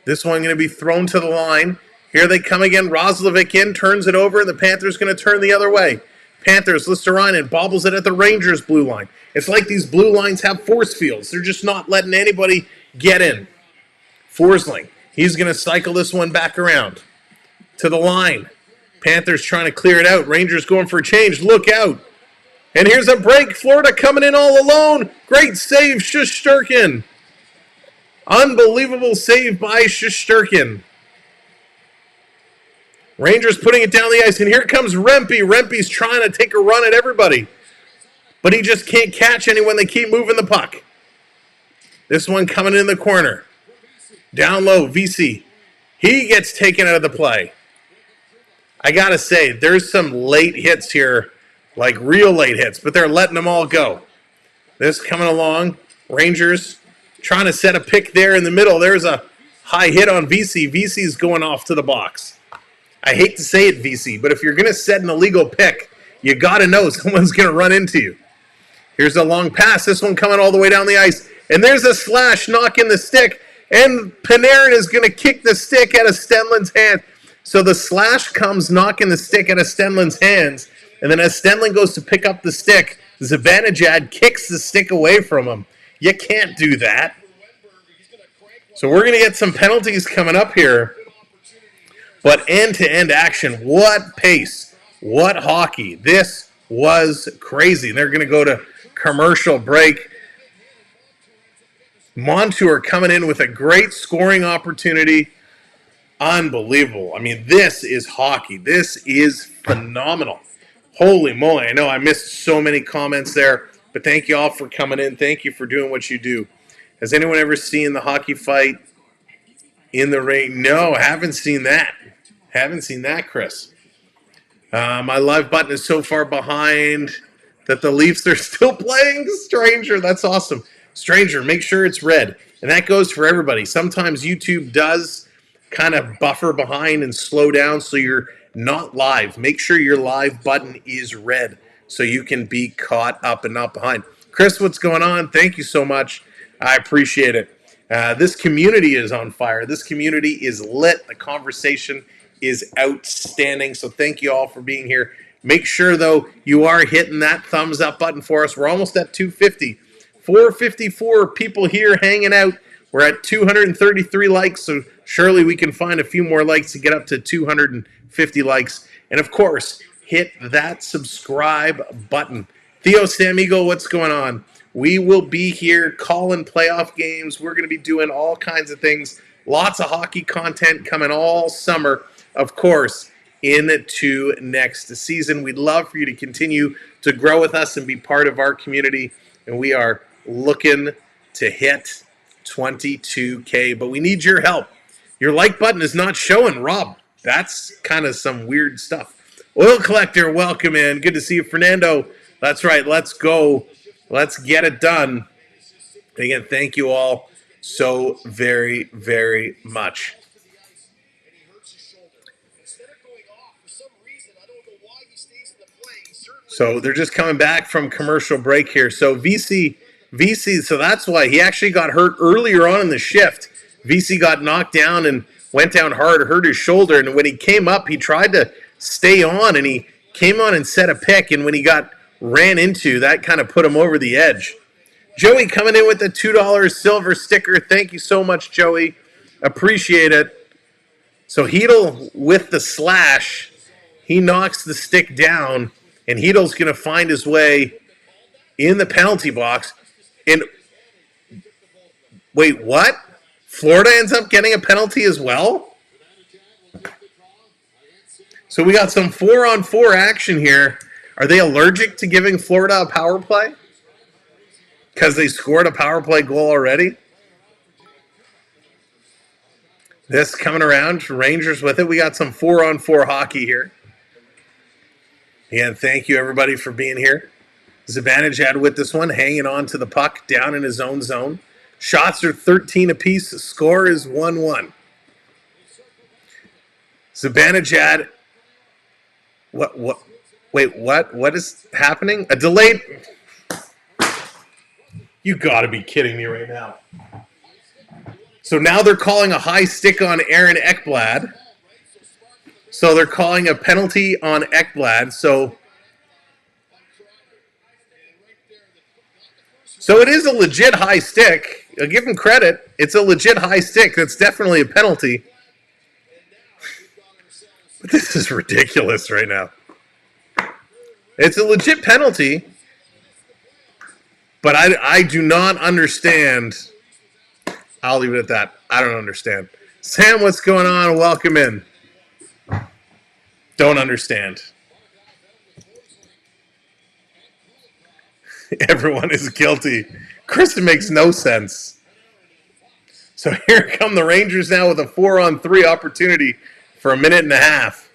This one going to be thrown to the line. Here they come again. Roslovic in, turns it over, and the Panthers going to turn the other way. Panthers, Listerinen bobbles it at the Rangers' blue line. It's like these blue lines have force fields. They're just not letting anybody get in. Forsling, he's going to cycle this one back around to the line. Panthers trying to clear it out. Rangers going for a change. Look out. And here's a break. Florida coming in all alone. Great save, Shesterkin. Unbelievable save by Shesterkin. Rangers putting it down the ice, and here comes Rempe. Rempe's trying to take a run at everybody, but he just can't catch anyone. They keep moving the puck. This one coming in the corner. Down low, VC. He gets taken out of the play. I got to say, there's some late hits here, like real late hits, but they're letting them all go. This coming along. Rangers trying to set a pick there in the middle. There's a high hit on VC. VC's going off to the box. I hate to say it, VC, but if you're going to set an illegal pick, you got to know someone's going to run into you. Here's a long pass. This one coming all the way down the ice. And there's a slash, knocking the stick. And Panarin is going to kick the stick out of Stenlund's hand. So the slash comes knocking the stick out of Stenlund's hands. And then as Stenlund goes to pick up the stick, Zibanejad kicks the stick away from him. You can't do that. So we're going to get some penalties coming up here. But end-to-end action, what pace, what hockey. This was crazy. They're going to go to commercial break. Montour coming in with a great scoring opportunity. Unbelievable. I mean, this is hockey. This is phenomenal. Holy moly. I know I missed so many comments there, but thank you all for coming in. Thank you for doing what you do. Has anyone ever seen the hockey fight in the ring? No, I haven't seen that. Haven't seen that, Chris. My live button is so far behind that the Leafs are still playing. Stranger, that's awesome. Stranger, make sure it's red. And that goes for everybody. Sometimes YouTube does kind of buffer behind and slow down so you're not live. Make sure your live button is red so you can be caught up and not behind. Chris, what's going on? Thank you so much. I appreciate it. This community is on fire. This community is lit. The conversation is outstanding. So thank you all for being here. Make sure, though, you are hitting that thumbs up button for us. We're almost at 250. 454 people here hanging out. We're at 233 likes, so surely we can find a few more likes to get up to 250 likes. And, of course, hit that subscribe button. Theo Samigo, what's going on? We will be here calling playoff games. We're going to be doing all kinds of things. Lots of hockey content coming all summer, of course, into next season. We'd love for you to continue to grow with us and be part of our community. And we are looking to hit 22K, but we need your help. Your like button is not showing, Rob. That's kind of some weird stuff. Oil Collector, welcome in. Good to see you, Fernando. That's right. Let's go. Let's get it done. And again, thank you all so very, very much. So they're just coming back from commercial break here. So VC, so that's why he actually got hurt earlier on in the shift. VC got knocked down and went down hard, hurt his shoulder. And when he came up, he tried to stay on and he came on and set a pick, and when he got ran into, that kind of put him over the edge. Joey coming in with the $2 silver sticker. Thank you so much, Joey. Appreciate it. So Hedel with the slash, he knocks the stick down, and Hedel's going to find his way in the penalty box. And wait, what? Florida ends up getting a penalty as well? So we got some 4-on-4 action here. Are they allergic to giving Florida a power play? Because they scored a power play goal already? This coming around, Rangers with it. We got some 4-on-4 hockey here. And thank you, everybody, for being here. Zibanejad with this one, hanging on to the puck down in his own zone. Shots are 13 apiece. Score is 1-1. Zibanejad. What? Wait, what? What is happening? A delayed. You got to be kidding me right now. So now they're calling a high stick on Aaron Ekblad. So they're calling a penalty on Ekblad. So it is a legit high stick. I'll give him credit. It's a legit high stick. That's definitely a penalty. But this is ridiculous right now. It's a legit penalty. But I do not understand. I'll leave it at that. I don't understand. Sam, what's going on? Welcome in. Don't understand. Everyone is guilty. Kristen makes no sense. So here come the Rangers now with a 4-on-3 opportunity for a minute and a half.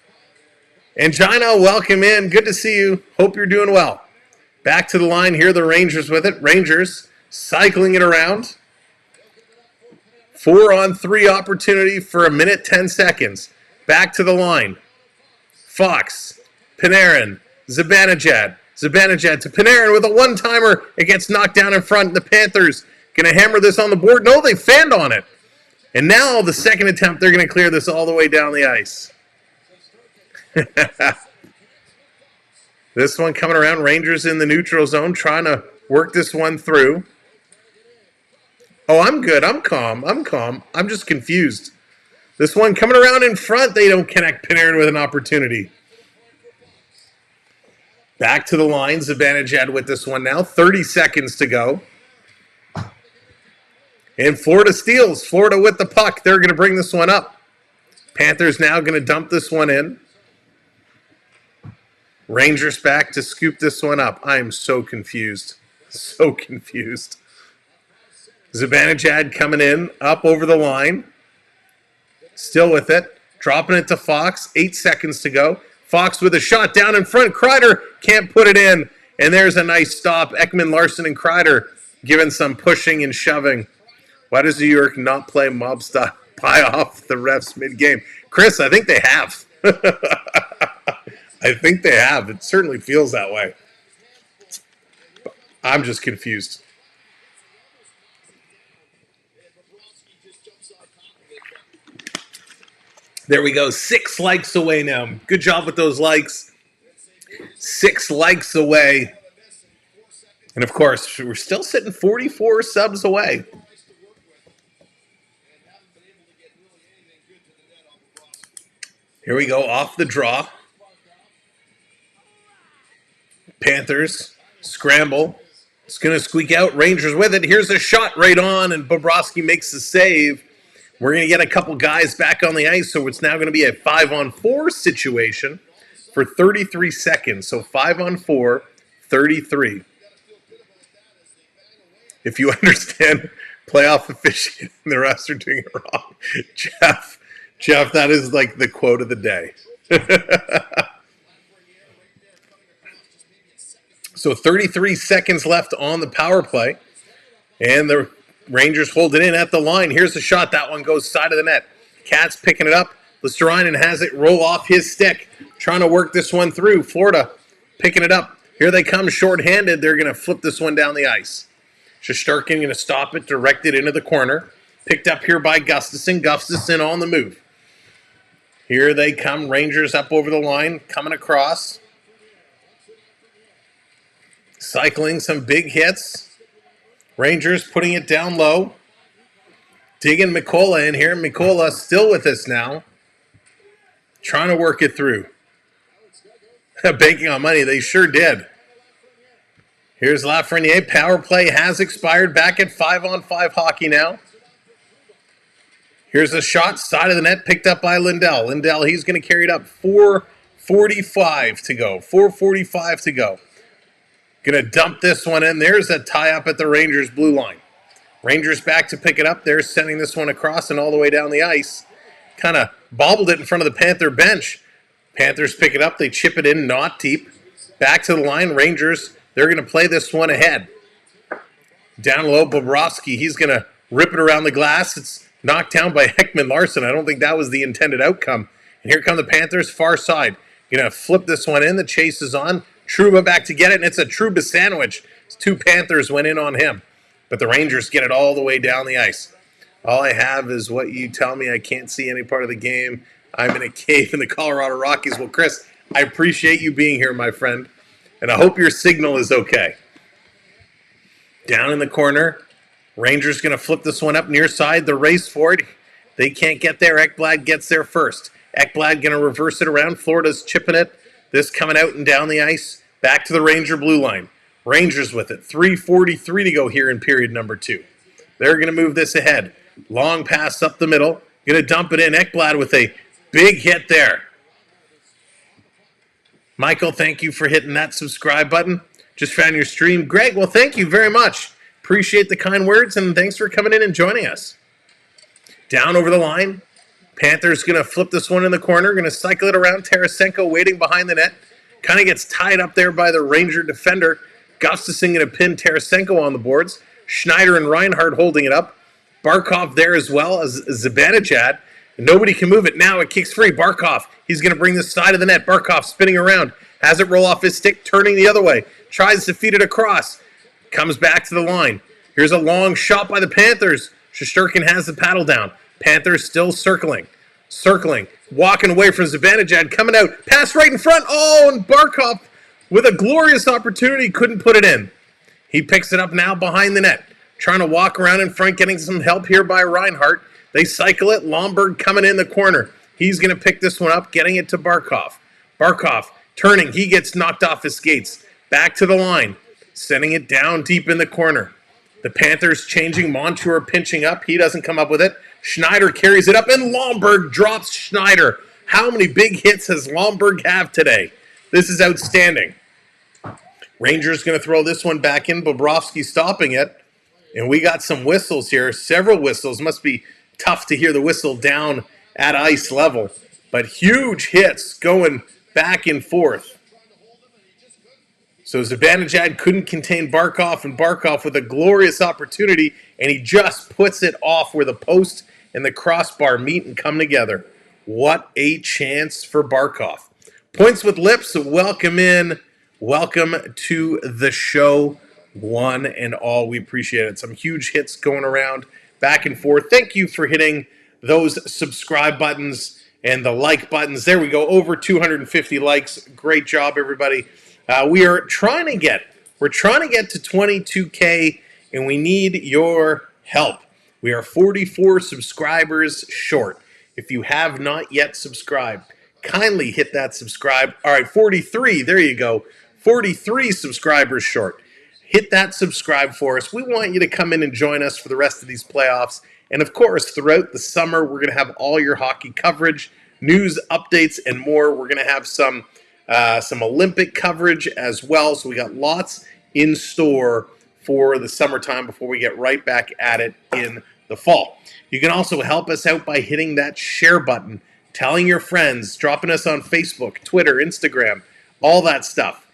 Angina, welcome in. Good to see you. Hope you're doing well. Back to the line here, the Rangers with it. Rangers cycling it around. 4-on-3 opportunity for a minute, 10 seconds. Back to the line. Fox, Panarin, Zibanejad. Zibanejad to Panarin with a one-timer. It gets knocked down in front. The Panthers going to hammer this on the board. No, they fanned on it. And now the second attempt, they're going to clear this all the way down the ice. This one coming around. Rangers in the neutral zone trying to work this one through. Oh, I'm good. I'm calm. I'm just confused. This one coming around in front. They don't connect Panarin with an opportunity. Back to the line. Zibanejad with this one now. 30 seconds to go. And Florida steals. Florida with the puck. They're going to bring this one up. Panthers now going to dump this one in. Rangers back to scoop this one up. I am so confused. So confused. Zibanejad coming in, up over the line. Still with it. Dropping it to Fox. 8 seconds to go. Fox with a shot down in front. Kreider can't put it in. And there's a nice stop. Ekman, Larson, and Kreider giving some pushing and shoving. Why does New York not play mob style? Pie off the refs mid-game. Chris, I think they have. I think they have. It certainly feels that way. I'm just confused. There we go. 6 likes away now. Good job with those likes. 6 likes away. And, of course, we're still sitting 44 subs away. Here we go. Off the draw. Panthers scramble. It's going to squeak out. Rangers with it. Here's a shot right on, and Bobrovsky makes the save. We're going to get a couple guys back on the ice, so it's now going to be a 5-on-4 situation for 33 seconds. So 5-on-4, 33. If you understand playoff officiating, the rest are doing it wrong. Jeff, that is like the quote of the day. So 33 seconds left on the power play. And the Rangers hold it in at the line. Here's the shot. That one goes side of the net. Katz picking it up. Lesterainen has it roll off his stick. Trying to work this one through. Florida picking it up. Here they come shorthanded. They're going to flip this one down the ice. Shesterkin going to stop it, direct it into the corner. Picked up here by Gustafsson. Gustafsson on the move. Here they come. Rangers up over the line. Coming across. Cycling some big hits. Rangers putting it down low. Digging Mikola in here. Mikola still with us now. Trying to work it through. Banking on money. They sure did. Here's Lafreniere. Power play has expired. Back at 5-on-5 hockey now. Here's a shot. Side of the net picked up by Lindell. Lindell, he's going to carry it up. 4:45 to go. 4:45 to go. Going to dump this one in. There's a tie up at the Rangers blue line. Rangers back to pick it up. They're sending this one across and all the way down the ice. Kind of bobbled it in front of the Panther bench. Panthers pick it up. They chip it in, not deep. Back to the line. Rangers, they're going to play this one ahead. Down low, Bobrovsky. He's going to rip it around the glass. It's knocked down by Ekman Larsson. I don't think that was the intended outcome. And here come the Panthers, far side. Going to flip this one in. The chase is on. Trouba back to get it, and it's a Trouba sandwich. Two Panthers went in on him. But the Rangers get it all the way down the ice. All I have is what you tell me. I can't see any part of the game. I'm in a cave in the Colorado Rockies. Well, Chris, I appreciate you being here, my friend. And I hope your signal is okay. Down in the corner. Rangers going to flip this one up near side. The race for it. They can't get there. Ekblad gets there first. Ekblad going to reverse it around. Florida's chipping it. This coming out and down the ice. Back to the Ranger blue line. Rangers with it. 3:43 to go here in period number 2. They're going to move this ahead. Long pass up the middle. Going to dump it in. Ekblad with a big hit there. Michael, thank you for hitting that subscribe button. Just found your stream. Greg, well, thank you very much. Appreciate the kind words, and thanks for coming in and joining us. Down over the line. Panthers going to flip this one in the corner. Going to cycle it around. Tarasenko waiting behind the net. Kind of gets tied up there by the Ranger defender. Gustafsson going to pin Tarasenko on the boards. Schneider and Reinhardt holding it up. Barkov there as well as Zibanejad. Nobody can move it. Now it kicks free. Barkov, he's going to bring this side of the net. Barkov spinning around. Has it roll off his stick, turning the other way. Tries to feed it across. Comes back to the line. Here's a long shot by the Panthers. Shesterkin has the paddle down. Panthers still circling. Walking away from Zibanejad. Coming out. Pass right in front. Oh, and Barkov with a glorious opportunity couldn't put it in. He picks it up now behind the net. Trying to walk around in front, getting some help here by Reinhardt. They cycle it. Lomberg coming in the corner. He's going to pick this one up, getting it to Barkov. Barkov turning. He gets knocked off his skates. Back to the line. Sending it down deep in the corner. The Panthers changing. Montour pinching up. He doesn't come up with it. Schneider carries it up, and Lomberg drops Schneider. How many big hits has Lomberg have today? This is outstanding. Rangers going to throw this one back in. Bobrovsky stopping it. And we got some whistles here. Several whistles. Must be tough to hear the whistle down at ice level. But huge hits going back and forth. So Zibanejad couldn't contain Barkov, and Barkov with a glorious opportunity, and he just puts it off where the post and the crossbar meet and come together. What a chance for Barkov. Points with Lips, welcome in. Welcome to the show, one and all. We appreciate it. Some huge hits going around back and forth. Thank you for hitting those subscribe buttons and the like buttons. There we go, over 250 likes. Great job, everybody. We're trying to get to 22K, and we need your help. We are 44 subscribers short. If you have not yet subscribed, kindly hit that subscribe. All right, 43, there you go. 43 subscribers short. Hit that subscribe for us. We want you to come in and join us for the rest of these playoffs. And of course, throughout the summer, we're going to have all your hockey coverage, news, updates, and more. We're going to have some Olympic coverage as well. So we got lots in store for the summertime before we get right back at it in the fall. You can also help us out by hitting that share button, telling your friends, dropping us on Facebook, Twitter, Instagram, all that stuff.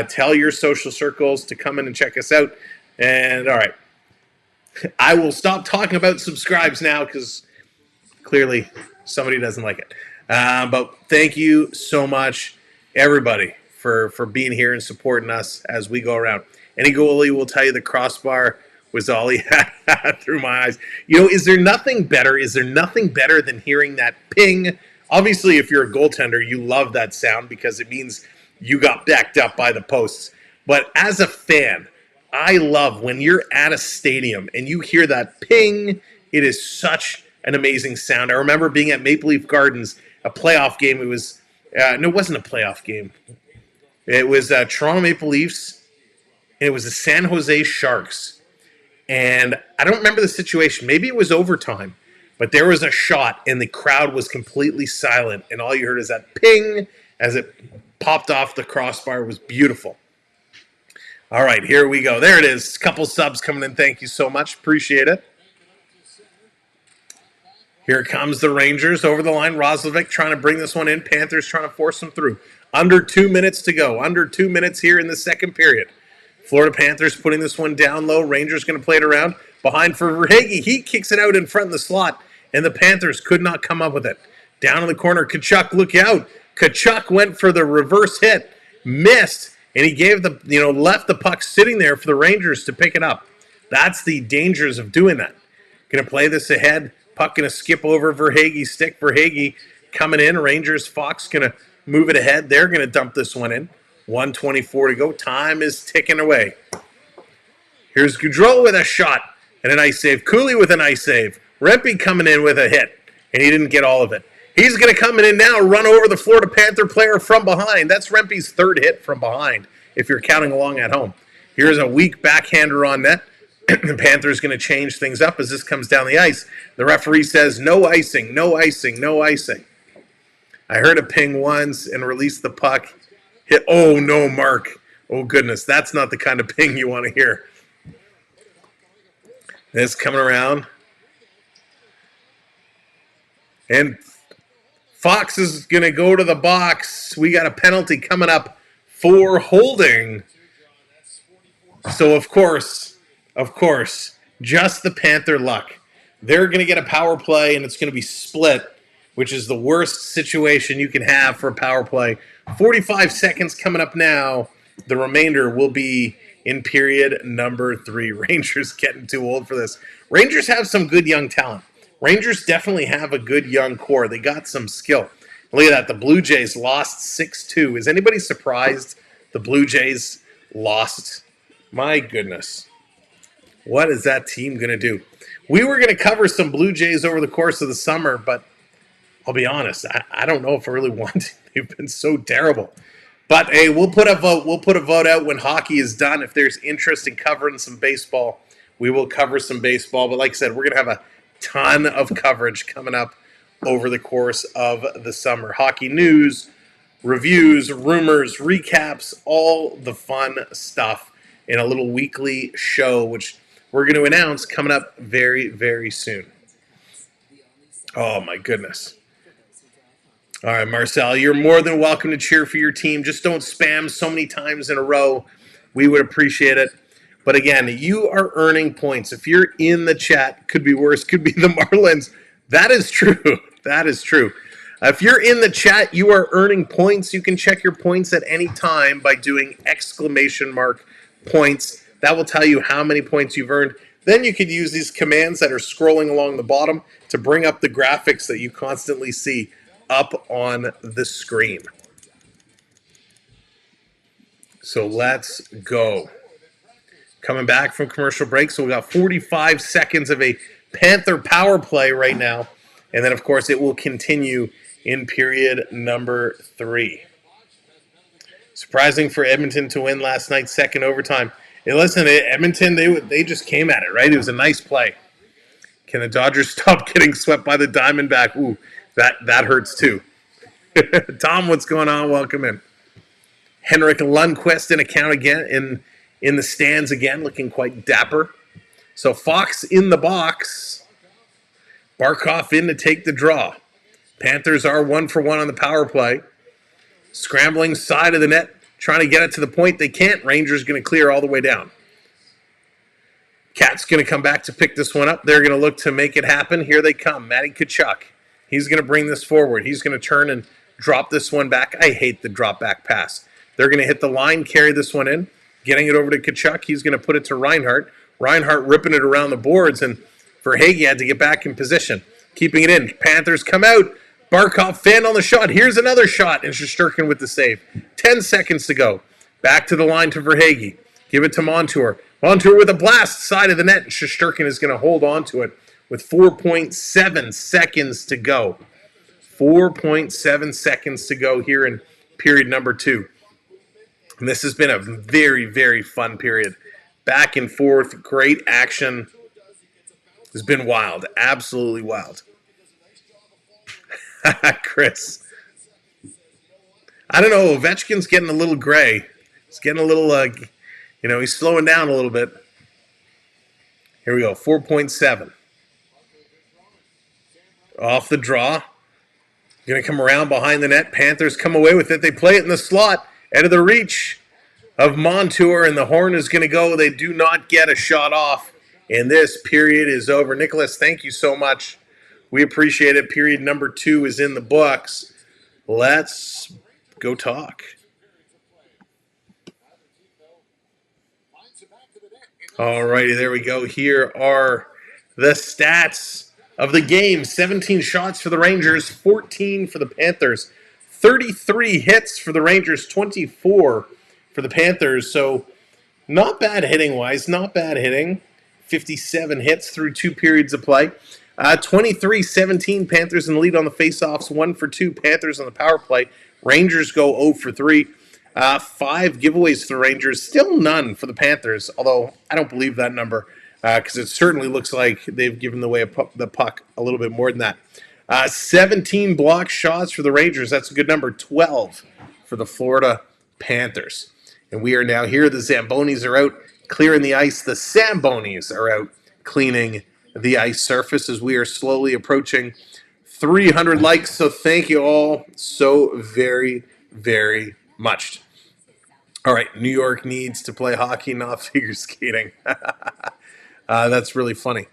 Tell your social circles to come in and check us out. And all right, I will stop talking about subscribes now because clearly somebody doesn't like it. But thank you so much, everybody, for being here and supporting us as we go around. Any goalie will tell you the crossbar was all he had through my eyes. You know, is there nothing better? Is there nothing better than hearing that ping? Obviously, if you're a goaltender, you love that sound because it means you got backed up by the posts. But as a fan, I love when you're at a stadium and you hear that ping. It is such an amazing sound. I remember being at Maple Leaf Gardens, a playoff game. It was no, it wasn't a playoff game. It was Toronto Maple Leafs, and it was the San Jose Sharks. And I don't remember the situation. Maybe it was overtime, but there was a shot, and the crowd was completely silent, and all you heard is that ping as it popped off the crossbar. It was beautiful. All right, here we go. There it is. Couple subs coming in. Thank you so much. Appreciate it. Here comes the Rangers over the line. Roslovic trying to bring this one in. Panthers trying to force them through. Under 2 minutes to go. Under 2 minutes here in the second period. Florida Panthers putting this one down low. Rangers going to play it around. Behind for Verhaeghe. He kicks it out in front of the slot, and the Panthers could not come up with it. Down in the corner, Tkachuk, look out. Tkachuk went for the reverse hit. Missed, and he gave left the puck sitting there for the Rangers to pick it up. That's the dangers of doing that. Going to play this ahead. Puck going to skip over Verhaeghe's stick. Verhaeghe coming in. Rangers, Fox going to move it ahead. They're going to dump this one in. 1:24 to go. Time is ticking away. Here's Gaudreau with a shot and a nice save. Cooley with a nice save. Rempe coming in with a hit, and he didn't get all of it. He's going to come in now, run over the Florida Panther player from behind. That's Rempe's third hit from behind, if you're counting along at home. Here's a weak backhander on net. The Panthers going to change things up as this comes down the ice. The referee says no icing, no icing, no icing. I heard a ping once and released the puck. Hit. Oh, no, Mark. Oh, goodness. That's not the kind of ping you want to hear. This coming around. And Fox is going to go to the box. We got a penalty coming up for holding. So, of course, just the Panther luck. They're going to get a power play, and it's going to be split, which is the worst situation you can have for a power play. 45 seconds coming up now. The remainder will be in period number 3. Rangers getting too old for this. Rangers have some good young talent. Rangers definitely have a good young core. They got some skill. Look at that. The Blue Jays lost 6-2. Is anybody surprised the Blue Jays lost? My goodness. What is that team going to do? We were going to cover some Blue Jays over the course of the summer, but I'll be honest, I don't know if I really want to. They've been so terrible. But hey, we'll put a vote. We'll put a vote out when hockey is done. If there's interest in covering some baseball, we will cover some baseball. But like I said, we're going to have a ton of coverage coming up over the course of the summer. Hockey news, reviews, rumors, recaps, all the fun stuff in a little weekly show, which we're going to announce coming up very, very soon. Oh, my goodness. All right, Marcel, you're more than welcome to cheer for your team. Just don't spam so many times in a row. We would appreciate it. But again, you are earning points. If you're in the chat, could be worse, could be the Marlins. That is true. That is true. If you're in the chat, you are earning points. You can check your points at any time by doing !points. That will tell you how many points you've earned. Then you could use these commands that are scrolling along the bottom to bring up the graphics that you constantly see up on the screen. So let's go. Coming back from commercial break, so we got 45 seconds of a Panther power play right now. And then, of course, it will continue in period number 3. Surprising for Edmonton to win last night, second overtime. Hey, listen, Edmonton, they just came at it, right? It was a nice play. Can the Dodgers stop getting swept by the Diamondback? Ooh, that hurts too. Tom, what's going on? Welcome in. Henrik Lundqvist in account again, in the stands again, looking quite dapper. So Fox in the box. Barkov in to take the draw. Panthers are 1-for-1 on the power play. Scrambling side of the net, trying to get it to the point. They can't. Rangers going to clear all the way down. Cat's going to come back to pick this one up. They're going to look to make it happen. Here they come. Matty Tkachuk. He's going to bring this forward. He's going to turn and drop this one back. I hate the drop back pass. They're going to hit the line, carry this one in, getting it over to Tkachuk. He's going to put it to Reinhart. Reinhart ripping it around the boards, and Verhaeghe had to get back in position. Keeping it in. Panthers come out. Barkov fan on the shot. Here's another shot, and Shesterkin with the save. 10 seconds to go. Back to the line to Verhaeghe. Give it to Montour. Montour with a blast, side of the net. Shesterkin is going to hold on to it with 4.7 seconds to go. 4.7 seconds to go here in period number 2. And this has been a very, very fun period. Back and forth, great action. It's been wild, absolutely wild. Chris. I don't know, Ovechkin's getting a little gray. He's getting a little, he's slowing down a little bit. Here we go, 4.7. Off the draw. Going to come around behind the net. Panthers come away with it. They play it in the slot, out of the reach of Montour, and the horn is going to go. They do not get a shot off, and this period is over. Nicholas, thank you so much. We appreciate it. Period number 2 is in the books. Let's go talk. All righty, there we go. Here are the stats of the game. 17 shots for the Rangers, 14 for the Panthers. 33 hits for the Rangers, 24 for the Panthers. So not bad hitting-wise, not bad hitting. 57 hits through 2 periods of play. 23-17, Panthers in the lead on the faceoffs. 1 for 2, Panthers on the power play. Rangers go 0 for 3. 5 giveaways for the Rangers. Still none for the Panthers, although I don't believe that number because it certainly looks like they've given away the puck a little bit more than that. 17 block shots for the Rangers. That's a good number. 12 for the Florida Panthers. And we are now here. The Zambonis are out clearing the ice. The Sambonis are out cleaning the ice surface as we are slowly approaching 300 likes. So thank you all so very, very much. All right, New York needs to play hockey, not figure skating. That's really funny.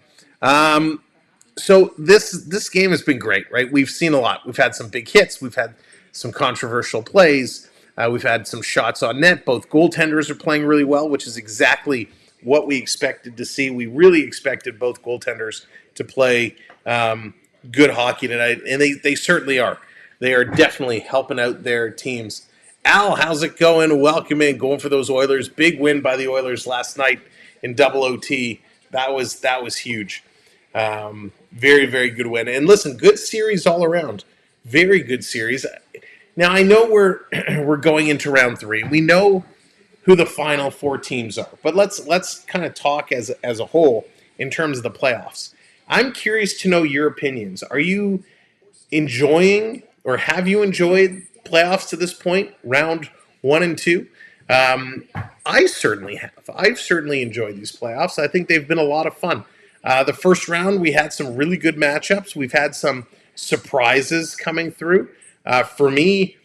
So this game has been great, right? We've seen a lot. We've had some big hits. We've had some controversial plays. We've had some shots on net. Both goaltenders are playing really well, which is exactly what we expected to see. We really expected both goaltenders to play good hockey tonight, and they certainly are. They are definitely helping out their teams. Al, how's it going? Welcome in. Going for those Oilers. Big win by the Oilers last night in double OT. That was huge. Very, very good win. And listen, good series all around. Very good series. Now, I know we're going into round 3. We know who the final 4 teams are. But let's kind of talk as a whole in terms of the playoffs. I'm curious to know your opinions. Are you enjoying or have you enjoyed playoffs to this point, round 1 and 2? I certainly have. I've certainly enjoyed these playoffs. I think they've been a lot of fun. The first round, we had some really good matchups. We've had some surprises coming through. For me,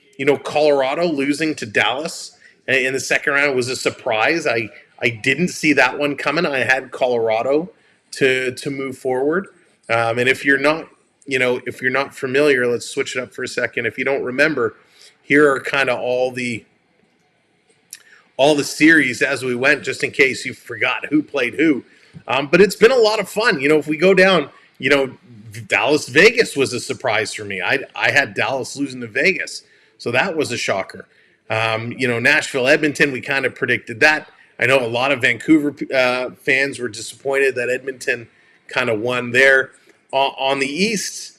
Colorado losing to Dallas in the second round was a surprise. I didn't see that one coming. I had Colorado to move forward. And if you're not familiar, let's switch it up for a second. If you don't remember, here are kind of all the series as we went, just in case you forgot who played who. But it's been a lot of fun. If we go down, Dallas Vegas was a surprise for me. I had Dallas losing to Vegas, so that was a shocker. Nashville Edmonton, we kind of predicted that. I know a lot of Vancouver fans were disappointed that Edmonton kind of won there. On the East,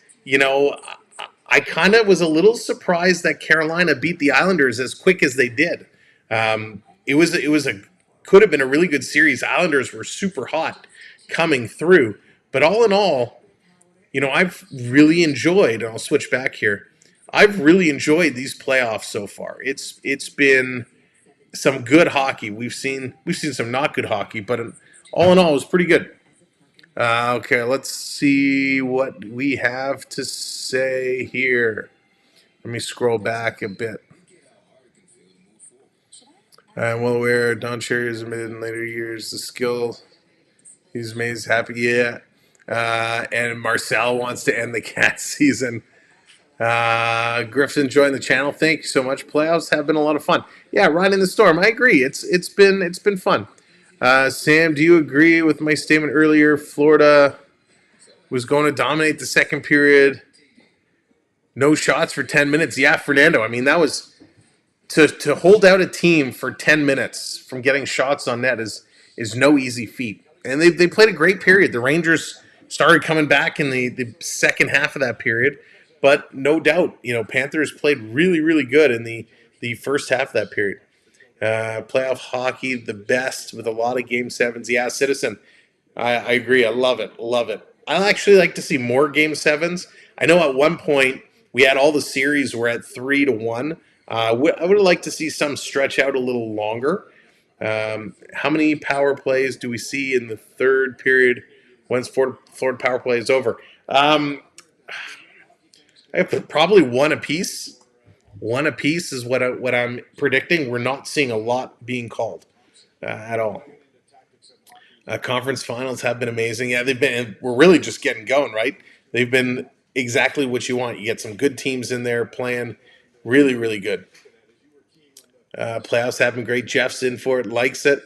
I kind of was a little surprised that Carolina beat the Islanders as quick as they did. It could have been a really good series. Islanders were super hot coming through, but all in all, I've really enjoyed. And I'll switch back here. I've really enjoyed these playoffs so far. It's been some good hockey. We've seen some not good hockey, but all in all, it was pretty good. Okay, let's see what we have to say here. Let me scroll back a bit. I'm well aware Don Cherry has admitted in later years the skill he's made is happy. Yeah. And Marcel wants to end the cat season. Griffin joined the channel. Thank you so much. Playoffs have been a lot of fun. Yeah, riding the storm. I agree. It's been fun. Sam, do you agree with my statement earlier? Florida was going to dominate the second period. No shots for 10 minutes. Yeah, Fernando. I mean, that was to hold out a team for 10 minutes from getting shots on net is no easy feat. And they played a great period. The Rangers started coming back in the second half of that period, but no doubt, Panthers played really, really good in the first half of that period. Playoff hockey, the best with a lot of Game 7s. Yeah, Citizen, I agree. I love it. Love it. I actually like to see more Game 7s. I know at one point we had all the series were at 3-1. I would have liked to see some stretch out a little longer. How many power plays do we see in the third period once Florida power play is over? I probably one apiece. One apiece is what I'm predicting. We're not seeing a lot being called at all. Conference finals have been amazing. Yeah, they've been. We're really just getting going, right? They've been exactly what you want. You get some good teams in there playing really, really good. Playoffs have been great. Jeff's in for it, likes it.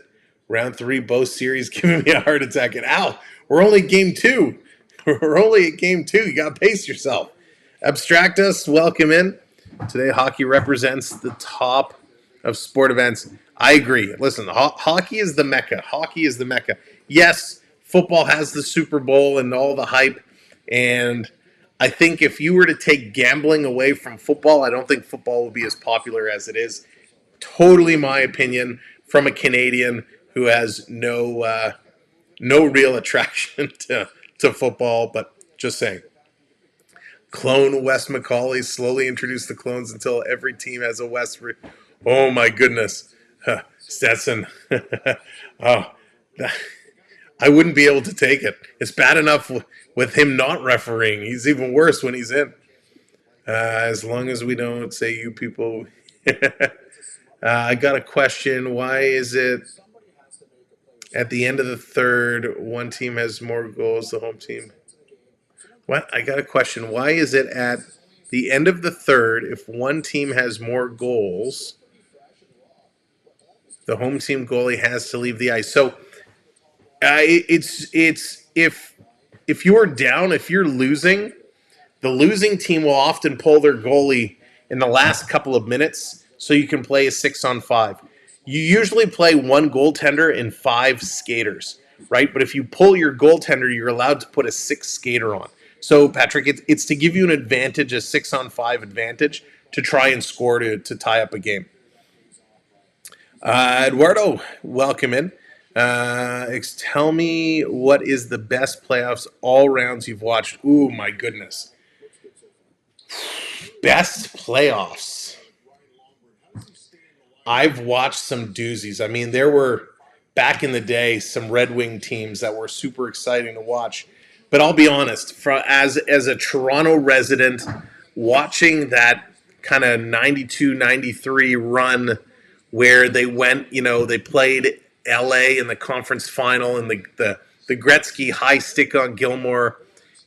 Round 3, both series giving me a heart attack. And Al, we're only game 2. We're only at game 2. You got to pace yourself. Abstract us, welcome in. Today, hockey represents the top of sport events. I agree. Listen, hockey is the mecca. Hockey is the mecca. Yes, football has the Super Bowl and all the hype. And I think if you were to take gambling away from football, I don't think football will be as popular as it is. Totally my opinion from a Canadian who has no real attraction to football, but just saying. Clone Wes McCauley, slowly introduce the clones until every team has a Wes. Oh my goodness. Stetson. Oh, I wouldn't be able to take it. It's bad enough with him not refereeing. He's even worse when he's in. As long as we don't say you people. I got a question. Why is it at the end of the third, one team has more goals, the home team? What? I got a question. Why is it at the end of the third, if one team has more goals, the home team goalie has to leave the ice? So it's if you're down, if you're losing, the losing team will often pull their goalie in the last couple of minutes so you can play a 6-on-5. You usually play one goaltender and 5 skaters, right? But if you pull your goaltender, you're allowed to put a 6 skater on. So, Patrick, it's to give you an advantage, a 6-on-5 advantage, to try and score to tie up a game. Eduardo, welcome in. Tell me what is the best playoffs all rounds you've watched. Ooh, my goodness. Best playoffs. I've watched some doozies. I mean, there were, back in the day, some Red Wing teams that were super exciting to watch. But I'll be honest, as a Toronto resident, watching that kind of 92-93 run where they went, they played LA in the conference final and the Gretzky high stick on Gilmore,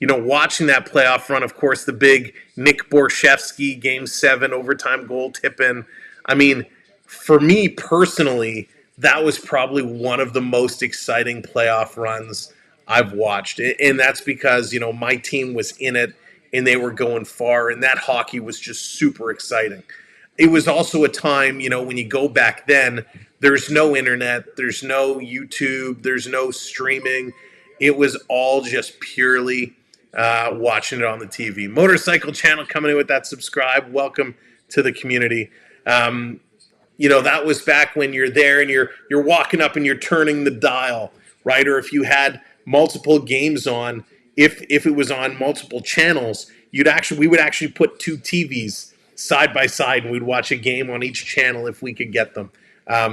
watching that playoff run, of course, the big Nick Borshevsky Game 7 overtime goal tip-in. I mean, for me personally, that was probably one of the most exciting playoff runs I've watched. And that's because, my team was in it and they were going far, and that hockey was just super exciting. It was also a time, when you go back then, there's no internet, there's no YouTube, there's no streaming. It was all just purely watching it on the TV. Motorcycle Channel coming in with that subscribe. Welcome to the community. That was back when you're there and you're walking up and you're turning the dial, right? Or if you had multiple games on, if it was on multiple channels, we would actually put 2 TVs side by side and we'd watch a game on each channel if we could get them.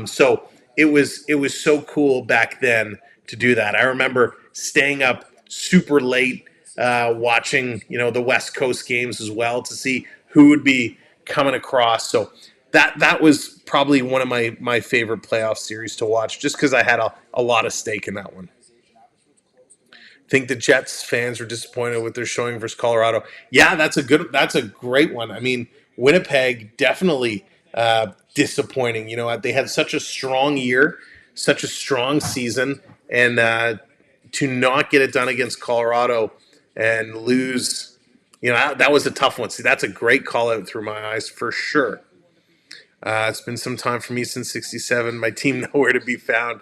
So it was so cool back then to do that. I remember staying up super late watching the West Coast games as well to see who would be coming across. So that was probably one of my favorite playoff series to watch, just because I had a lot of stake in that one. Think the Jets fans were disappointed with their showing versus Colorado. Yeah, that's a great one. I mean, Winnipeg definitely disappointing. They had such a strong year, such a strong season, and to not get it done against Colorado and lose, that was a tough one. See, that's a great call out through my eyes for sure. It's been some time for me since 67. My team nowhere to be found.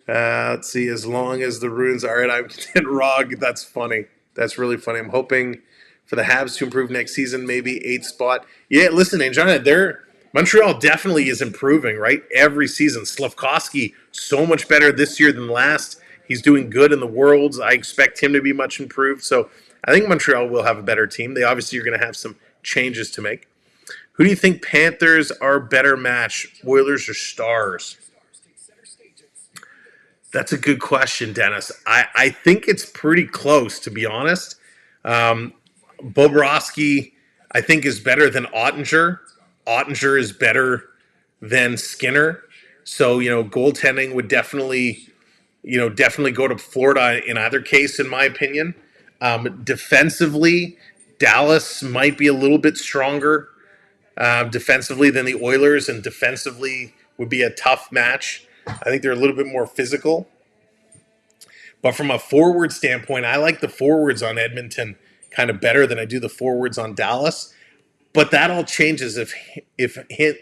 Let's see. As long as the runes are it, I'm content. Rog. That's funny. That's really funny. I'm hoping for the Habs to improve next season, maybe 8th spot. Yeah, listen, Anjana, Montreal definitely is improving, right? Every season. Slavkovsky, so much better this year than last. He's doing good in the Worlds. I expect him to be much improved. So I think Montreal will have a better team. They obviously are going to have some changes to make. Who do you think Panthers are better match, Oilers or Stars? That's a good question, Dennis. I think it's pretty close, to be honest. Bobrovsky, I think, is better than Ottinger. Ottinger is better than Skinner. So, goaltending would definitely go to Florida in either case, in my opinion. Defensively, Dallas might be a little bit stronger defensively than the Oilers, and defensively would be a tough match. I think they're a little bit more physical. But from a forward standpoint, I like the forwards on Edmonton kind of better than I do the forwards on Dallas. But that all changes if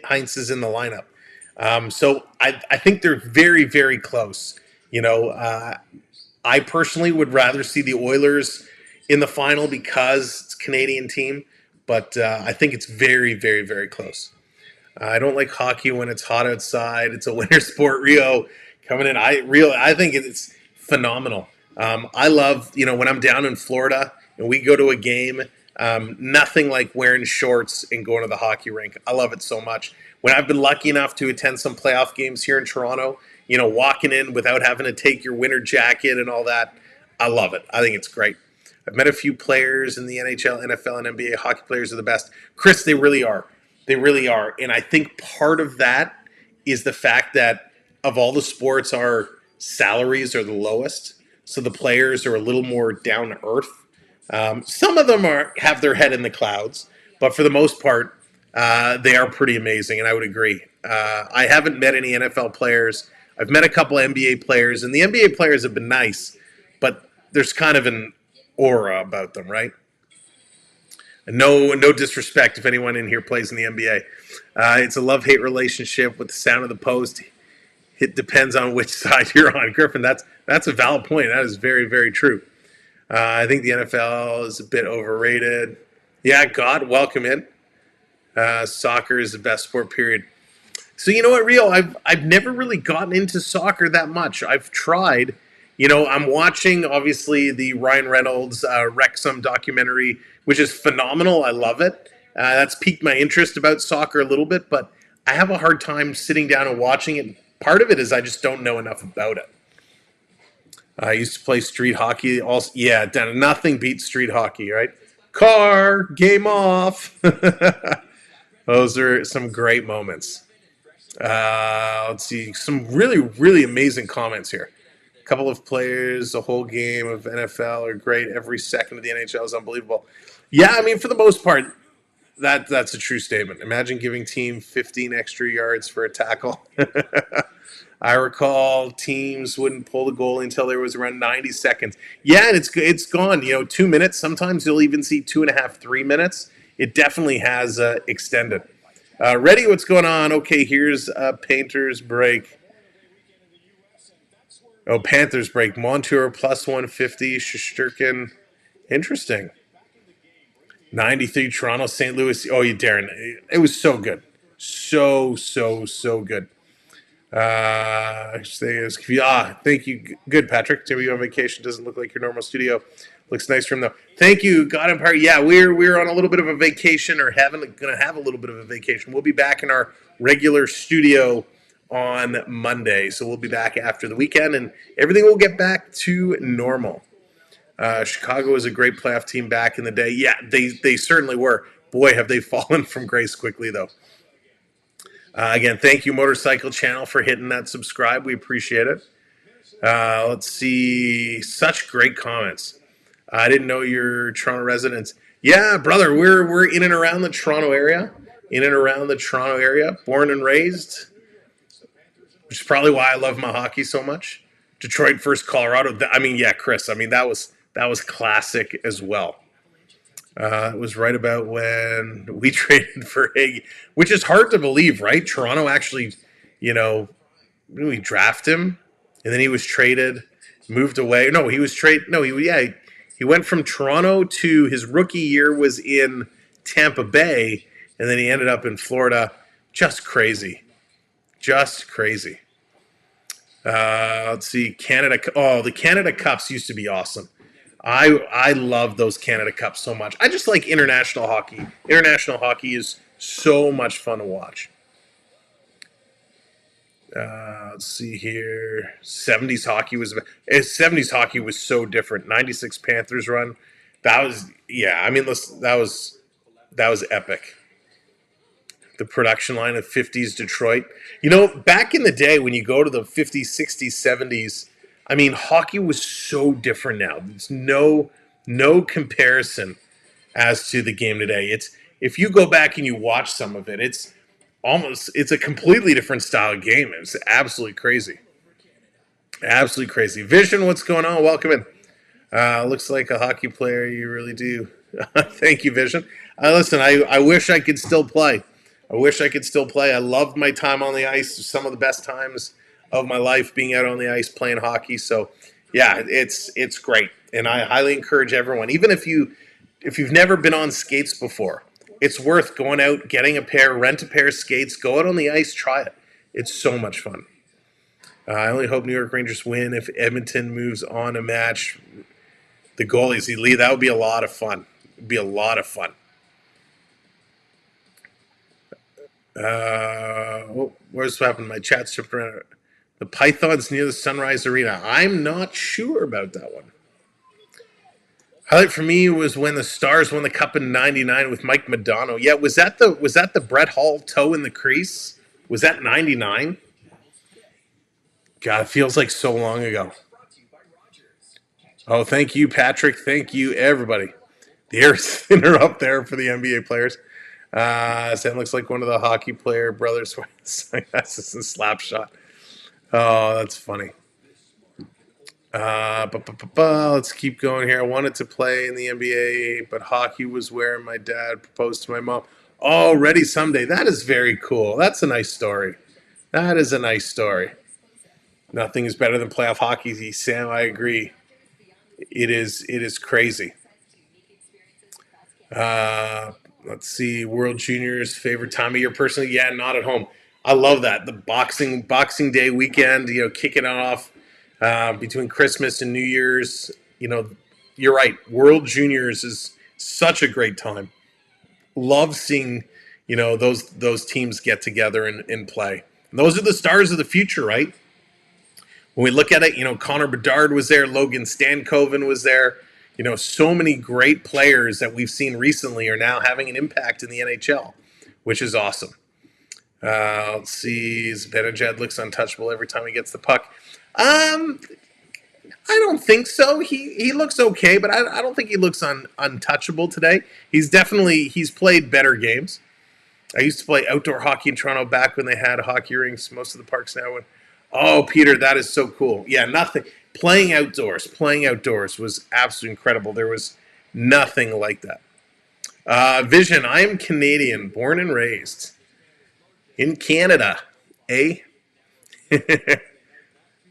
Heinz is in the lineup. So I think they're very, very close. I personally would rather see the Oilers in the final because it's a Canadian team. But I think it's very, very, very close. I don't like hockey when it's hot outside. It's a winter sport. Rio coming in. I think it's phenomenal. I love, when I'm down in Florida and we go to a game, nothing like wearing shorts and going to the hockey rink. I love it so much. When I've been lucky enough to attend some playoff games here in Toronto, walking in without having to take your winter jacket and all that, I love it. I think it's great. I've met a few players in the NHL, NFL, and NBA. Hockey players are the best. Chris, they really are. They really are. And I think part of that is the fact that of all the sports, our salaries are the lowest. So the players are a little more down to earth. Some of them have their head in the clouds. But for the most part, they are pretty amazing. And I would agree. I haven't met any NFL players. I've met a couple NBA players. And the NBA players have been nice. But there's kind of an aura about them, right? And no disrespect if anyone in here plays in the NBA. It's a love-hate relationship with the sound of the post. It depends on which side you're on. Griffin, that's a valid point. That is very, very true. I think the NFL is a bit overrated. Yeah, God, welcome in. Soccer is the best sport, period. So you know what, Rio? I've never really gotten into soccer that much. I've tried. I'm watching, obviously, the Ryan Reynolds Wrexham documentary, which is phenomenal. I love it. That's piqued my interest about soccer a little bit, but I have a hard time sitting down and watching it. Part of it is I just don't know enough about it. I used to play street hockey. Also, yeah, nothing beats street hockey, right? Car, game off. Those are some great moments. Let's see. Some really, really amazing comments here. A couple of players, the whole game of NFL are great. Every second of the NHL is unbelievable. Yeah, I mean, for the most part, that's a true statement. Imagine giving team 15 extra yards for a tackle. I recall teams wouldn't pull the goalie until there was around 90 seconds. Yeah, and it's gone. 2 minutes. Sometimes you'll even see 2.5, 3 minutes. It definitely has extended. Ready? What's going on? Okay, here's Painter's break. Oh, Panthers break. Montour plus 150. Shesterkin. Interesting. 93 Toronto, St. Louis. Oh, Darren. It was so good. So good. Thank you. Good, Patrick. Timmy, you on vacation. Doesn't look like your normal studio. Looks nice from though. Thank you, God Empire. Yeah, we're on a little bit of a vacation, or going to have a little bit of a vacation. We'll be back in our regular studio on Monday, so we'll be back after the weekend, and everything will get back to normal. Chicago was a great playoff team back in the day. Yeah, they certainly were. Boy, have they fallen from grace quickly, though. Again, thank you, Motorcycle Channel, for hitting that subscribe. We appreciate it. Let's see. Such great comments. I didn't know you're Toronto residents. Yeah, brother, we're in and around the Toronto area. Born and raised, which is probably why I love my hockey so much. Detroit versus Colorado. I mean, yeah, Chris. I mean, that was classic as well. It was right about when we traded for Higgy, which is hard to believe, right? Toronto actually, we draft him, and then he was traded, moved away. No, he was traded. No, he went from Toronto to his rookie year was in Tampa Bay, and then he ended up in Florida. Just crazy. Just crazy. Let's see, Canada. Oh, the Canada Cups used to be awesome. I love those Canada Cups so much. I just like international hockey. International hockey is so much fun to watch. Let's see here. 70s hockey was so different. 96 Panthers run. That was that was epic. The production line of 50s Detroit. Back in the day when you go to the 50s, 60s, 70s, hockey was so different now. There's no comparison as to the game today. If you go back and you watch some of it, it's a completely different style of game. It's absolutely crazy. Absolutely crazy. Vision, what's going on? Welcome in. Looks like a hockey player. You really do. Thank you, Vision. Listen, I wish I could still play. I loved my time on the ice. Some of the best times of my life being out on the ice playing hockey. So, yeah, it's great. And I highly encourage everyone, even if you've never been on skates before, it's worth going out, rent a pair of skates, go out on the ice, try it. It's so much fun. I only hope New York Rangers win if Edmonton moves on a match. The goalies, that would be a lot of fun. It'd be a lot of fun. Where's what happened? My chat stripped around. The Pythons near the Sunrise Arena. I'm not sure about that one. Highlight for me was when the Stars won the Cup in '99 with Mike Modano. Yeah, was that the Brett Hall toe in the crease? Was that '99? God, it feels like so long ago. Oh, thank you, Patrick. Thank you, everybody. The air is thinner up there for the NBA players. Sam looks like one of the hockey player brothers wearing sunglasses and slap shot. Oh, that's funny. Let's keep going here. I wanted to play in the NBA, but hockey was where my dad proposed to my mom. Already someday. That is very cool. That's a nice story. That is a nice story. Nothing is better than playoff hockey, Sam. I agree. It is crazy. Let's see. World Juniors, favorite time of year personally? Yeah, not at home. I love that. The Boxing Day weekend, kicking it off between Christmas and New Year's. You're right. World Juniors is such a great time. Love seeing, those teams get together and play. And those are the stars of the future, right? When we look at it, Connor Bedard was there, Logan Stankoven was there. So many great players that we've seen recently are now having an impact in the NHL, which is awesome. Let's see. Zibanejad looks untouchable every time he gets the puck. I don't think so. He looks okay, but I don't think he looks untouchable today. He's played better games. I used to play outdoor hockey in Toronto back when they had hockey rinks. Most of the parks now. Oh, Peter, that is so cool. Yeah, nothing. Playing outdoors was absolutely incredible. There was nothing like that. Vision, I am Canadian, born and raised in Canada. Eh?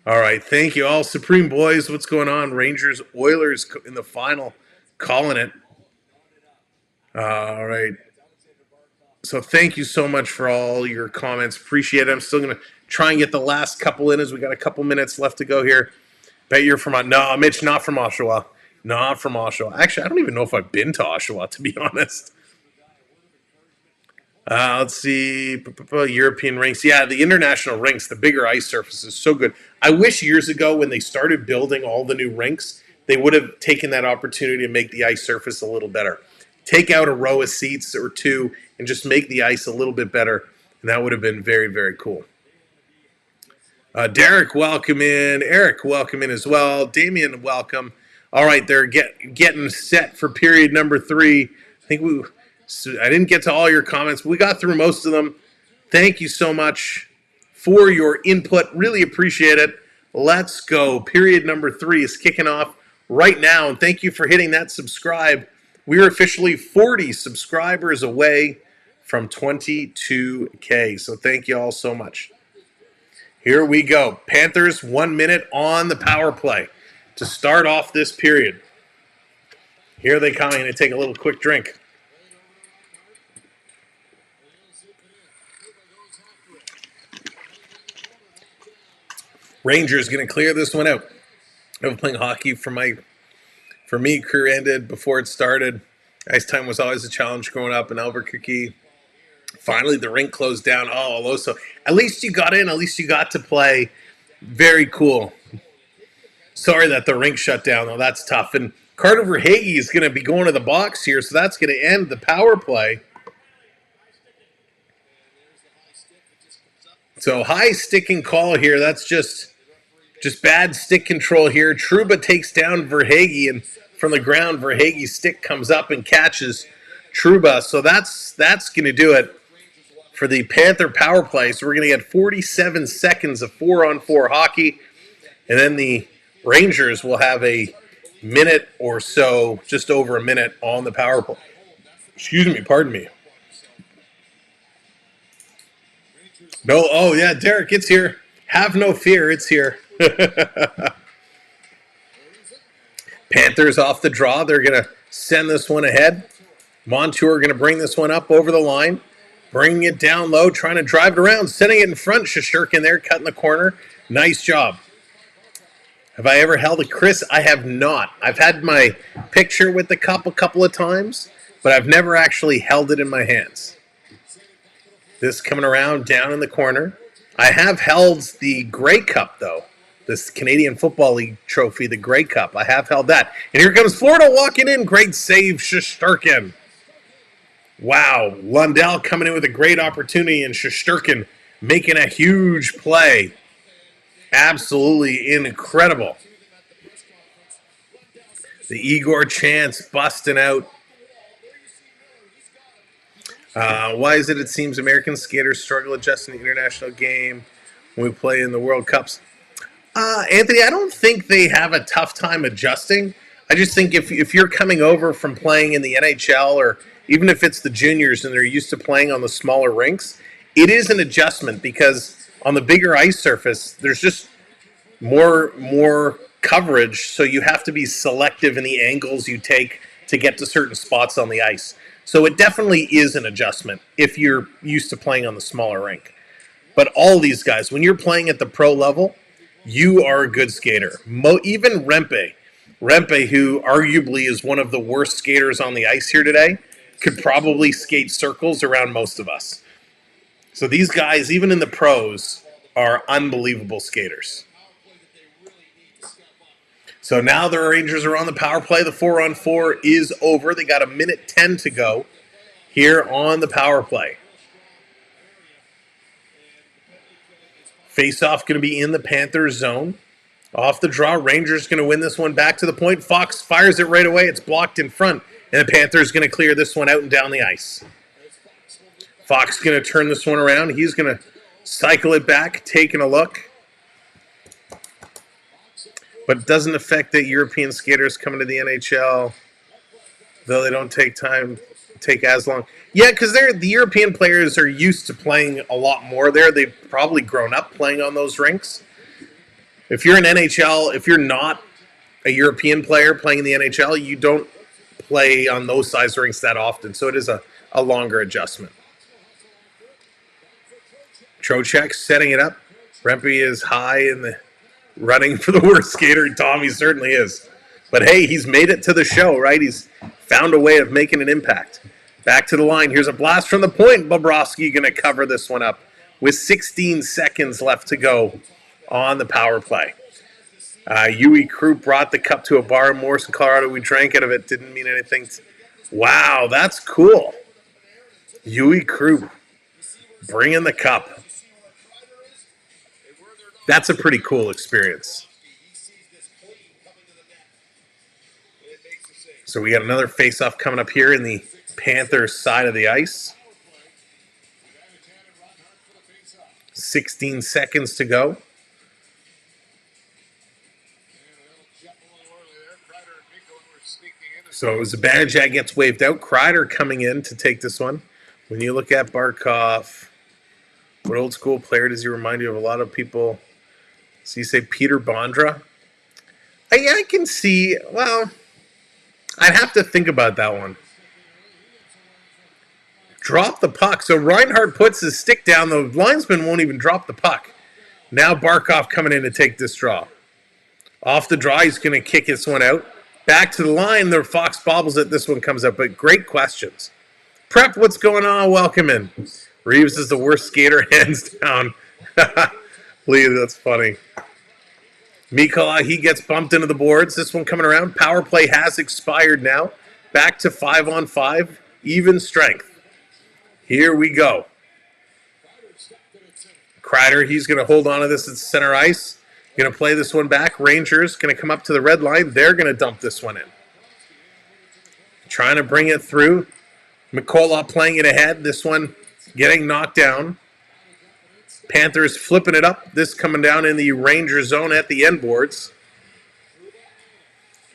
All right, thank you all. Supreme Boys, what's going on? Rangers, Oilers in the final, calling it. All right. So thank you so much for all your comments. Appreciate it. I'm still going to try and get the last couple in as we got a couple minutes left to go here. Bet you're from... No, Mitch, not from Oshawa. Not from Oshawa. Actually, I don't even know if I've been to Oshawa, to be honest. Let's see. European rinks. Yeah, the international rinks, the bigger ice surface is so good. I wish years ago when they started building all the new rinks, they would have taken that opportunity to make the ice surface a little better. Take out a row of seats or two and just make the ice a little bit better. And that would have been very, very cool. Derek, welcome in. Eric, welcome in as well. Damien, welcome. All right, they're getting set for period number 3. I didn't get to all your comments, but we got through most of them. Thank you so much for your input. Really appreciate it. Let's go. Period number 3 is kicking off right now. And thank you for hitting that subscribe we're officially 40 subscribers away from 22K. So thank you all so much. Here we go. Panthers 1 minute on the power play to start off this period. Here they come. I'm going to take a little quick drink. Rangers going to clear this one out. I've been playing hockey for me. Career ended before it started. Ice time was always a challenge growing up in Albuquerque. Finally, the rink closed down. Oh, so at least you got in. At least you got to play. Very cool. Sorry that the rink shut down, though. That's tough. And Carter Verhaeghe is going to be going to the box here, so that's going to end the power play. So high sticking call here. That's just bad stick control here. Trouba takes down Verhaeghe, and from the ground, Verhaeghe's stick comes up and catches Trouba. So that's going to do it for the Panther power play. So we're going to get 47 seconds of 4-on-4 hockey, and then the Rangers will have a minute or so, just over a minute on the power play. Pardon me. No, oh yeah, Derek, it's here. Have no fear, it's here. Panthers off the draw. They're going to send this one ahead. Montour going to bring this one up over the line. Bringing it down low, trying to drive it around, sending it in front. Shesterkin there, cutting the corner. Nice job. Have I ever held a Chris? I have not. I've had my picture with the cup a couple of times, but I've never actually held it in my hands. This coming around down in the corner. I have held the Grey Cup, though. This Canadian Football League trophy, the Grey Cup. I have held that. And here comes Florida walking in. Great save, Shesterkin. Wow. Lundell coming in with a great opportunity, and Shesterkin making a huge play. Absolutely incredible. The Igor chance busting out. Why is it seems American skaters struggle adjusting the international game when we play in the World Cups? Anthony, I don't think they have a tough time adjusting. I just think if you're coming over from playing in the NHL, or even if it's the juniors and they're used to playing on the smaller rinks, it is an adjustment because on the bigger ice surface, there's just more coverage, so you have to be selective in the angles you take to get to certain spots on the ice. So it definitely is an adjustment if you're used to playing on the smaller rink. But all these guys, when you're playing at the pro level, you are a good skater. Even Rempe, who arguably is one of the worst skaters on the ice here today, could probably skate circles around most of us. So these guys, even in the pros, are unbelievable skaters. So now the Rangers are on the power play. The 4-on-4 is over. They got a minute 10 to go here on the power play. Face-off going to be in the Panthers zone. Off the draw, Rangers going to win this one back to the point. Fox fires it right away. It's blocked in front. And the Panthers going to clear this one out and down the ice. Fox going to turn this one around. He's going to cycle it back, taking a look. But it doesn't affect the European skaters coming to the NHL, though they don't take as long. Yeah, because the European players are used to playing a lot more there. They've probably grown up playing on those rinks. If you're an NHL, if you're not a European player playing in the NHL, you don't play on those size rinks that often. So it is a longer adjustment. Trocheck setting it up. Rempe is high in the running for the worst skater. Tommy certainly is. But hey, he's made it to the show, right? He's found a way of making an impact. Back to the line. Here's a blast from the point. Bobrovsky going to cover this one up with 16 seconds left to go on the power play. Yui Krupp brought the cup to a bar in Morrison, Colorado. We drank out of it. Didn't mean anything. Wow, that's cool. Yui Krupp bringing the cup. That's a pretty cool experience. So we got another face-off coming up here in the Panthers side of the ice. 16 seconds to go. So Zibanejad gets waved out. Kreider coming in to take this one. When you look at Barkov, what old school player does he remind you of? A lot of people. So you say Peter Bondra? I can see, well, I'd have to think about that one. Drop the puck. So Reinhardt puts his stick down. The linesman won't even drop the puck. Now Barkov coming in to take this draw. Off the draw, he's going to kick this one out. Back to the line. The Fox bobbles it. This one comes up. But great questions. Prep, what's going on? Welcome in. Reeves is the worst skater, hands down. Lee, that's funny. Mikola, he gets bumped into the boards. This one coming around. Power play has expired now. Back to 5-on-5. Even strength. Here we go. Kreider, he's going to hold on to this at center ice. Going to play this one back. Rangers going to come up to the red line. They're going to dump this one in. Trying to bring it through. Mikola playing it ahead. This one getting knocked down. Panthers flipping it up. This coming down in the Ranger zone at the end boards.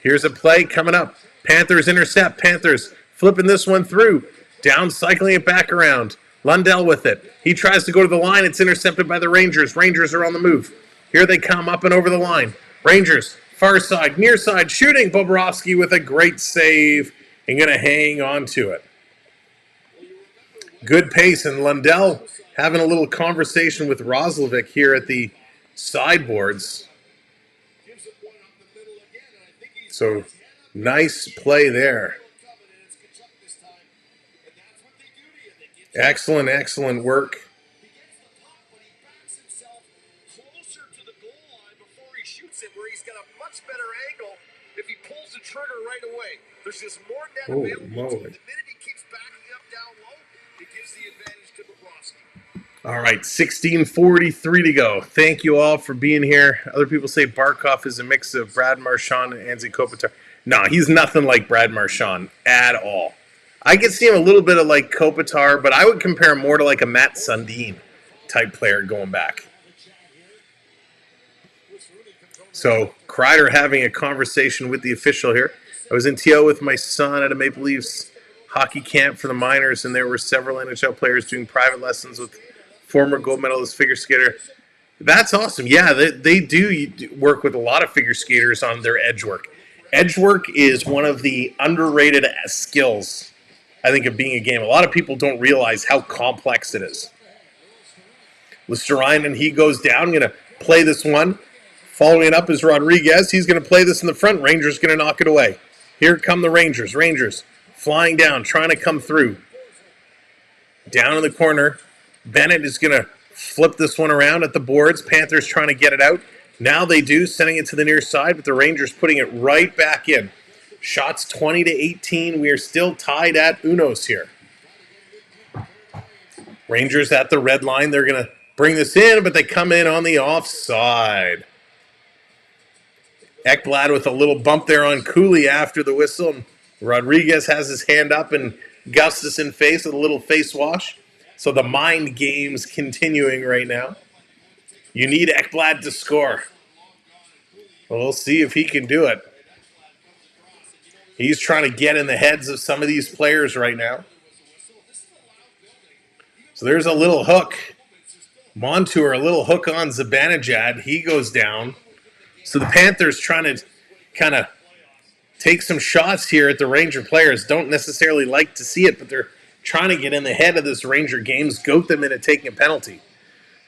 Here's a play coming up. Panthers intercept. Panthers flipping this one through. Down, cycling it back around. Lundell with it. He tries to go to the line. It's intercepted by the Rangers. Rangers are on the move. Here they come up and over the line. Rangers, far side, near side, shooting. Bobrovsky with a great save and going to hang on to it. Good pace, and Lundell having a little conversation with Roslovic here at the sideboards. So, nice play there. Excellent, excellent work. Closer to the goal line before he shoots it, where he's got a much better angle if he pulls the trigger right away. There's just more net available to him. The minute he keeps backing up down low, it gives the advantage to Bobrovsky. All right, 16:43 to go. Thank you all for being here. Other people say Barkov is a mix of Brad Marchand and Anze Kopitar. No, he's nothing like Brad Marchand at all. I could see him a little bit of like Kopitar, but I would compare him more to like a Matt Sundin type player going back. So Kreider having a conversation with the official here. I was in TO with my son at a Maple Leafs hockey camp for the minors, and there were several NHL players doing private lessons with former gold medalist figure skater. That's awesome. Yeah, they do work with a lot of figure skaters on their edge work. Edge work is one of the underrated skills, I think, of being a game. A lot of people don't realize how complex it is. Listerine, and he goes down, going to play this one. Following it up is Rodriguez. He's going to play this in the front. Rangers going to knock it away. Here come the Rangers. Rangers flying down, trying to come through. Down in the corner. Bennett is going to flip this one around at the boards. Panthers trying to get it out. Now they do, sending it to the near side, but the Rangers putting it right back in. Shots 20-18. We are still tied at Unos here. Rangers at the red line. They're going to bring this in, but they come in on the offside. Ekblad with a little bump there on Cooley after the whistle. Rodriguez has his hand up, and Gustafson face with a little face wash. So the mind game's continuing right now. You need Ekblad to score. Well, we'll see if he can do it. He's trying to get in the heads of some of these players right now. So there's a little hook. Montour, a little hook on Zibanejad. He goes down. So the Panthers trying to kind of take some shots here at the Ranger players. Don't necessarily like to see it, but they're trying to get in the head of this Ranger games, goat them into taking a penalty.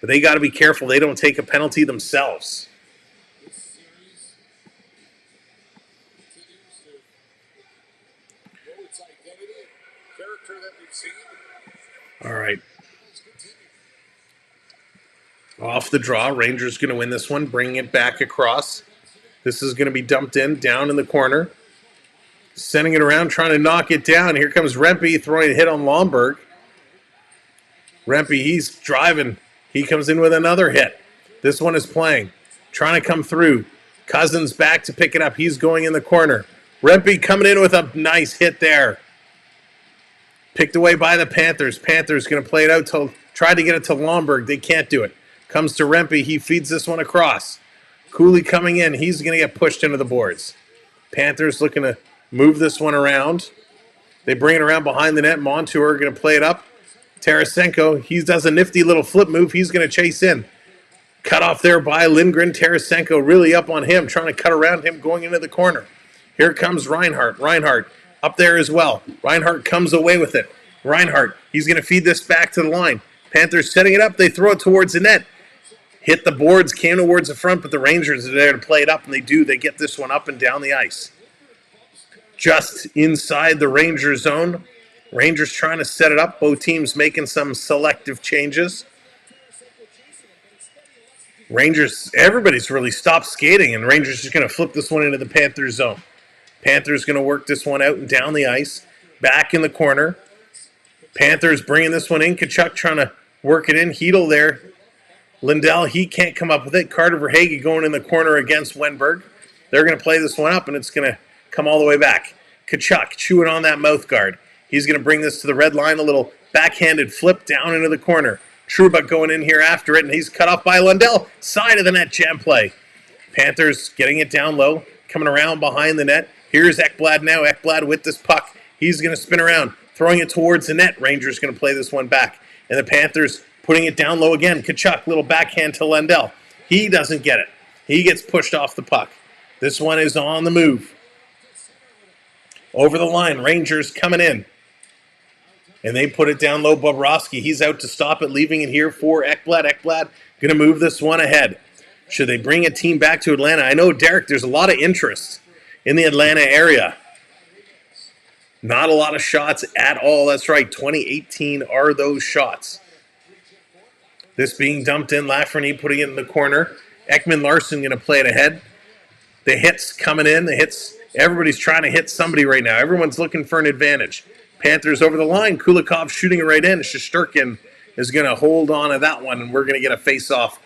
But they got to be careful they don't take a penalty themselves. All right. Off the draw, Rangers going to win this one, bringing it back across. This is going to be dumped in, down in the corner. Sending it around, trying to knock it down. Here comes Rempe throwing a hit on Lomberg. Rempe, he's driving. He comes in with another hit. This one is playing. Trying to come through. Cousins back to pick it up. He's going in the corner. Rempe coming in with a nice hit there. Picked away by the Panthers. Panthers going to play it out to try to get it to Lomberg. They can't do it. Comes to Rempe. He feeds this one across. Cooley coming in. He's going to get pushed into the boards. Panthers looking to move this one around. They bring it around behind the net. Montour going to play it up. Tarasenko, he does a nifty little flip move. He's going to chase in. Cut off there by Lindgren. Tarasenko really up on him, trying to cut around him going into the corner. Here comes Reinhart. Reinhart up there as well. Reinhart comes away with it. Reinhart, he's going to feed this back to the line. Panthers setting it up. They throw it towards the net. Hit the boards, came towards the front, but the Rangers are there to play it up, and they do. They get this one up and down the ice. Just inside the Rangers zone. Rangers trying to set it up. Both teams making some selective changes. Rangers, everybody's really stopped skating, and Rangers just going to flip this one into the Panthers zone. Panthers going to work this one out and down the ice. Back in the corner. Panthers bringing this one in. Tkachuk trying to work it in. Hedl there. Lindell, he can't come up with it. Carter Verhaeghe going in the corner against Wenberg. They're going to play this one up, and it's going to come all the way back. Tkachuk chewing on that mouth guard. He's going to bring this to the red line, a little backhanded flip down into the corner. Trouba going in here after it, and he's cut off by Lundell. Side of the net jam play. Panthers getting it down low, coming around behind the net. Here's Ekblad now. Ekblad with this puck. He's going to spin around, throwing it towards the net. Rangers going to play this one back. And the Panthers putting it down low again. Tkachuk, little backhand to Lundell. He doesn't get it. He gets pushed off the puck. This one is on the move. Over the line, Rangers coming in. And they put it down low. Bobrovsky, he's out to stop it, leaving it here for Ekblad. Ekblad going to move this one ahead. Should they bring a team back to Atlanta? I know, Derek, there's a lot of interest in the Atlanta area. Not a lot of shots at all. That's right, 2018 are those shots. This being dumped in, Lafreniere putting it in the corner. Ekman Larson going to play it ahead. The hits coming in. The hits. Everybody's trying to hit somebody right now. Everyone's looking for an advantage. Panthers over the line. Kulikov shooting it right in. Shesterkin is going to hold on to that one, and we're going to get a face-off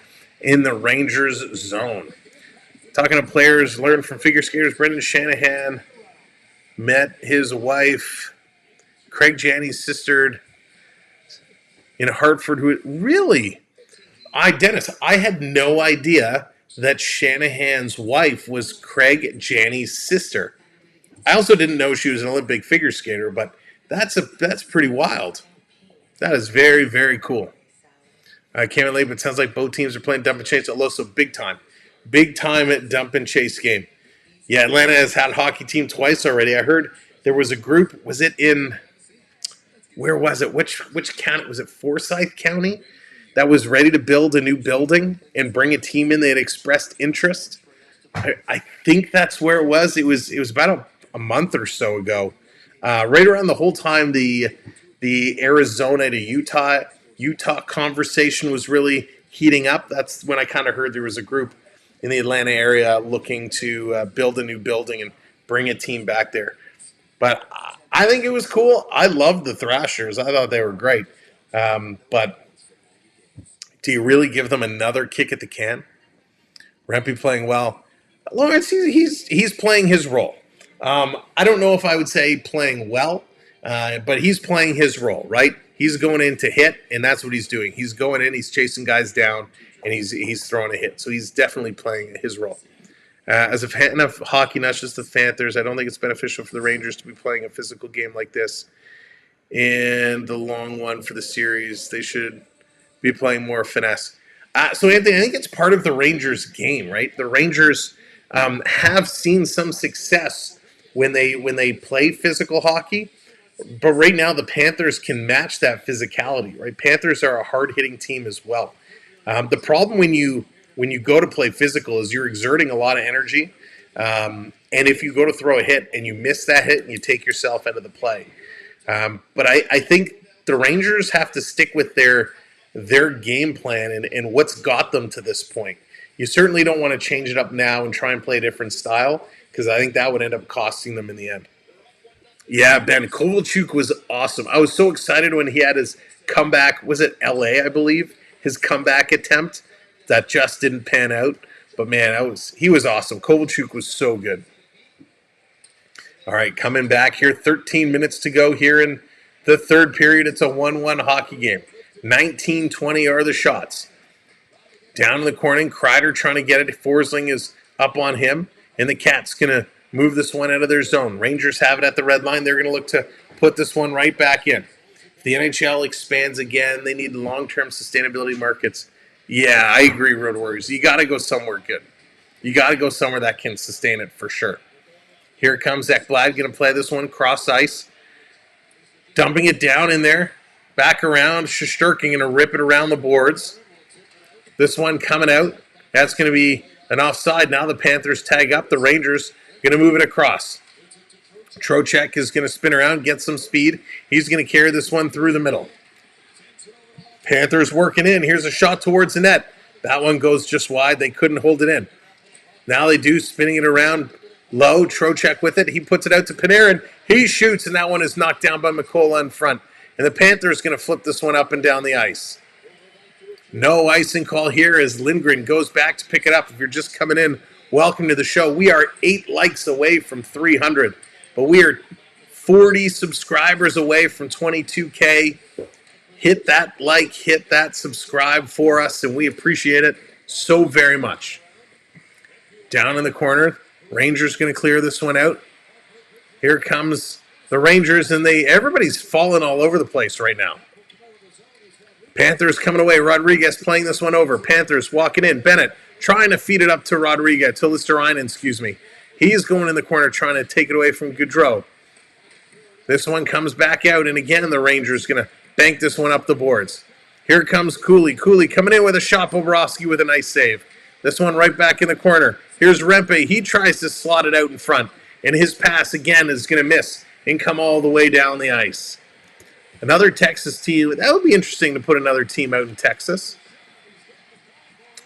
in the Rangers zone. Talking to players, learned from figure skaters, Brendan Shanahan met his wife, Craig Janney's sister, in Hartford, who really, Dennis, I had no idea that Shanahan's wife was Craig Janney's sister. I also didn't know she was an Olympic figure skater, but that's pretty wild. That is very, very cool. I can't relate, but it sounds like both teams are playing dump and chase at low, so big time. Big time at dump and chase game. Yeah, Atlanta has had a hockey team twice already. I heard there was a group, was it in... Where was it? Which county? Was it Forsyth County? That was ready to build a new building and bring a team in. They had expressed interest. I think that's where it was. It was about a month or so ago. Right around the whole time the Arizona to Utah conversation was really heating up. That's when I kind of heard there was a group in the Atlanta area looking to build a new building and bring a team back there. But I think it was cool. I loved the Thrashers. I thought they were great. But do you really give them another kick at the can? Rempe playing well. Lawrence, he's playing his role. I don't know if I would say playing well, but he's playing his role, right? He's going in to hit, and that's what he's doing. He's going in, he's chasing guys down, and he's throwing a hit. So he's definitely playing his role. As a fan of hockey, not just the Panthers, I don't think it's beneficial for the Rangers to be playing a physical game like this. In the long one for the series, they should be playing more finesse. So, Anthony, I think it's part of the Rangers' game, right? The Rangers have seen some success when they play physical hockey, but right now the Panthers can match that physicality, right? Panthers are a hard-hitting team as well. The problem when you go to play physical is you're exerting a lot of energy, and if you go to throw a hit and you miss that hit and you take yourself out of the play. But I think the Rangers have to stick with their game plan and what's got them to this point. You certainly don't want to change it up now and try and play a different style, because I think that would end up costing them in the end. Yeah, Ben, Kovalchuk was awesome. I was so excited when he had his comeback. Was it LA, I believe? His comeback attempt. That just didn't pan out. But, man, he was awesome. Kovalchuk was so good. All right, coming back here. 13 minutes to go here in the third period. It's a 1-1 hockey game. 19-20 are the shots. Down in the corner, Kreider trying to get it. Forsling is up on him. And the Cat's going to move this one out of their zone. Rangers have it at the red line. They're going to look to put this one right back in. If the NHL expands again, they need long-term sustainability markets. Yeah, I agree, Road Warriors. You got to go somewhere good. You got to go somewhere that can sustain it for sure. Here comes Ekblad, going to play this one cross ice. Dumping it down in there. Back around. Shesterkin going to rip it around the boards. This one coming out. That's going to be an offside. Now the Panthers tag up. The Rangers going to move it across. Trocheck is going to spin around, get some speed. He's going to carry this one through the middle. Panthers working in. Here's a shot towards the net. That one goes just wide. They couldn't hold it in. Now they do, spinning it around low. Trocheck with it. He puts it out to Panarin. He shoots, and that one is knocked down by Mikkola in front. And the Panthers going to flip this one up and down the ice. No icing call here as Lindgren goes back to pick it up. If you're just coming in, welcome to the show. We are 8 likes away from 300, but we are 40 subscribers away from 22K. Hit that like, hit that subscribe for us, and we appreciate it so very much. Down in the corner, Rangers going to clear this one out. Here comes the Rangers, and everybody's falling all over the place right now. Panthers coming away. Rodriguez playing this one over. Panthers walking in. Bennett trying to feed it up to Rodriguez, to Listerainen, excuse me. He's going in the corner trying to take it away from Gaudreau. This one comes back out, and again the Rangers going to bank this one up the boards. Here comes Cooley. Cooley coming in with a shot. Bobrovsky with a nice save. This one right back in the corner. Here's Rempe. He tries to slot it out in front, and his pass again is going to miss and come all the way down the ice. Another Texas team. That would be interesting to put another team out in Texas.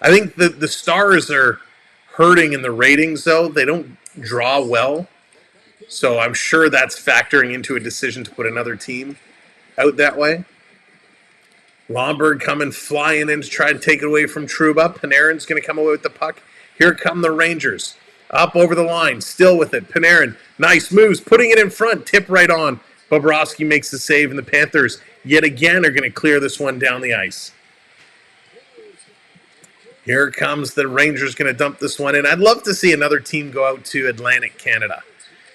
I think the Stars are hurting in the ratings, though. They don't draw well. So I'm sure that's factoring into a decision to put another team out that way. Lomberg coming flying in to try to take it away from Trouba. Panarin's going to come away with the puck. Here come the Rangers. Up over the line. Still with it. Panarin. Nice moves. Putting it in front. Tip right on. Bobrovsky makes the save, and the Panthers yet again are going to clear this one down the ice. Here comes the Rangers going to dump this one in. I'd love to see another team go out to Atlantic Canada.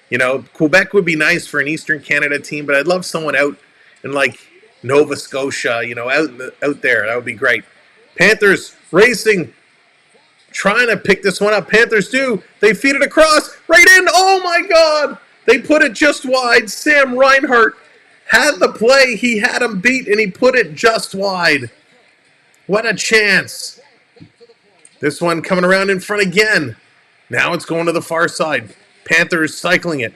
You know, Quebec would be nice for an Eastern Canada team, but I'd love someone out in like Nova Scotia, you know, out there. That would be great. Panthers racing, trying to pick this one up. Panthers do. They feed it across, right in. Oh my God! They put it just wide. Sam Reinhart had the play. He had him beat, and he put it just wide. What a chance. This one coming around in front again. Now it's going to the far side. Panthers cycling it.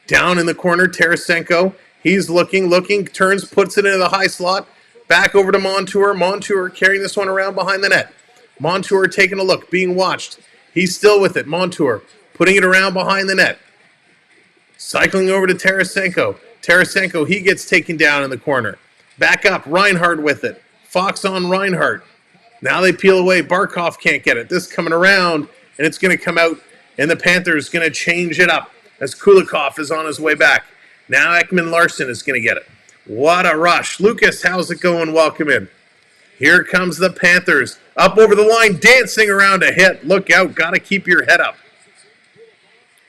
Down in the corner, Tarasenko. He's looking, turns, puts it into the high slot. Back over to Montour. Montour carrying this one around behind the net. Montour taking a look, being watched. He's still with it. Montour putting it around behind the net. Cycling over to Tarasenko. Tarasenko, he gets taken down in the corner. Back up, Reinhart with it. Fox on Reinhart. Now they peel away. Barkov can't get it. This coming around, and it's going to come out, and the Panthers going to change it up as Kulikov is on his way back. Now Ekman Larson is going to get it. What a rush. Lucas, how's it going? Welcome in. Here comes the Panthers. Up over the line, dancing around a hit. Look out. Got to keep your head up.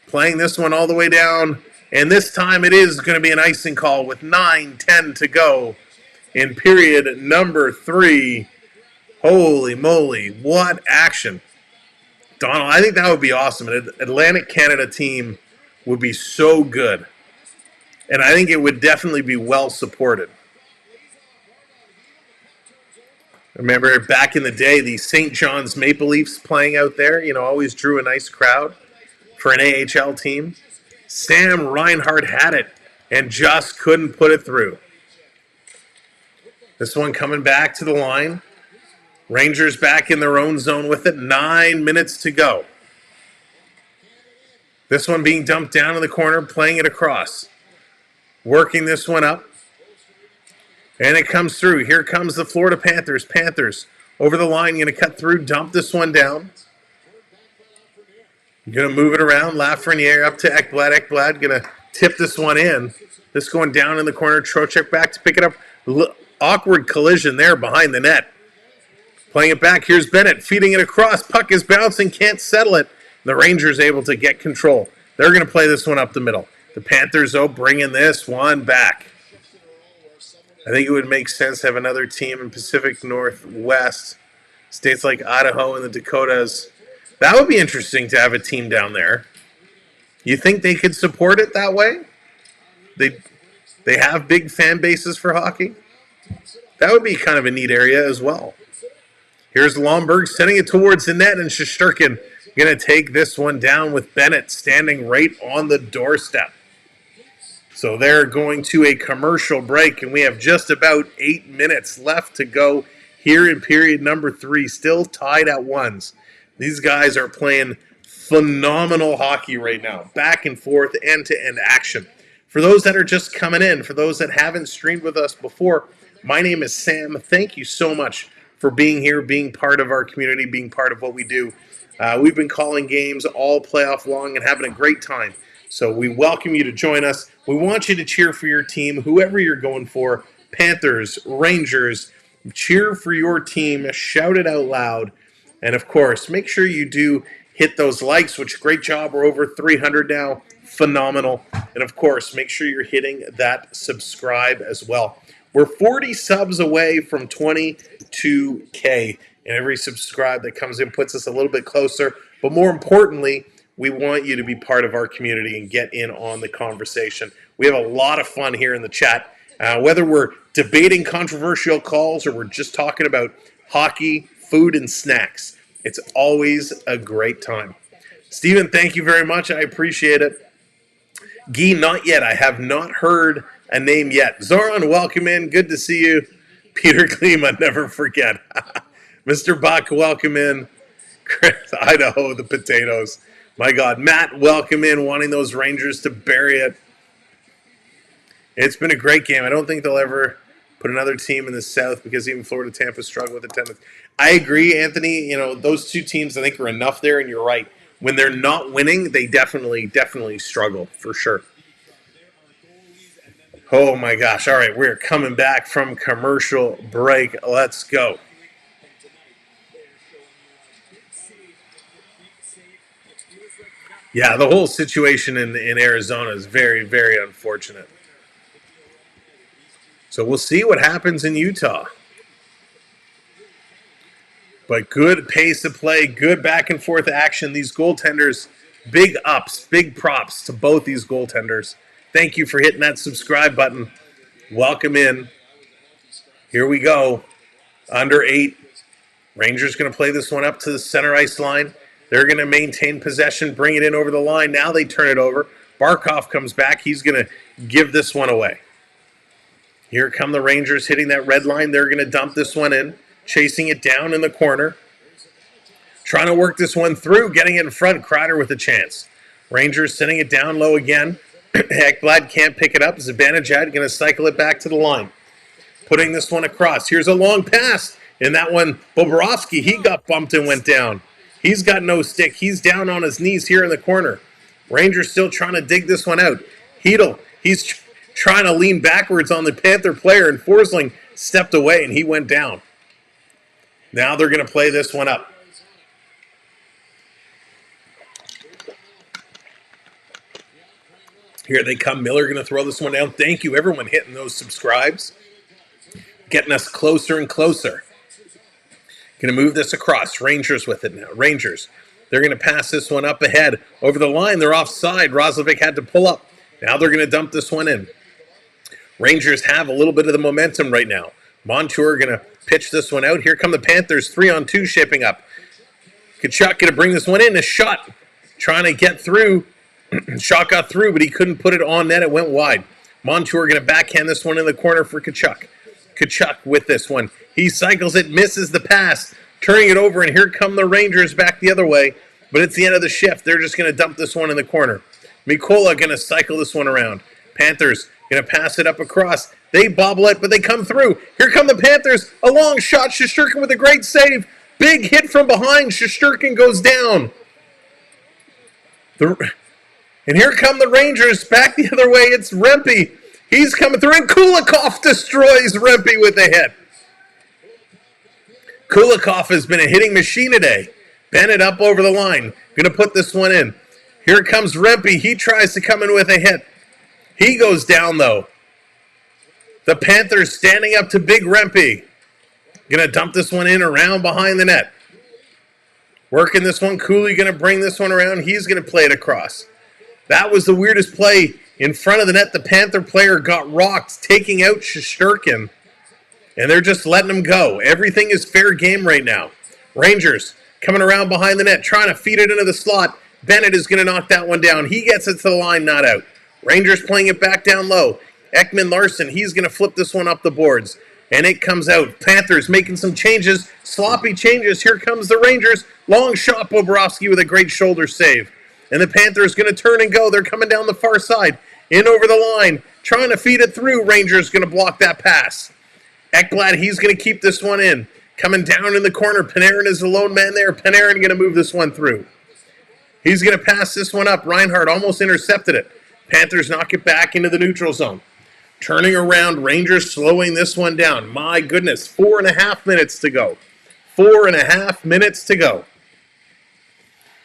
Playing this one all the way down. And this time it is going to be an icing call with 9:10 to go in period number 3. Holy moly. What action. Donald, I think that would be awesome. An Atlantic Canada team would be so good. And I think it would definitely be well supported. Remember back in the day, the St. John's Maple Leafs playing out there, you know, always drew a nice crowd for an AHL team. Sam Reinhart had it and just couldn't put it through. This one coming back to the line. Rangers back in their own zone with it. 9 minutes to go. This one being dumped down in the corner, playing it across. Working this one up. And it comes through. Here comes the Florida Panthers. Panthers over the line, going to cut through, dump this one down. Going to move it around. Lafreniere up to Ekblad. Ekblad going to tip this one in. This going down in the corner. Trocheck back to pick it up. Awkward collision there behind the net. Playing it back. Here's Bennett feeding it across. Puck is bouncing. Can't settle it. The Rangers able to get control. They're going to play this one up the middle. The Panthers, though, bringing this one back. I think it would make sense to have another team in Pacific Northwest, states like Idaho and the Dakotas. That would be interesting to have a team down there. You think they could support it that way? They have big fan bases for hockey? That would be kind of a neat area as well. Here's Lomberg sending it towards the net, and Shesterkin going to take this one down with Bennett standing right on the doorstep. So they're going to a commercial break, and we have just about 8 minutes left to go here in period number 3, still tied at 1s. These guys are playing phenomenal hockey right now, back and forth, end-to-end action. For those that are just coming in, for those that haven't streamed with us before, my name is Sam. Thank you so much for being here, being part of our community, being part of what we do. We've been calling games all playoff long and having a great time. So we welcome you to join us. We want you to cheer for your team, whoever you're going for, Panthers, Rangers. Cheer for your team, shout it out loud. And of course, make sure you do hit those likes, which great job. We're over 300 now. Phenomenal. And of course, make sure you're hitting that subscribe as well. We're 40 subs away from 22K. And every subscribe that comes in puts us a little bit closer. But more importantly, we want you to be part of our community and get in on the conversation. We have a lot of fun here in the chat. Whether we're debating controversial calls or we're just talking about hockey, food, and snacks, it's always a great time. Stephen, thank you very much. I appreciate it. Guy, not yet. I have not heard a name yet. Zoran, welcome in. Good to see you. Peter Klima, never forget. Mr. Buck, welcome in. Chris, Idaho, the potatoes. My God. Matt, welcome in, wanting those Rangers to bury it. It's been a great game. I don't think they'll ever put another team in the South because even Florida, Tampa struggle with attendance. I agree, Anthony. Those two teams I think are enough there, and you're right. When they're not winning, they definitely struggle, for sure. Oh, my gosh. All right, we're coming back from commercial break. Let's go. Yeah, the whole situation in Arizona is very, very unfortunate. So we'll see what happens in Utah. But good pace of play, good back and forth action. These goaltenders, big ups, big props to both these goaltenders. Thank you for hitting that subscribe button. Welcome in. Here we go. Under 8. Rangers going to play this one up to the center ice line. They're going to maintain possession, bring it in over the line. Now they turn it over. Barkov comes back. He's going to give this one away. Here come the Rangers hitting that red line. They're going to dump this one in, chasing it down in the corner. Trying to work this one through, getting it in front. Kreider with a chance. Rangers sending it down low again. Ekblad can't pick it up. Zibanejad going to cycle it back to the line. Putting this one across. Here's a long pass. And that one, Bobrovsky, he got bumped and went down. He's got no stick. He's down on his knees here in the corner. Rangers still trying to dig this one out. Hedl, he's trying to lean backwards on the Panther player, and Forsling stepped away, and he went down. Now they're going to play this one up. Here they come. Miller going to throw this one down. Thank you, everyone, hitting those subscribes. Getting us closer and closer. Going to move this across. Rangers with it now. Rangers. They're going to pass this one up ahead. Over the line, they're offside. Roslovic had to pull up. Now they're going to dump this one in. Rangers have a little bit of the momentum right now. Montour going to pitch this one out. Here come the Panthers. 3-on-2 shaping up. Tkachuk going to bring this one in. A shot. Trying to get through. Shot got through, but he couldn't put it on net. It went wide. Montour going to backhand this one in the corner for Tkachuk. Tkachuk with this one. He cycles it, misses the pass, turning it over, and here come the Rangers back the other way. But it's the end of the shift. They're just going to dump this one in the corner. Mikola going to cycle this one around. Panthers going to pass it up across. They bobble it, but they come through. Here come the Panthers. A long shot. Shesterkin with a great save. Big hit from behind. Shesterkin goes down. And here come the Rangers back the other way. It's Rempe. He's coming through, and Kulikov destroys Rempe with a hit. Kulikov has been a hitting machine today. Bennett up over the line. Going to put this one in. Here comes Rempe. He tries to come in with a hit. He goes down, though. The Panthers standing up to Big Rempe. Going to dump this one in around behind the net. Working this one. Cooley going to bring this one around. He's going to play it across. That was the weirdest play. In front of the net, the Panther player got rocked, taking out Shesterkin. And they're just letting him go. Everything is fair game right now. Rangers coming around behind the net, trying to feed it into the slot. Bennett is going to knock that one down. He gets it to the line, not out. Rangers playing it back down low. Ekman Larson, he's going to flip this one up the boards. And it comes out. Panthers making some changes. Sloppy changes. Here comes the Rangers. Long shot, Bobrovsky with a great shoulder save. And the Panthers going to turn and go. They're coming down the far side. In over the line. Trying to feed it through. Rangers going to block that pass. Ekblad, he's going to keep this one in. Coming down in the corner. Panarin is the lone man there. Panarin going to move this one through. He's going to pass this one up. Reinhardt almost intercepted it. Panthers knock it back into the neutral zone. Turning around, Rangers slowing this one down. My goodness, 4.5 minutes to go. 4.5 minutes to go.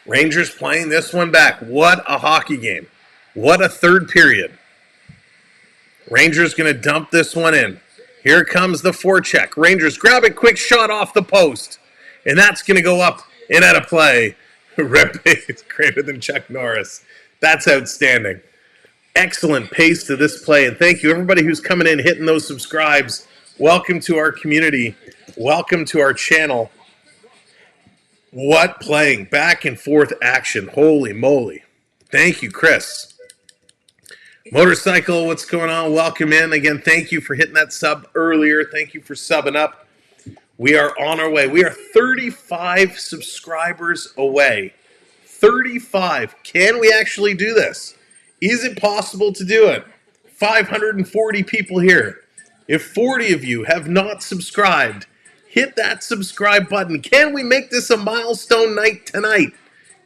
Rangers playing this one back. What a hockey game. What a third period. Rangers going to dump this one in. Here comes the forecheck. Rangers grab a quick shot off the post. And that's going to go up and out of play. Rempe is greater than Chuck Norris. That's outstanding. Excellent pace to this play. And thank you, everybody who's coming in, hitting those subscribes. Welcome to our community. Welcome to our channel. What playing? Back and forth action. Holy moly. Thank you, Chris. Motorcycle, what's going on? Welcome in. Again, thank you for hitting that sub earlier. Thank you for subbing up. We are on our way. We are 35 subscribers away. 35. Can we actually do this? Is it possible to do it? 540 people here. If 40 of you have not subscribed, hit that subscribe button. Can we make this a milestone night tonight?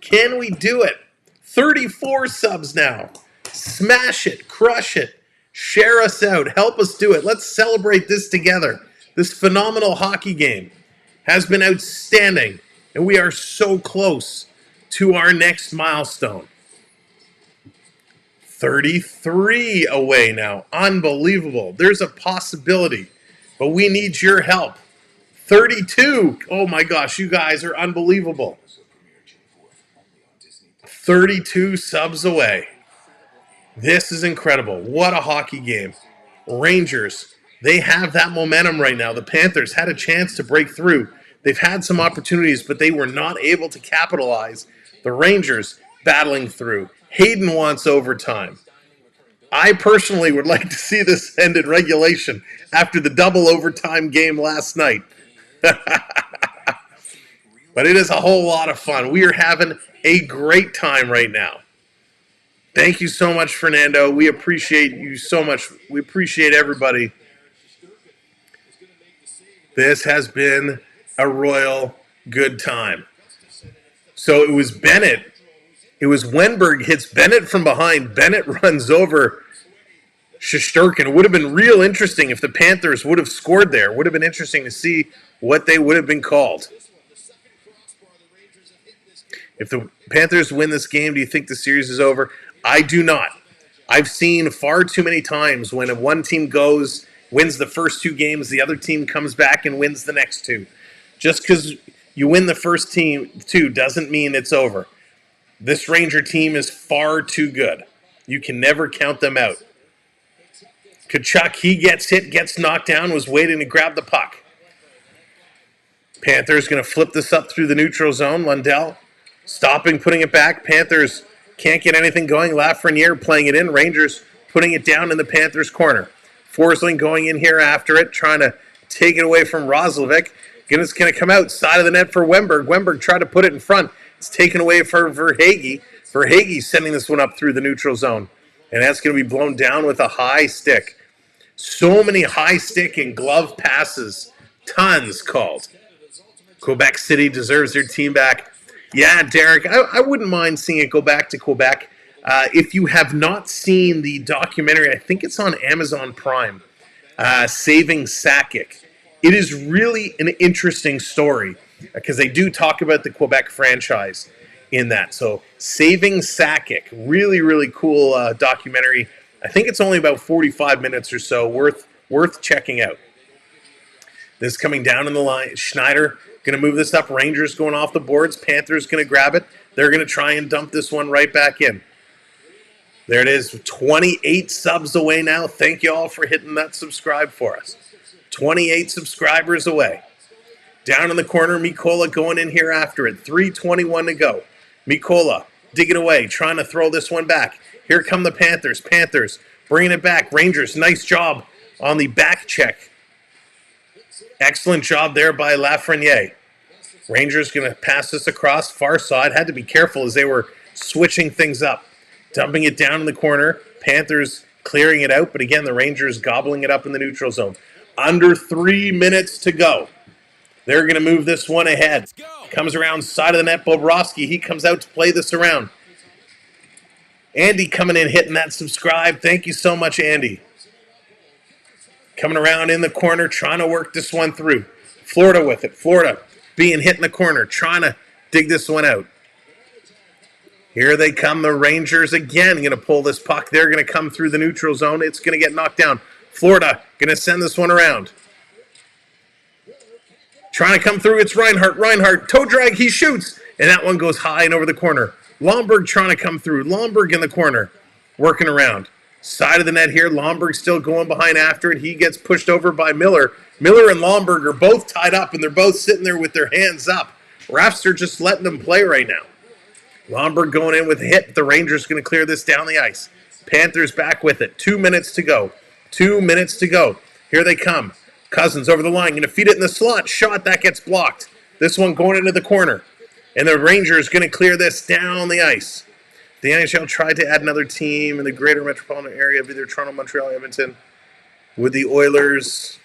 Can we do it? 34 subs now. Smash it. Crush it. Share us out. Help us do it. Let's celebrate this together. This phenomenal hockey game has been outstanding, and we are so close to our next milestone. 33 away now. Unbelievable. There's a possibility, but we need your help. 32. Oh my gosh, you guys are unbelievable. 32 subs away. This is incredible. What a hockey game. Rangers, they have that momentum right now. The Panthers had a chance to break through. They've had some opportunities, but they were not able to capitalize. The Rangers battling through. Hayden wants overtime. I personally would like to see this end in regulation after the double overtime game last night. But it is a whole lot of fun. We are having a great time right now. Thank you so much, Fernando. We appreciate you so much. We appreciate everybody. This has been a royal good time. So it was Bennett. It was Wenberg hits Bennett from behind. Bennett runs over Shesterkin. It would have been real interesting if the Panthers would have scored there. It would have been interesting to see what they would have been called. If the Panthers win this game, do you think the series is over? I do not. I've seen far too many times when one team goes, wins the first two games, the other team comes back and wins the next two. Just because you win the first two doesn't mean it's over. This Ranger team is far too good. You can never count them out. Kachuk, he gets hit, gets knocked down, was waiting to grab the puck. Panthers going to flip this up through the neutral zone. Lundell stopping, putting it back. Panthers can't get anything going. Lafreniere playing it in. Rangers putting it down in the Panthers' corner. Forsling going in here after it, trying to take it away from Roslovic. It's going to come out side of the net for Wenberg. Wenberg tried to put it in front. It's taken away for Verhaeghe. Verhaeghe sending this one up through the neutral zone. And that's going to be blown down with a high stick. So many high stick and glove passes. Tons called. Quebec City deserves their team back. Yeah, Derek, I wouldn't mind seeing it go back to Quebec. If you have not seen the documentary, I think it's on Amazon Prime, Saving Sakic. It is really an interesting story because they do talk about the Quebec franchise. in that. So Saving Sakic, really, really cool documentary. I think it's only about 45 minutes or so, worth checking out. This coming down in the line. Schneider going to move this up. Rangers going off the boards. Panthers going to grab it. They're going to try and dump this one right back in. There it is. 28 subs away now. Thank you all for hitting that subscribe for us. 28 subscribers away. Down in the corner, Mikola going in here after it. 3:21 to go. Mikola digging away, trying to throw this one back. Here come the Panthers. Panthers bringing it back. Rangers, nice job on the back check. Excellent job there by Lafreniere. Rangers going to pass this across far side. Had to be careful as they were switching things up. Dumping it down in the corner. Panthers clearing it out, but again, the Rangers gobbling it up in the neutral zone. Under 3 minutes to go. They're going to move this one ahead. Comes around side of the net. Bobrovsky, he comes out to play this around. Andy coming in, hitting that subscribe. Thank you so much, Andy. Coming around in the corner, trying to work this one through. Florida with it. Florida being hit in the corner, trying to dig this one out. Here they come, the Rangers again. Going to pull this puck. They're going to come through the neutral zone. It's going to get knocked down. Florida going to send this one around. Trying to come through, it's Reinhart. Reinhart, toe drag, he shoots. And that one goes high and over the corner. Lomberg trying to come through. Lomberg in the corner, working around. Side of the net here, Lomberg still going behind after it. He gets pushed over by Miller. Miller and Lomberg are both tied up, and they're both sitting there with their hands up. Refs are just letting them play right now. Lomberg going in with a hit. The Rangers going to clear this down the ice. Panthers back with it. 2 minutes to go. 2 minutes to go. Here they come. Cousins over the line, going to feed it in the slot. Shot, that gets blocked. This one going into the corner. And the Rangers going to clear this down the ice. The NHL tried to add another team in the greater metropolitan area of either Toronto, Montreal, Edmonton. Would the Oilers,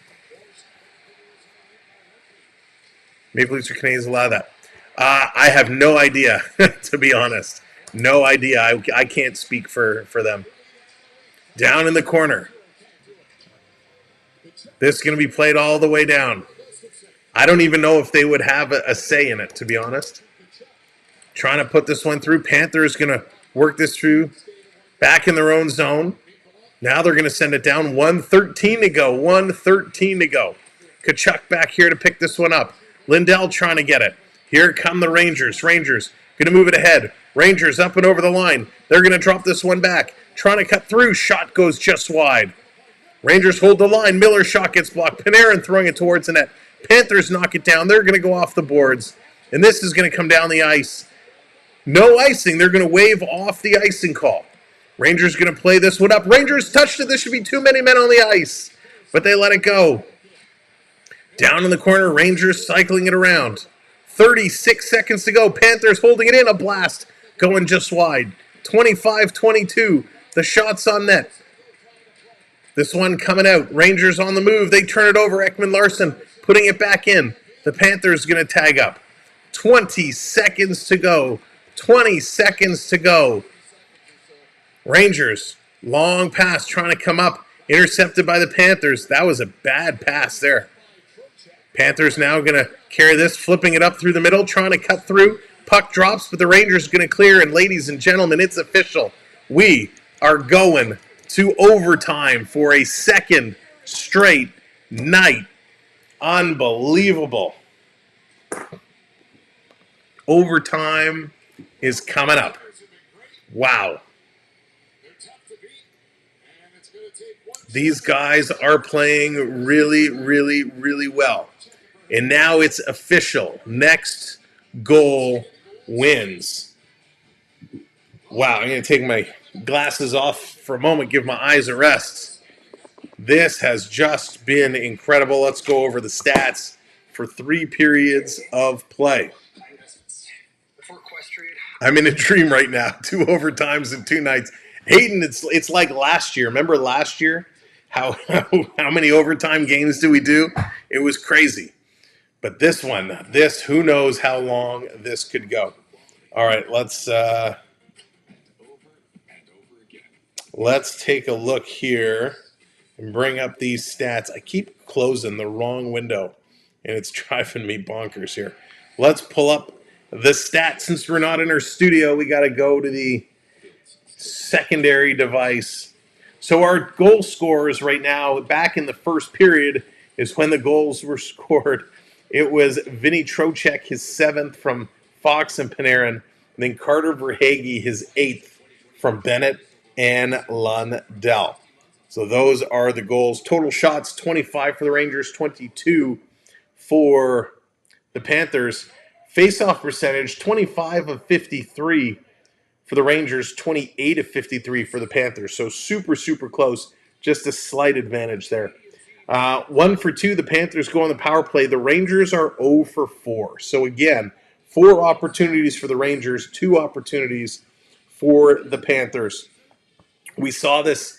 Maple Leafs, or Canadiens allow that? I have no idea, to be honest. No idea. I can't speak for them. Down in the corner. This is going to be played all the way down. I don't even know if they would have a say in it, to be honest. Trying to put this one through. Panthers going to work this through. Back in their own zone. Now they're going to send it down. 1:13 to go. 1:13 to go. Kachuk back here to pick this one up. Lindell trying to get it. Here come the Rangers. Rangers going to move it ahead. Rangers up and over the line. They're going to drop this one back. Trying to cut through. Shot goes just wide. Rangers hold the line. Miller's shot gets blocked. Panarin throwing it towards the net. Panthers knock it down. They're going to go off the boards. And this is going to come down the ice. No icing. They're going to wave off the icing call. Rangers going to play this one up. Rangers touched it. This should be too many men on the ice. But they let it go. Down in the corner, Rangers cycling it around. 36 seconds to go. Panthers holding it in. A blast going just wide. 25-22. The shot's on net. This one coming out. Rangers on the move. They turn it over. Ekman-Larsson putting it back in. The Panthers going to tag up. 20 seconds to go. 20 seconds to go. Rangers, long pass trying to come up. Intercepted by the Panthers. That was a bad pass there. Panthers now going to carry this, flipping it up through the middle, trying to cut through. Puck drops, but the Rangers are going to clear. And ladies and gentlemen, it's official. We are going to overtime for a second straight night. Unbelievable. Overtime is coming up. Wow. These guys are playing really, really, really well. And now it's official. Next goal wins. Wow, I'm going to take my glasses off for a moment, give my eyes a rest. This has just been incredible. Let's go over the stats for 3 periods of play. I'm in a dream right now. 2 overtimes in 2 nights. Hayden, it's like last year. Remember last year? How many overtime games do we do? It was crazy. But this one, who knows how long this could go. All right, let's take a look here and bring up these stats. I keep closing the wrong window, and it's driving me bonkers here. Let's pull up the stat. Since we're not in our studio, we got to go to the secondary device. So our goal scorers right now, back in the first period, is when the goals were scored. It was Vinny Trocheck, his 7th from Fox and Panarin, and then Carter Verhaeghe, his 8th from Bennett and Lundell. So those are the goals. Total shots, 25 for the Rangers, 22 for the Panthers. Face-off percentage, 25 of 53 for the Rangers, 28 of 53 for the Panthers. So super, super close. Just a slight advantage there. 1 for 2, the Panthers go on the power play. The Rangers are 0 for 4. So again, 4 opportunities for the Rangers, 2 opportunities for the Panthers. We saw this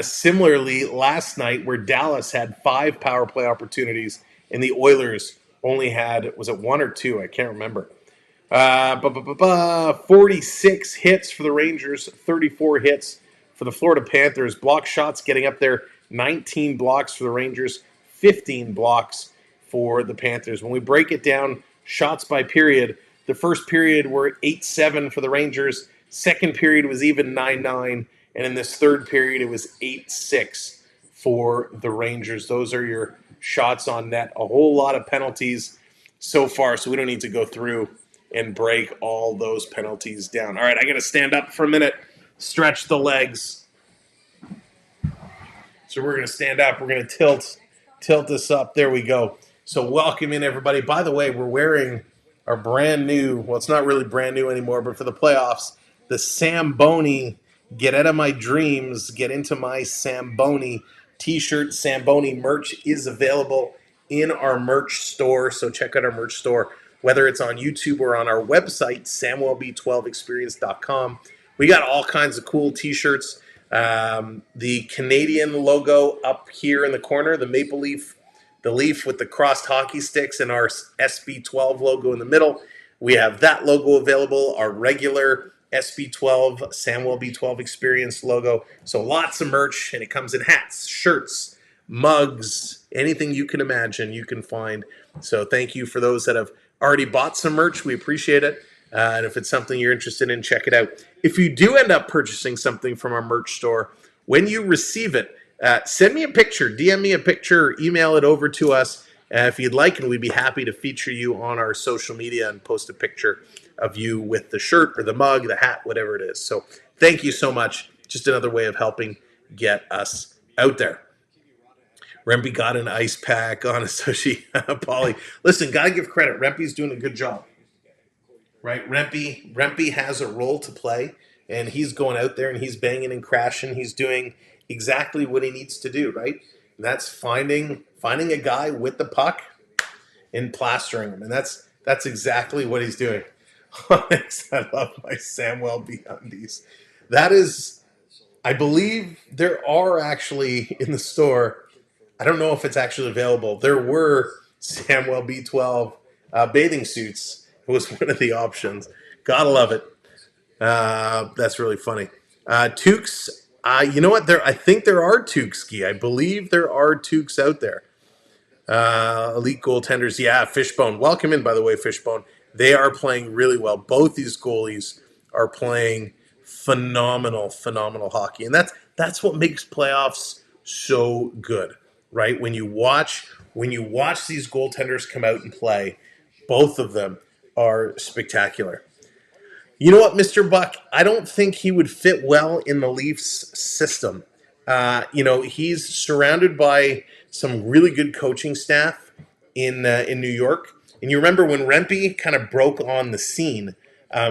similarly last night where Dallas had 5 power play opportunities and the Oilers only had, was it 1 or 2? I can't remember. 46 hits for the Rangers, 34 hits for the Florida Panthers. Block shots getting up there, 19 blocks for the Rangers, 15 blocks for the Panthers. When we break it down, shots by period, the first period were 8-7 for the Rangers. Second period was even 9-9. And in this third period, it was 8-6 for the Rangers. Those are your shots on net. A whole lot of penalties so far, so we don't need to go through and break all those penalties down. All right, I got to stand up for a minute, stretch the legs. So we're going to stand up. We're going to tilt this up. There we go. So welcome in, everybody. By the way, we're wearing our brand new, well, it's not really brand new anymore, but for the playoffs, the Samboni Get Out of My Dreams, Get Into My Samboni t-shirt. Samboni merch is available in our merch store, so check out our merch store, whether it's on YouTube or on our website, samwelb12experience.com. We got all kinds of cool t-shirts. The Canadian logo up here in the corner, the maple leaf, the leaf with the crossed hockey sticks, and our SB12 logo in the middle. We have that logo available, our regular SB12, Samwelb B12 Experience logo. So lots of merch, and it comes in hats, shirts, mugs, anything you can imagine you can find. So thank you for those that have already bought some merch. We appreciate it. And if it's something you're interested in, check it out. If you do end up purchasing something from our merch store, when you receive it, send me a picture, DM me a picture, email it over to us if you'd like, and we'd be happy to feature you on our social media and post a picture of you with the shirt or the mug, the hat, whatever it is. So thank you so much. Just another way of helping get us out there. Rempe got an ice pack on a sushi. Polly, listen, gotta give credit. Rempe's doing a good job, right? Rempe has a role to play, and he's going out there and he's banging and crashing. He's doing exactly what he needs to do, right? And that's finding a guy with the puck and plastering him, and that's exactly what he's doing. I love my Samwelb undies. That is, I believe there are actually in the store. I don't know if it's actually available. There were Samwelb B12 bathing suits. It was one of the options. Gotta love it. That's really funny. Toques. You know what? I think there are toques, Ski. I believe there are toques out there. Elite goaltenders. Yeah, Fishbone. Welcome in, by the way, Fishbone. They are playing really well. Both these goalies are playing phenomenal hockey. And that's what makes playoffs so good, right? When you watch these goaltenders come out and play, both of them are spectacular. You know what, Mr. Buck? I don't think he would fit well in the Leafs system. He's surrounded by some really good coaching staff in New York. And you remember when Rempe kind of broke on the scene,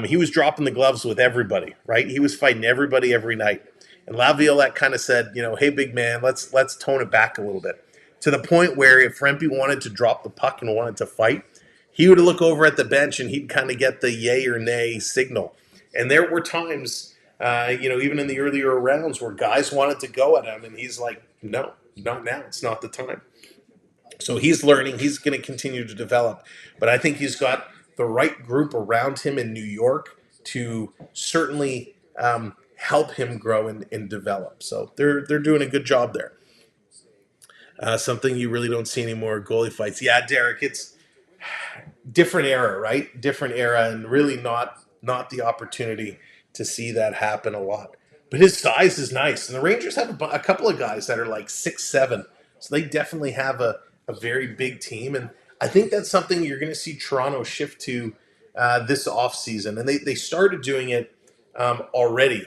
he was dropping the gloves with everybody, right? He was fighting everybody every night. And Laviolette kind of said, hey, big man, let's tone it back a little bit. To the point where if Rempe wanted to drop the puck and wanted to fight, he would look over at the bench and he'd kind of get the yay or nay signal. And there were times, even in the earlier rounds where guys wanted to go at him, and he's like, no, not now. It's not the time. So he's learning. He's going to continue to develop. But I think he's got the right group around him in New York to certainly help him grow and develop. So they're doing a good job there. Something you really don't see anymore, goalie fights. Yeah, Derek, different era, right? Different era, and really not the opportunity to see that happen a lot. But his size is nice, and the Rangers have a couple of guys that are like 6'7", so they definitely have a very big team, and I think that's something you're going to see Toronto shift to this offseason. And they started doing it already,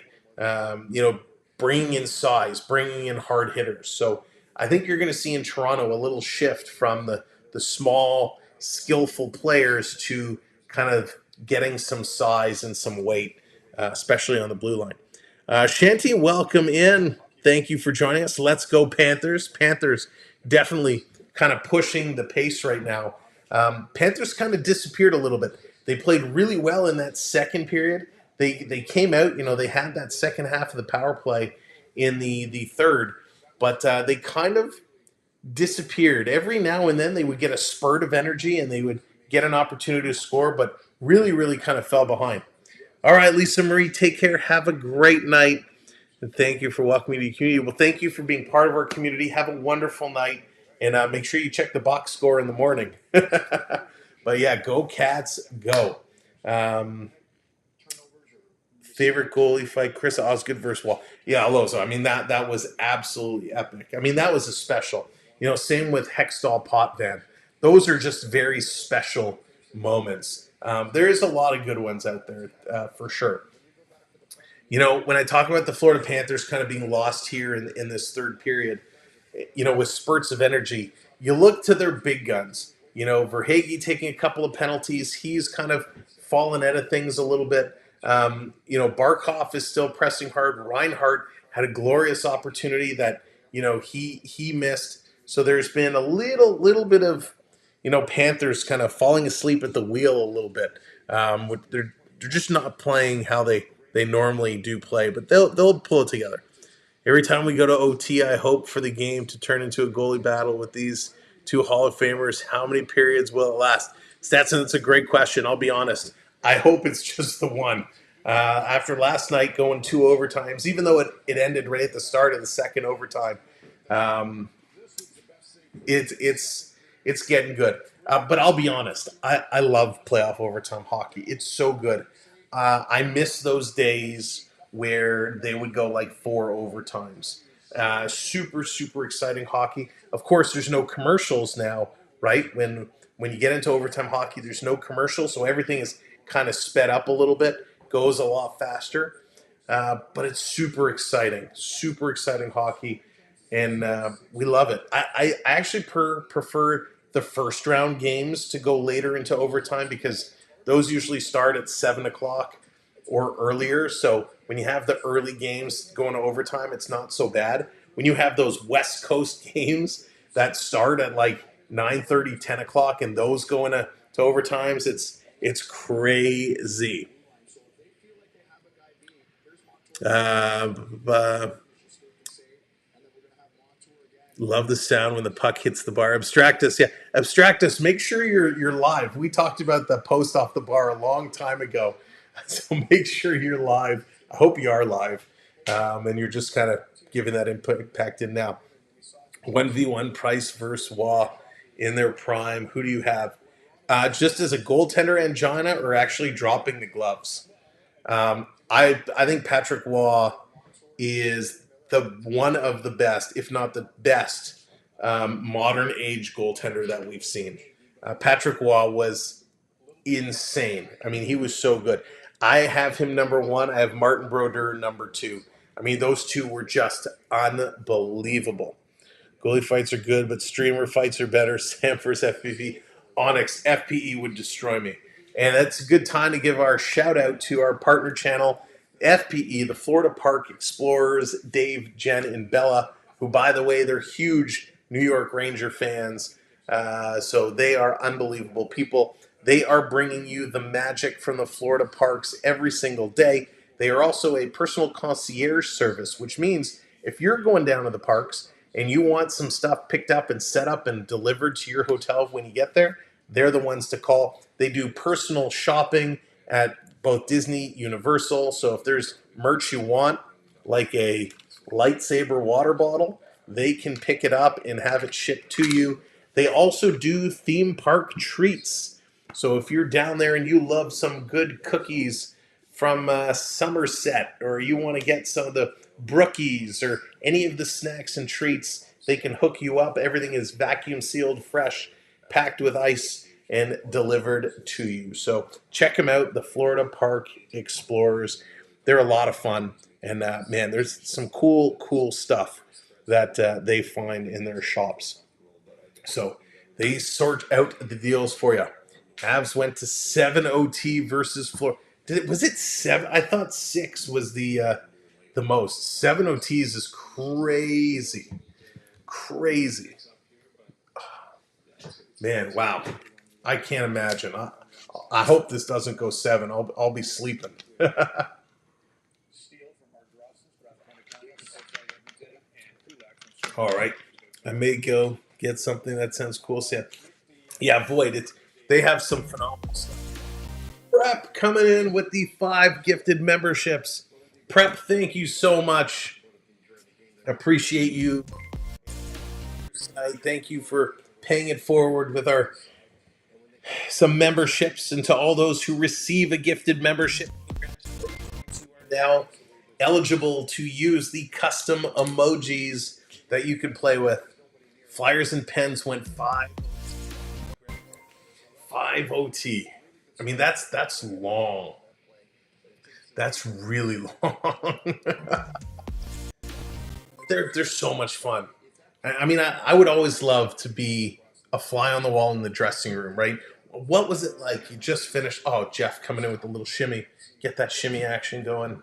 bringing in size, bringing in hard hitters. So I think you're going to see in Toronto a little shift from the small, skillful players to kind of getting some size and some weight, especially on the blue line. Shanty, welcome in. Thank you for joining us. Let's go Panthers. Panthers definitely kind of pushing the pace right now. Panthers kind of disappeared a little bit. They played really well in that second period. They came out, they had that second half of the power play in the third, but they kind of disappeared. Every now and then they would get a spurt of energy and they would get an opportunity to score, but really, really kind of fell behind. All right, Lisa Marie, take care. Have a great night. And thank you for welcoming me to the community. Well, thank you for being part of our community. Have a wonderful night. And make sure you check the box score in the morning. But yeah, go Cats, go. Favorite goalie fight, Chris Osgood versus Wall. Yeah, Alonso. I mean, that was absolutely epic. I mean, that was a special. Same with Hextall Potvin. Those are just very special moments. There is a lot of good ones out there, for sure. When I talk about the Florida Panthers kind of being lost here in this third period, with spurts of energy, you look to their big guns. Verhaeghe taking a couple of penalties. He's kind of fallen out of things a little bit. Barkov is still pressing hard. Reinhart had a glorious opportunity that, he missed. So there's been a little bit of, Panthers kind of falling asleep at the wheel a little bit. They're just not playing how they normally do play, but they'll pull it together. Every time we go to OT, I hope for the game to turn into a goalie battle with these two Hall of Famers. How many periods will it last? Stetson, that's a great question. I'll be honest. I hope it's just the one. After last night going 2 overtimes, even though it ended right at the start of the second overtime, it's getting good. But I'll be honest. I love playoff overtime hockey. It's so good. I miss those days where they would go like 4 overtimes. Super, super exciting hockey. Of course, there's no commercials now, right? When you get into overtime hockey, there's no commercials, so everything is kind of sped up a little bit, goes a lot faster. But it's super exciting hockey, and we love it. I actually prefer the first round games to go later into overtime because those usually start at 7 o'clock or earlier. So when you have the early games going to overtime, it's not so bad. When you have those West Coast games that start at like 9:30, 10 o'clock, and those going to overtimes, it's crazy. Love the sound when the puck hits the bar. Abstractus, yeah. Abstractus, make sure you're live. We talked about the post off the bar a long time ago. So make sure you're live. I hope you are live. And you're just kind of giving that impact in now. 1v1 Price versus Waugh in their prime. Who do you have? Just as a goaltender angina or actually dropping the gloves? I think Patrick Waugh is the one of the best, if not the best, modern age goaltender that we've seen. Patrick Waugh was insane. I mean, he was so good. I have him number 1. I have Martin Brodeur number 2. I mean, those two were just unbelievable. Goalie fights are good, but streamer fights are better. Sam versus FPV. Onyx, FPE would destroy me. And that's a good time to give our shout out to our partner channel, FPE, the Florida Park Explorers, Dave, Jen, and Bella, who, by the way, they're huge New York Ranger fans. So they are unbelievable people. They are bringing you the magic from the Florida parks every single day. They are also a personal concierge service, which means if you're going down to the parks and you want some stuff picked up and set up and delivered to your hotel when you get there, they're the ones to call. They do personal shopping at both Disney, Universal. So if there's merch you want, like a lightsaber water bottle, they can pick it up and have it shipped to you. They also do theme park treats. So if you're down there and you love some good cookies from Somerset, or you want to get some of the brookies or any of the snacks and treats, they can hook you up. Everything is vacuum sealed, fresh, packed with ice, and delivered to you. So check them out, the Florida Park Explorers. They're a lot of fun. And man, there's some cool stuff that they find in their shops. So they sort out the deals for you. Avs went to 7 OT versus Florida. Was it 7? I thought 6 was the most. 7 OTs is crazy. Crazy. Man, wow. I can't imagine. I hope this doesn't go 7. I'll be sleeping. All right. I may go get something that sounds cool. So yeah, Void. They have some phenomenal stuff. Prep coming in with the 5 gifted memberships. Prep, thank you so much. Appreciate you. Thank you for paying it forward with some memberships, and to all those who receive a gifted membership, you are now eligible to use the custom emojis that you can play with. Flyers and Pens went 5 OT. I mean, that's long. That's really long. They're so much fun. I mean, I would always love to be a fly on the wall in the dressing room, right? What was it like? You just finished. Oh, Jeff coming in with a little shimmy. Get that shimmy action going.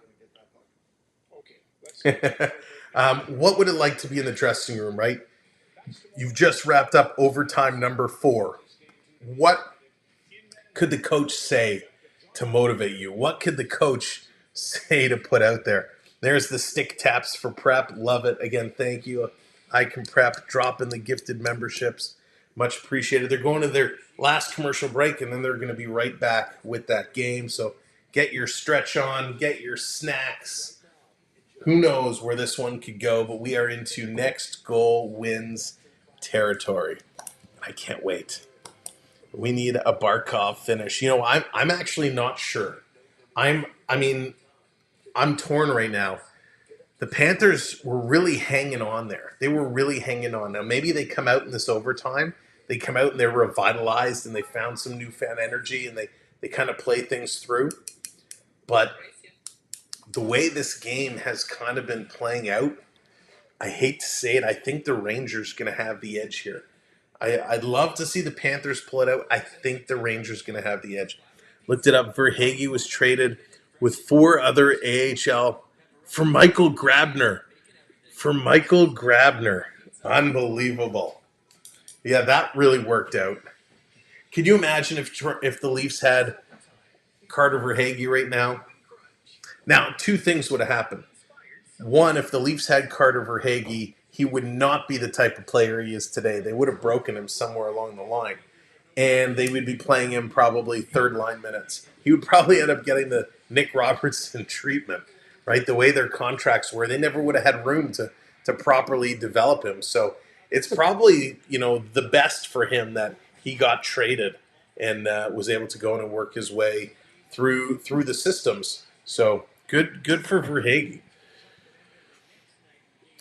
What would it like to be in the dressing room, right? You've just wrapped up overtime number 4. What could the coach say to motivate you? What could the coach say to put out there? There's the stick taps for Prep. Love it. Again, thank you. I Can Prep, dropping the gifted memberships. Much appreciated. They're going to their last commercial break, and then they're going to be right back with that game. So get your stretch on, get your snacks. Who knows where this one could go, but we are into next goal wins territory. I can't wait. We need a Barkov finish. You know, I'm actually not sure. I'm torn right now. The Panthers were really hanging on there. They were really hanging on. Now, maybe they come out in this overtime. They come out and they're revitalized and they found some newfound energy and they kind of play things through. But the way this game has kind of been playing out, I hate to say it, I think the Rangers are going to have the edge here. I'd love to see the Panthers pull it out. I think the Rangers are going to have the edge. Looked it up. Verhaeghe was traded with 4 other AHL for Michael Grabner. Unbelievable. Yeah, that really worked out. Can you imagine if the Leafs had Carter Verhaeghe right now? Now, 2 things would have happened. One, if the Leafs had Carter Verhaeghe, he would not be the type of player he is today. They would have broken him somewhere along the line. And they would be playing him probably third-line minutes. He would probably end up getting the Nick Robertson treatment, right? The way their contracts were, they never would have had room to properly develop him. So it's probably, the best for him that he got traded and was able to go in and work his way through the systems. So good for Verhaeghe.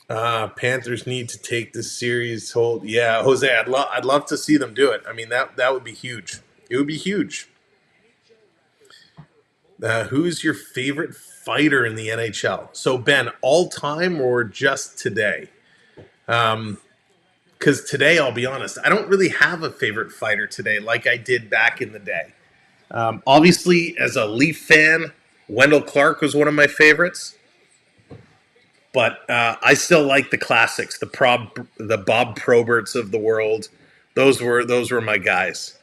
Panthers need to take this series hold. Yeah, Jose, I'd love to see them do it. I mean, that would be huge. It would be huge. Who's your favorite fighter in the NHL? So, Ben, all time or just today? Because today, I'll be honest, I don't really have a favorite fighter today like I did back in the day. Obviously, as a Leaf fan, Wendell Clark was one of my favorites. But I still like the classics, the Bob Proberts of the world. Those were my guys.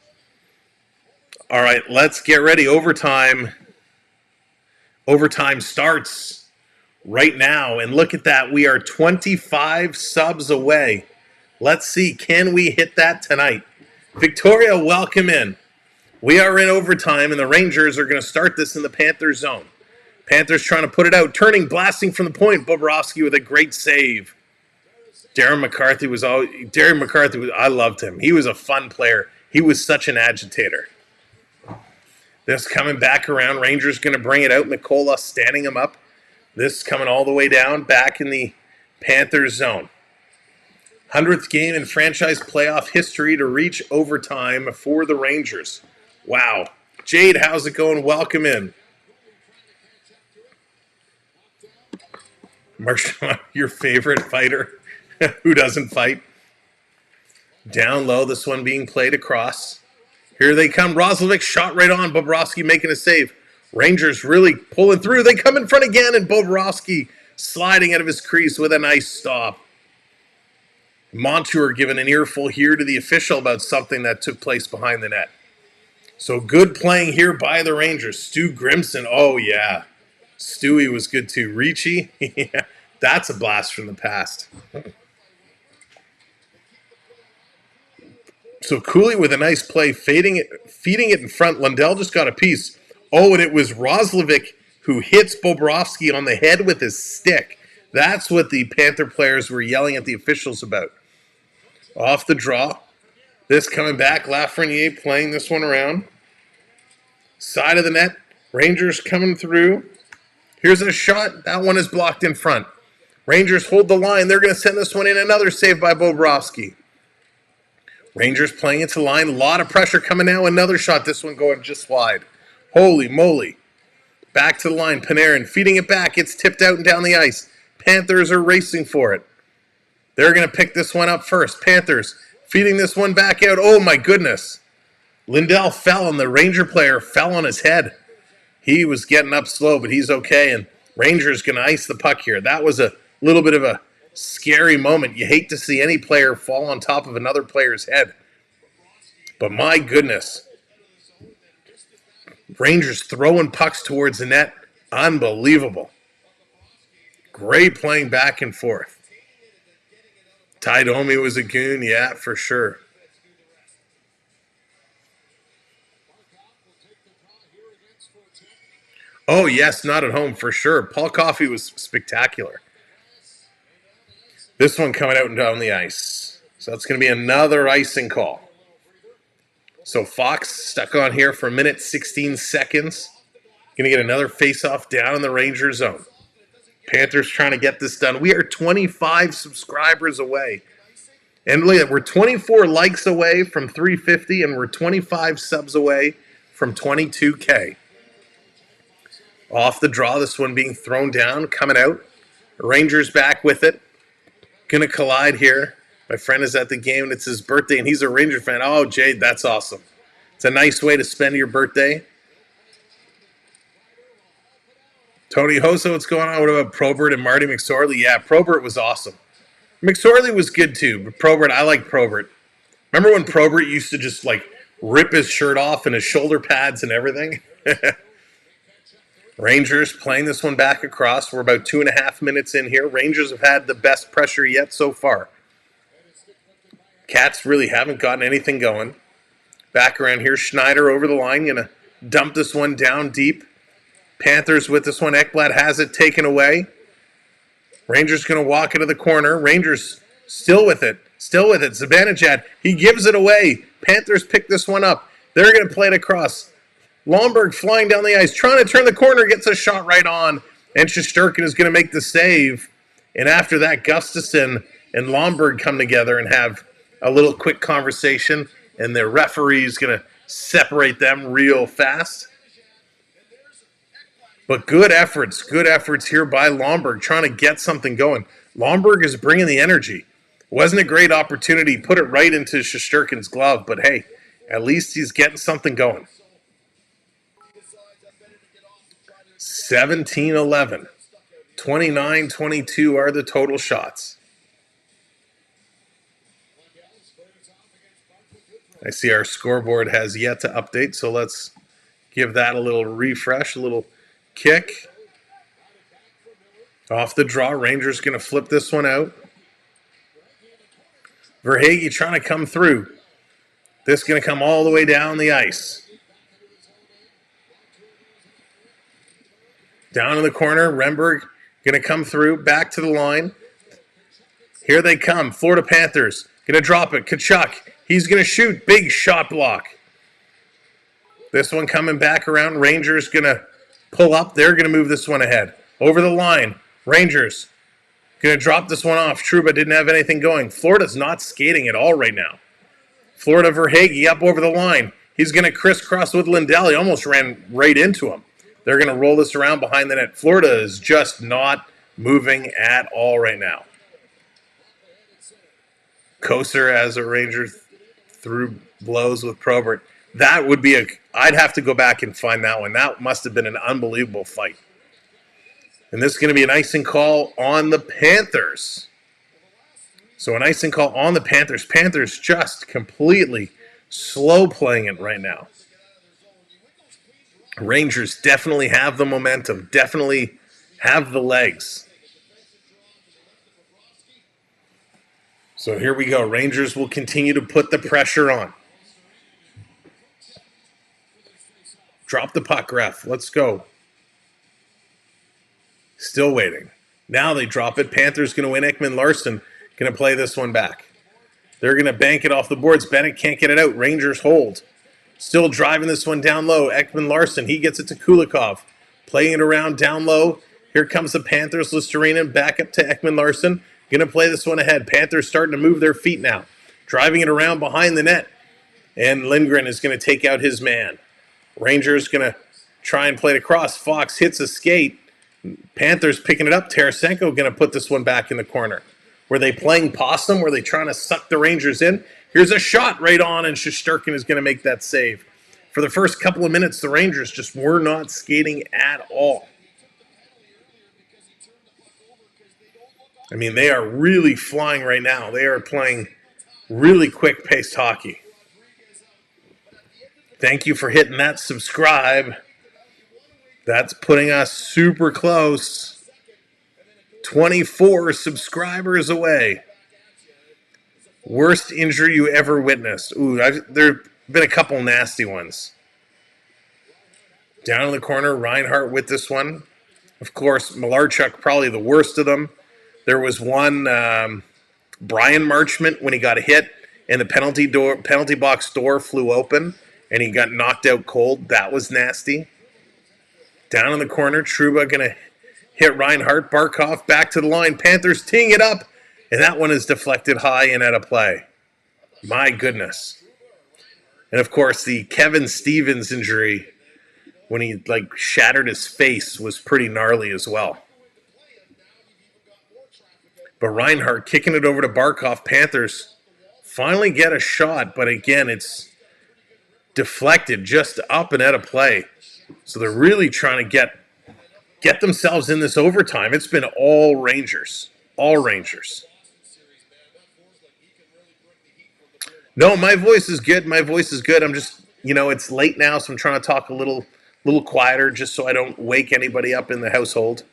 All right, let's get ready. Overtime starts right now, and look at that. We are 25 subs away. Let's see, can we hit that tonight? Victoria, welcome in. We are in overtime, and the Rangers are going to start this in the Panthers zone. Panthers trying to put it out, turning, blasting from the point. Bobrovsky with a great save. Darren McCarthy, I loved him. He was a fun player. He was such an agitator. This coming back around. Rangers going to bring it out. Mikola standing him up. This coming all the way down, back in the Panthers zone. 100th game in franchise playoff history to reach overtime for the Rangers. Wow. Jade, how's it going? Welcome in. Marchand, your favorite fighter. Who doesn't fight? Down low, this one being played across. Here they come. Roslovic shot right on. Bobrovsky making a save. Rangers really pulling through. They come in front again, and Bobrovsky sliding out of his crease with a nice stop. Montour giving an earful here to the official about something that took place behind the net. So good playing here by the Rangers. Stu Grimson, oh yeah. Stewie was good too. Ricci, yeah, that's a blast from the past. So Cooley with a nice play, feeding it in front. Lundell just got a piece. Oh, and it was Roslovic who hits Bobrovsky on the head with his stick. That's what the Panther players were yelling at the officials about. Off the draw. This coming back. Lafreniere playing this one around. Side of the net. Rangers coming through. Here's a shot. That one is blocked in front. Rangers hold the line. They're going to send this one in. Another save by Bobrovsky. Rangers playing it to line. A lot of pressure coming now. Another shot. This one going just wide. Holy moly. Back to the line. Panarin feeding it back. It's tipped out and down the ice. Panthers are racing for it. They're going to pick this one up first. Panthers feeding this one back out. Oh, my goodness. Lindell fell, and the Ranger player fell on his head. He was getting up slow, but he's okay, and Rangers going to ice the puck here. That was a little bit of a scary moment. You hate to see any player fall on top of another player's head. But my goodness. Rangers throwing pucks towards the net. Unbelievable. Great playing back and forth. Ty Domi was a goon, yeah, for sure. Oh, yes, not at home, for sure. Paul Coffey was spectacular. This one coming out and down the ice. So that's going to be another icing call. So Fox stuck on here for a minute, 16 seconds. Going to get another face-off down in the Ranger zone. Panthers trying to get this done. We are 25 subscribers away. And look at that, we're 24 likes away from 350, and we're 25 subs away from 22K. Off the draw, this one being thrown down, coming out. Rangers back with it. Going to collide here. My friend is at the game, and it's his birthday, and he's a Ranger fan. Oh, Jade, that's awesome. It's a nice way to spend your birthday. Tony Hoso, what's going on? What about Probert and Marty McSorley? Yeah, Probert was awesome. McSorley was good too, but Probert, I like Probert. Remember when Probert used to just like rip his shirt off and his shoulder pads and everything? Rangers playing this one back across. We're about 2.5 minutes in here. Rangers have had the best pressure yet so far. Cats really haven't gotten anything going. Back around here, Schneider over the line, going to dump this one down deep. Panthers with this one. Ekblad has it taken away. Rangers going to walk into the corner. Rangers still with it. Zibanejad, he gives it away. Panthers pick this one up. They're going to play it across. Lomberg flying down the ice, trying to turn the corner, gets a shot right on. And Shesterkin is going to make the save. And after that, Gustafsson and Lomberg come together and have a little quick conversation. And the referee is going to separate them real fast. But good efforts here by Lomberg, trying to get something going. Lomberg is bringing the energy. Wasn't a great opportunity, put it right into Shesterkin's glove, but hey, at least he's getting something going. 17-11. 29-22 are the total shots. I see our scoreboard has yet to update, so let's give that a little refresh, a little kick. Off the draw, Rangers going to flip this one out. Verhaeghe trying to come through. This going to come all the way down the ice. Down in the corner, Remberg going to come through, back to the line. Here they come, Florida Panthers. Going to drop it, Tkachuk. He's going to shoot, big shot block. This one coming back around. Rangers going to pull up. They're going to move this one ahead. Over the line. Rangers going to drop this one off. Trouba didn't have anything going. Florida's not skating at all right now. Florida Verhaeghe up over the line. He's going to crisscross with Lindell. He almost ran right into him. They're going to roll this around behind the net. Florida is just not moving at all right now. Koser as a Ranger through blows with Probert. That would be I'd have to go back and find that one. That must have been an unbelievable fight. And this is going to be an icing call on the Panthers. So an icing call on the Panthers. Panthers just completely slow playing it right now. Rangers definitely have the momentum, definitely have the legs. So here we go. Rangers will continue to put the pressure on. Drop the puck, ref. Let's go. Still waiting. Now they drop it. Panthers going to win. Ekman-Larsson going to play this one back. They're going to bank it off the boards. Bennett can't get it out. Rangers hold. Still driving this one down low. Ekman-Larsson, he gets it to Kulikov. Playing it around down low. Here comes the Panthers. Listerinen back up to Ekman-Larsson. Going to play this one ahead. Panthers starting to move their feet now. Driving it around behind the net. And Lindgren is going to take out his man. Rangers going to try and play it across. Fox hits a skate. Panthers picking it up. Tarasenko going to put this one back in the corner. Were they playing possum? Were they trying to suck the Rangers in? Here's a shot right on, and Shesterkin is going to make that save. For the first couple of minutes, the Rangers just were not skating at all. I mean, they are really flying right now. They are playing really quick-paced hockey. Thank you for hitting that subscribe. That's putting us super close. 24 subscribers away. Worst injury you ever witnessed. Ooh, there have been a couple nasty ones. Down in the corner, Reinhart with this one. Of course, Malarchuk probably the worst of them. There was one, Brian Marchment, when he got hit and the penalty box door flew open and he got knocked out cold. That was nasty. Down in the corner, Trouba going to hit Reinhart. Barkov back to the line. Panthers teeing it up. And that one is deflected high and out of play. My goodness. And of course, the Kevin Stevens injury when he shattered his face was pretty gnarly as well. But Reinhart kicking it over to Barkov. Panthers finally get a shot, but again, it's deflected just up and out of play. So they're really trying to get themselves in this overtime. It's been all Rangers. All Rangers. No, my voice is good. My voice is good. I'm just, it's late now, so I'm trying to talk a little quieter just so I don't wake anybody up in the household.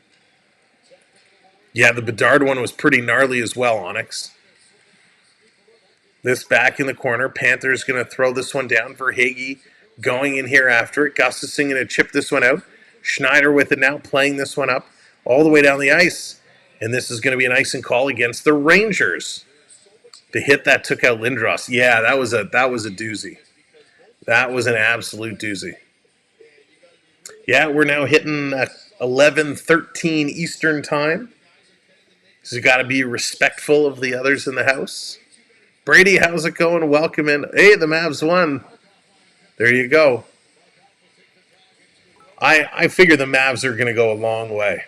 Yeah, the Bedard one was pretty gnarly as well, Onyx. This back in the corner. Panthers going to throw this one down for Hagee. Going in here after it. Gustafsson going to chip this one out. Schneider with it now, playing this one up all the way down the ice. And this is going to be an icing call against the Rangers. The hit that took out Lindros. Yeah, that was a doozy. That was an absolute doozy. Yeah, we're now hitting 11:13 Eastern time. So you got to be respectful of the others in the house. Brady, how's it going? Welcome in. Hey, the Mavs won. There you go. I figure the Mavs are going to go a long way.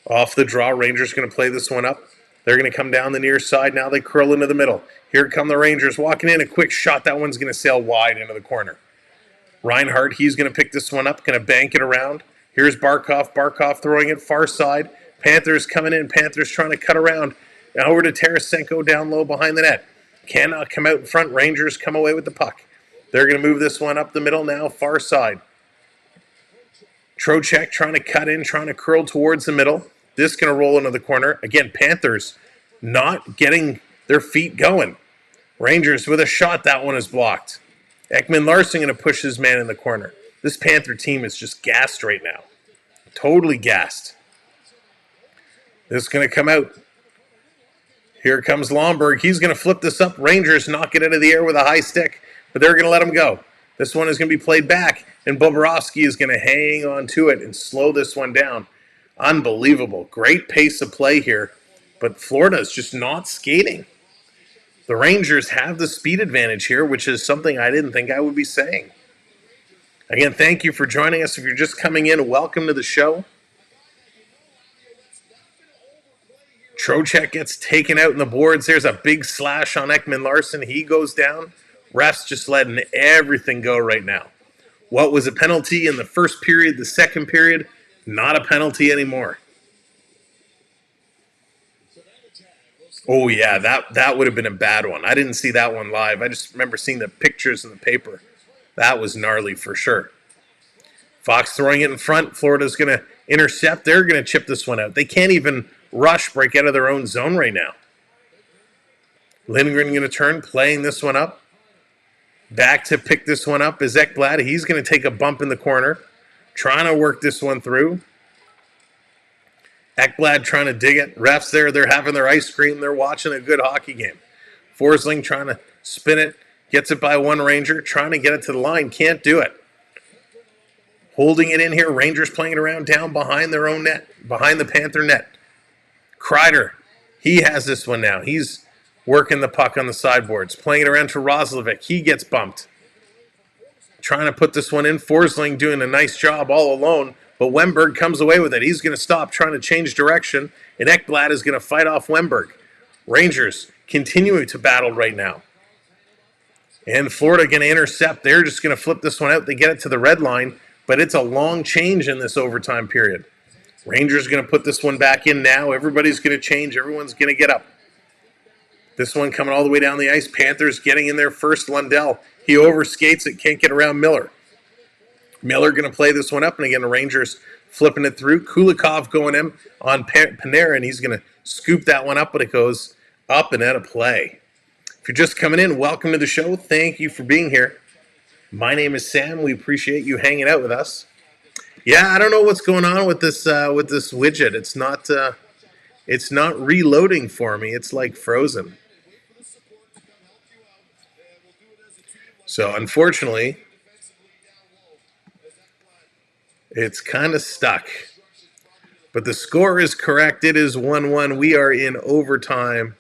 Off the draw, Rangers going to play this one up. They're going to come down the near side. Now they curl into the middle. Here come the Rangers walking in. A quick shot. That one's going to sail wide into the corner. Reinhart, he's going to pick this one up. Going to bank it around. Here's Barkov. Barkov throwing it far side. Panthers coming in. Panthers trying to cut around. Now over to Tarasenko down low behind the net. Cannot come out in front. Rangers come away with the puck. They're going to move this one up the middle now, far side. Trocheck trying to cut in, trying to curl towards the middle. This going to roll into the corner. Again, Panthers not getting their feet going. Rangers with a shot. That one is blocked. Ekman-Larsson going to push his man in the corner. This Panther team is just gassed right now. Totally gassed. This is going to come out. Here comes Lomberg. He's going to flip this up. Rangers knock it out of the air with a high stick, but they're going to let him go. This one is going to be played back, and Bobrovsky is going to hang on to it and slow this one down. Unbelievable. Great pace of play here, but Florida is just not skating. The Rangers have the speed advantage here, which is something I didn't think I would be saying. Again, thank you for joining us. If you're just coming in, welcome to the show. Trocheck gets taken out in the boards. There's a big slash on Ekman Larson. He goes down. Refs just letting everything go right now. What was a penalty in the first period, the second period, not a penalty anymore. Oh, yeah, that would have been a bad one. I didn't see that one live. I just remember seeing the pictures in the paper. That was gnarly for sure. Fox throwing it in front. Florida's going to intercept. They're going to chip this one out. They can't even rush, break out of their own zone right now. Lindgren going to turn, playing this one up. Back to pick this one up is Ekblad. He's going to take a bump in the corner. Trying to work this one through. Ekblad trying to dig it. Refs there, they're having their ice cream. They're watching a good hockey game. Forsling trying to spin it. Gets it by one Ranger. Trying to get it to the line. Can't do it. Holding it in here. Rangers playing it around down behind their own net. Behind the Panther net. Kreider. He has this one now. He's working the puck on the sideboards. Playing it around to Roslovic. He gets bumped. Trying to put this one in. Forsling doing a nice job all alone. But Wemberg comes away with it. He's going to stop trying to change direction. And Ekblad is going to fight off Wemberg. Rangers continuing to battle right now. And Florida going to intercept. They're just going to flip this one out. They get it to the red line. But it's a long change in this overtime period. Rangers going to put this one back in now. Everybody's going to change. Everyone's going to get up. This one coming all the way down the ice. Panthers getting in there first. Lundell. He overskates it. Can't get around Miller. Miller going to play this one up. And again, the Rangers flipping it through. Kulikov going in on Panarin. He's going to scoop that one up, but it goes up and out of play. If you're just coming in, welcome to the show. Thank you for being here. My name is Sam. We appreciate you hanging out with us. Yeah, I don't know what's going on with this widget. It's not reloading for me. It's like frozen. So unfortunately, it's kind of stuck. But the score is correct. It is 1-1. We are in overtime.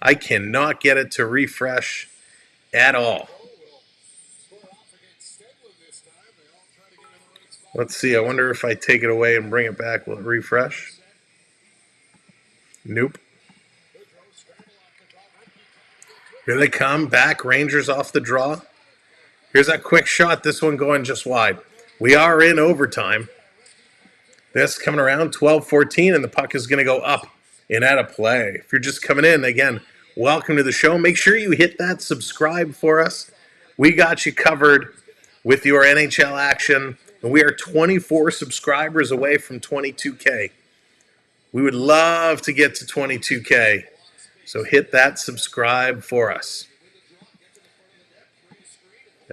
I cannot get it to refresh at all. Let's see. I wonder if I take it away and bring it back, will it refresh? Nope. Here they come. Back. Rangers off the draw. Here's that quick shot. This one going just wide. We are in overtime. This coming around 12-14, and the puck is going to go up and out of play. If you're just coming in, again, welcome to the show. Make sure you hit that subscribe for us. We got you covered with your NHL action. And we are 24 subscribers away from 22K. We would love to get to 22K. So hit that subscribe for us.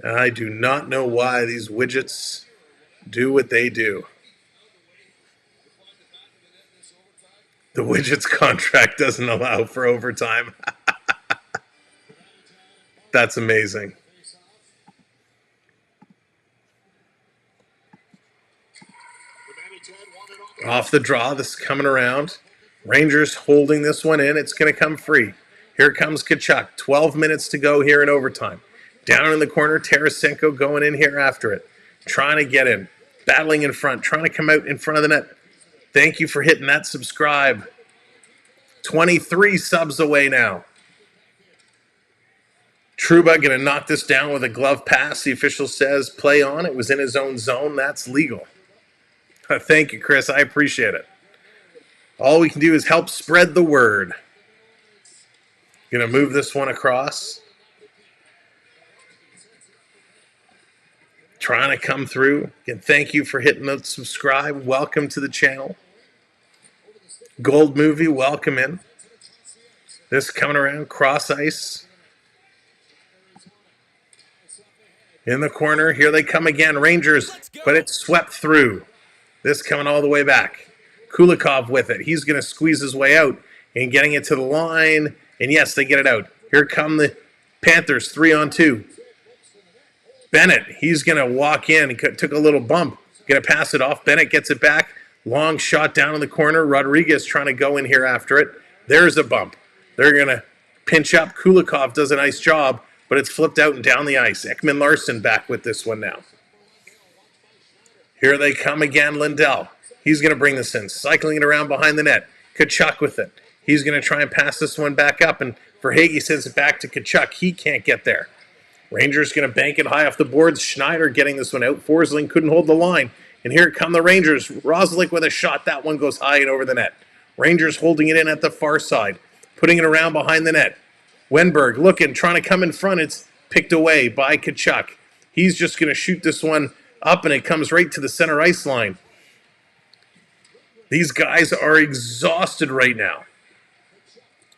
And I do not know why these widgets do what they do. The widgets contract doesn't allow for overtime. That's amazing. Off the draw, this is coming around. Rangers holding this one in. It's going to come free. Here comes Tkachuk. 12 minutes to go here in overtime. Down in the corner, Tarasenko going in here after it. Trying to get in. Battling in front. Trying to come out in front of the net. Thank you for hitting that subscribe. 23 subs away now. Trouba going to knock this down with a glove pass. The official says play on. It was in his own zone. That's legal. Thank you, Chris. I appreciate it. All we can do is help spread the word. Going to move this one across. Trying to come through. Again, thank you for hitting the subscribe. Welcome to the channel. Gold Movie, welcome in. This coming around, cross ice. In the corner, here they come again, Rangers, but it's swept through. This coming all the way back. Kulikov with it. He's going to squeeze his way out and getting it to the line. And yes, they get it out. Here come the Panthers, 3-on-2. Bennett, he's going to walk in. He took a little bump. Going to pass it off. Bennett gets it back. Long shot down in the corner. Rodriguez trying to go in here after it. There's a bump. They're going to pinch up. Kulikov does a nice job, but it's flipped out and down the ice. Ekman Larson back with this one now. Here they come again, Lindell. He's going to bring this in, cycling it around behind the net. Tkachuk with it. He's going to try and pass this one back up, and Verhaeghe sends it back to Tkachuk. He can't get there. Rangers going to bank it high off the boards. Schneider getting this one out. Forsling couldn't hold the line. And here come the Rangers. Roslik with a shot. That one goes high and over the net. Rangers holding it in at the far side, putting it around behind the net. Wenberg looking, trying to come in front. It's picked away by Tkachuk. He's just going to shoot this one up, and it comes right to the center ice line. These guys are exhausted right now.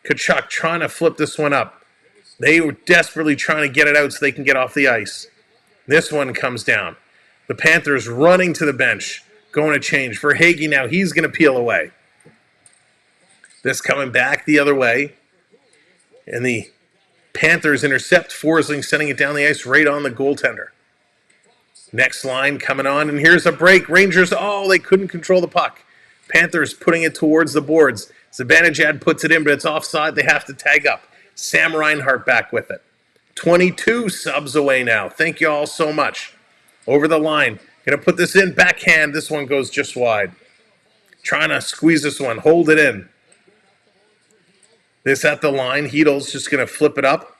Tkachuk trying to flip this one up. They were desperately trying to get it out so they can get off the ice. This one comes down. The Panthers running to the bench, going to change. Verhaeghe now, he's going to peel away. This coming back the other way. And the Panthers intercept Forsling, sending it down the ice right on the goaltender. Next line coming on, and here's a break. Rangers, they couldn't control the puck. Panthers putting it towards the boards. Zibanejad puts it in, but it's offside. They have to tag up. Sam Reinhart back with it. 22 subs away now. Thank you all so much. Over the line. Going to put this in. Backhand. This one goes just wide. Trying to squeeze this one. Hold it in. This at the line. Heedle's just going to flip it up.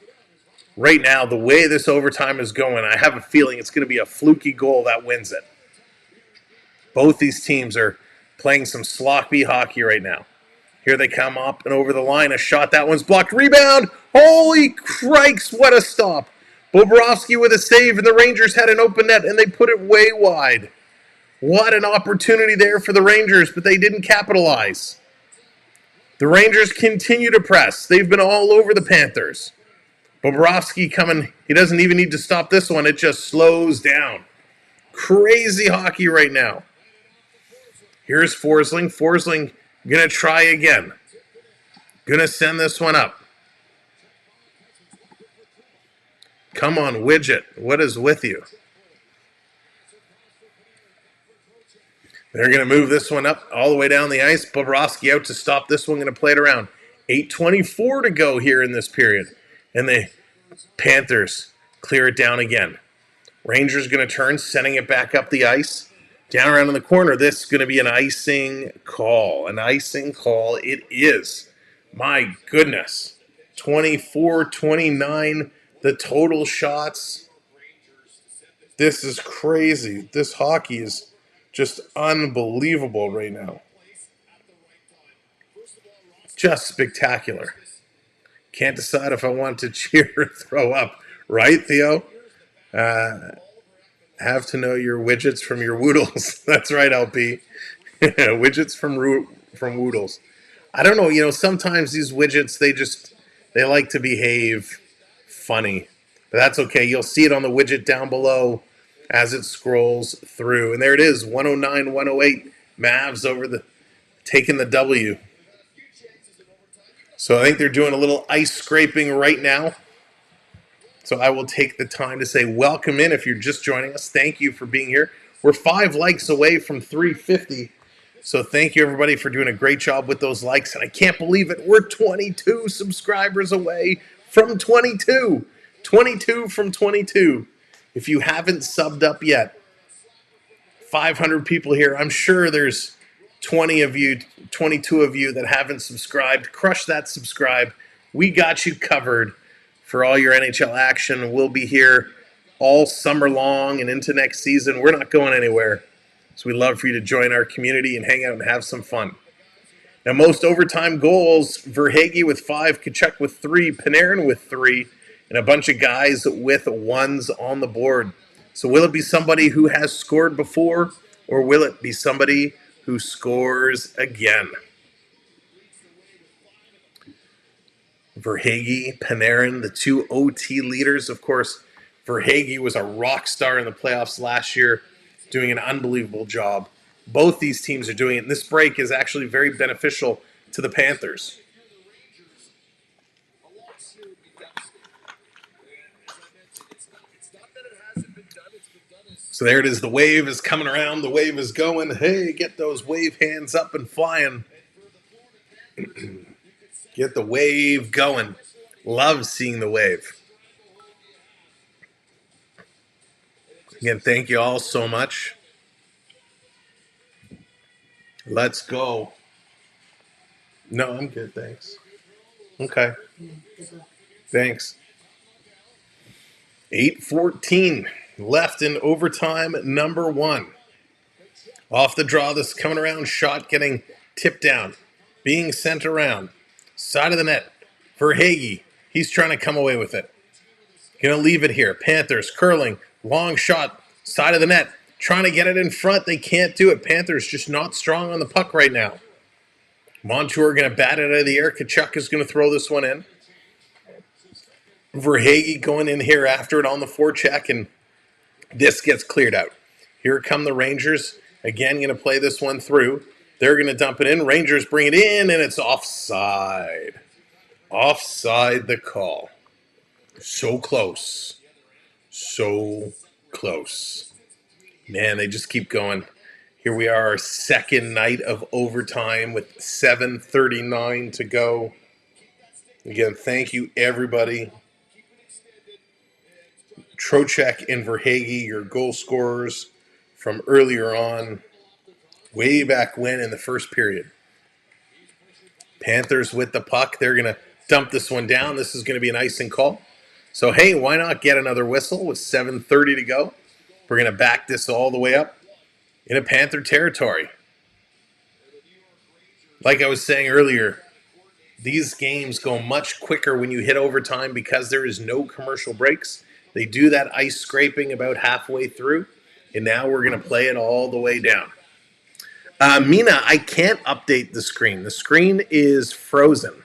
Right now, the way this overtime is going, I have a feeling it's going to be a fluky goal that wins it. Both these teams are playing some sloppy hockey right now. Here they come up and over the line. A shot. That one's blocked. Rebound. Holy crikes, what a stop. Bobrovsky with a save, and the Rangers had an open net, and they put it way wide. What an opportunity there for the Rangers, but they didn't capitalize. The Rangers continue to press. They've been all over the Panthers. Bobrovsky coming. He doesn't even need to stop this one. It just slows down. Crazy hockey right now. Here's Forsling. Forsling going to try again. Going to send this one up. Come on, Widget. What is with you? They're going to move this one up all the way down the ice. Bobrovsky out to stop this one. Going to play it around. 8:24 to go here in this period. And the Panthers clear it down again. Rangers going to turn, sending it back up the ice. Down around in the corner, this is going to be an icing call. An icing call it is. My goodness. 24-29, the total shots. This is crazy. This hockey is just unbelievable right now. Just spectacular. Can't decide if I want to cheer or throw up. Right, Theo? Have to know your widgets from your woodles. That's right, LP. Widgets from woodles. I don't know, sometimes these widgets, they like to behave funny. But that's okay. You'll see it on the widget down below as it scrolls through. And there it is, 109-108. Mavs taking the W. So I think they're doing a little ice scraping right now. So I will take the time to say welcome in if you're just joining us. Thank you for being here. We're 5 likes away from 350. So thank you, everybody, for doing a great job with those likes. And I can't believe it. We're 22 subscribers away from 22. 22 from 22. If you haven't subbed up yet, 500 people here. I'm sure there's 20 of you, 22 of you that haven't subscribed. Crush that subscribe. We got you covered for all your NHL action. We'll be here all summer long and into next season. We're not going anywhere. So we'd love for you to join our community and hang out and have some fun. Now, most overtime goals, Verhaeghe with 5, Tkachuk with 3, Panarin with 3, and a bunch of guys with 1s on the board. So will it be somebody who has scored before, or will it be somebody who scores again? Verhaeghe, Panarin, the 2 OT leaders. Of course, Verhaeghe was a rock star in the playoffs last year, doing an unbelievable job. Both these teams are doing it, and this break is actually very beneficial to the Panthers. So there it is. The wave is coming around. The wave is going. Hey, get those wave hands up and flying. Get the wave going. Love seeing the wave. Again, thank you all so much. Let's go. No, I'm good, thanks. Okay. Thanks. 8:14 left in overtime number 1. Off the draw, this coming around, shot getting tipped down, being sent around. Side of the net for Hagee. He's trying to come away with it. Gonna leave it here. Panthers curling, long shot, side of the net, trying to get it in front. They can't do it. Panthers just not strong on the puck right now. Montour gonna bat it out of the air. Kachuk is gonna throw this one in. Verhage going in here after it on the forecheck, and this gets cleared out. Here come the Rangers. Again, going to play this one through. They're going to dump it in. Rangers bring it in, and it's offside. Offside the call. So close. So close. Man, they just keep going. Here we are, our second night of overtime with 7:39 to go. Again, thank you, everybody. Trocheck and Verhage, your goal scorers from earlier on, way back when in the first period. Panthers with the puck. They're going to dump this one down. This is going to be an icing call. So, hey, why not get another whistle with 7:30 to go? We're going to back this all the way up into Panther territory. Like I was saying earlier, these games go much quicker when you hit overtime because there is no commercial breaks. They do that ice scraping about halfway through, and now we're going to play it all the way down. Mina, I can't update the screen. The screen is frozen.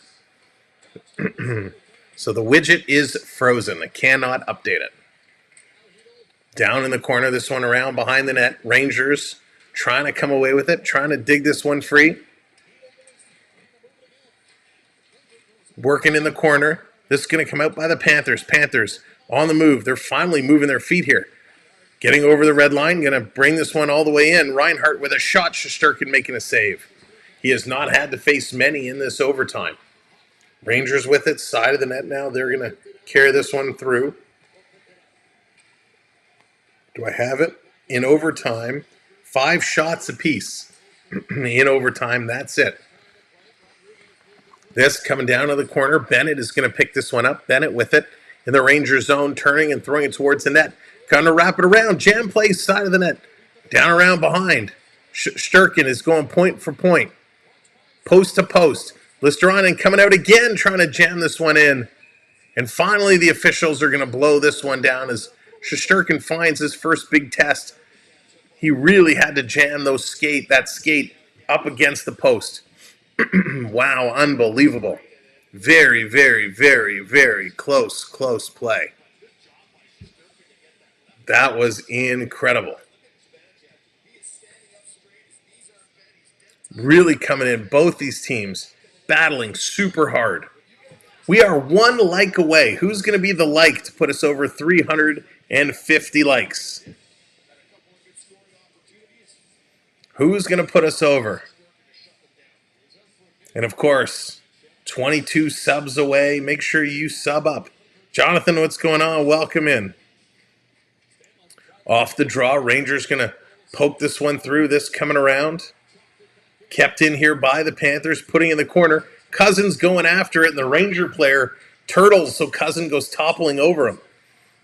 So the widget is frozen. I cannot update it. Down in the corner, this one around behind the net. Rangers trying to come away with it, trying to dig this one free. Working in the corner. This is going to come out by the Panthers. Panthers on the move. They're finally moving their feet here. Getting over the red line. Going to bring this one all the way in. Reinhart with a shot. Shesterkin making a save. He has not had to face many in this overtime. Rangers with it. Side of the net now. They're going to carry this one through. Do I have it? In overtime. 5 shots apiece. In overtime. That's it. This coming down to the corner. Bennett is going to pick this one up. Bennett with it in the Rangers zone, turning and throwing it towards the net. Going to wrap it around. Jam plays side of the net. Down around behind. Shesterkin is going point for point. Post to post. Listerinen coming out again, trying to jam this one in. And finally, the officials are going to blow this one down as Shesterkin finds his first big test. He really had to jam that skate up against the post. Wow, unbelievable. Very, very, very, very close play. That was incredible. Really coming in, both these teams battling super hard. We are 1 like away. Who's going to be the like to put us over 350 likes? Who's going to put us over? And of course, 22 subs away. Make sure you sub up. Jonathan, what's going on? Welcome in. Off the draw, Rangers going to poke this one through. This coming around. Kept in here by the Panthers, putting in the corner. Cousins going after it, and the Ranger player turtles, so Cousin goes toppling over him.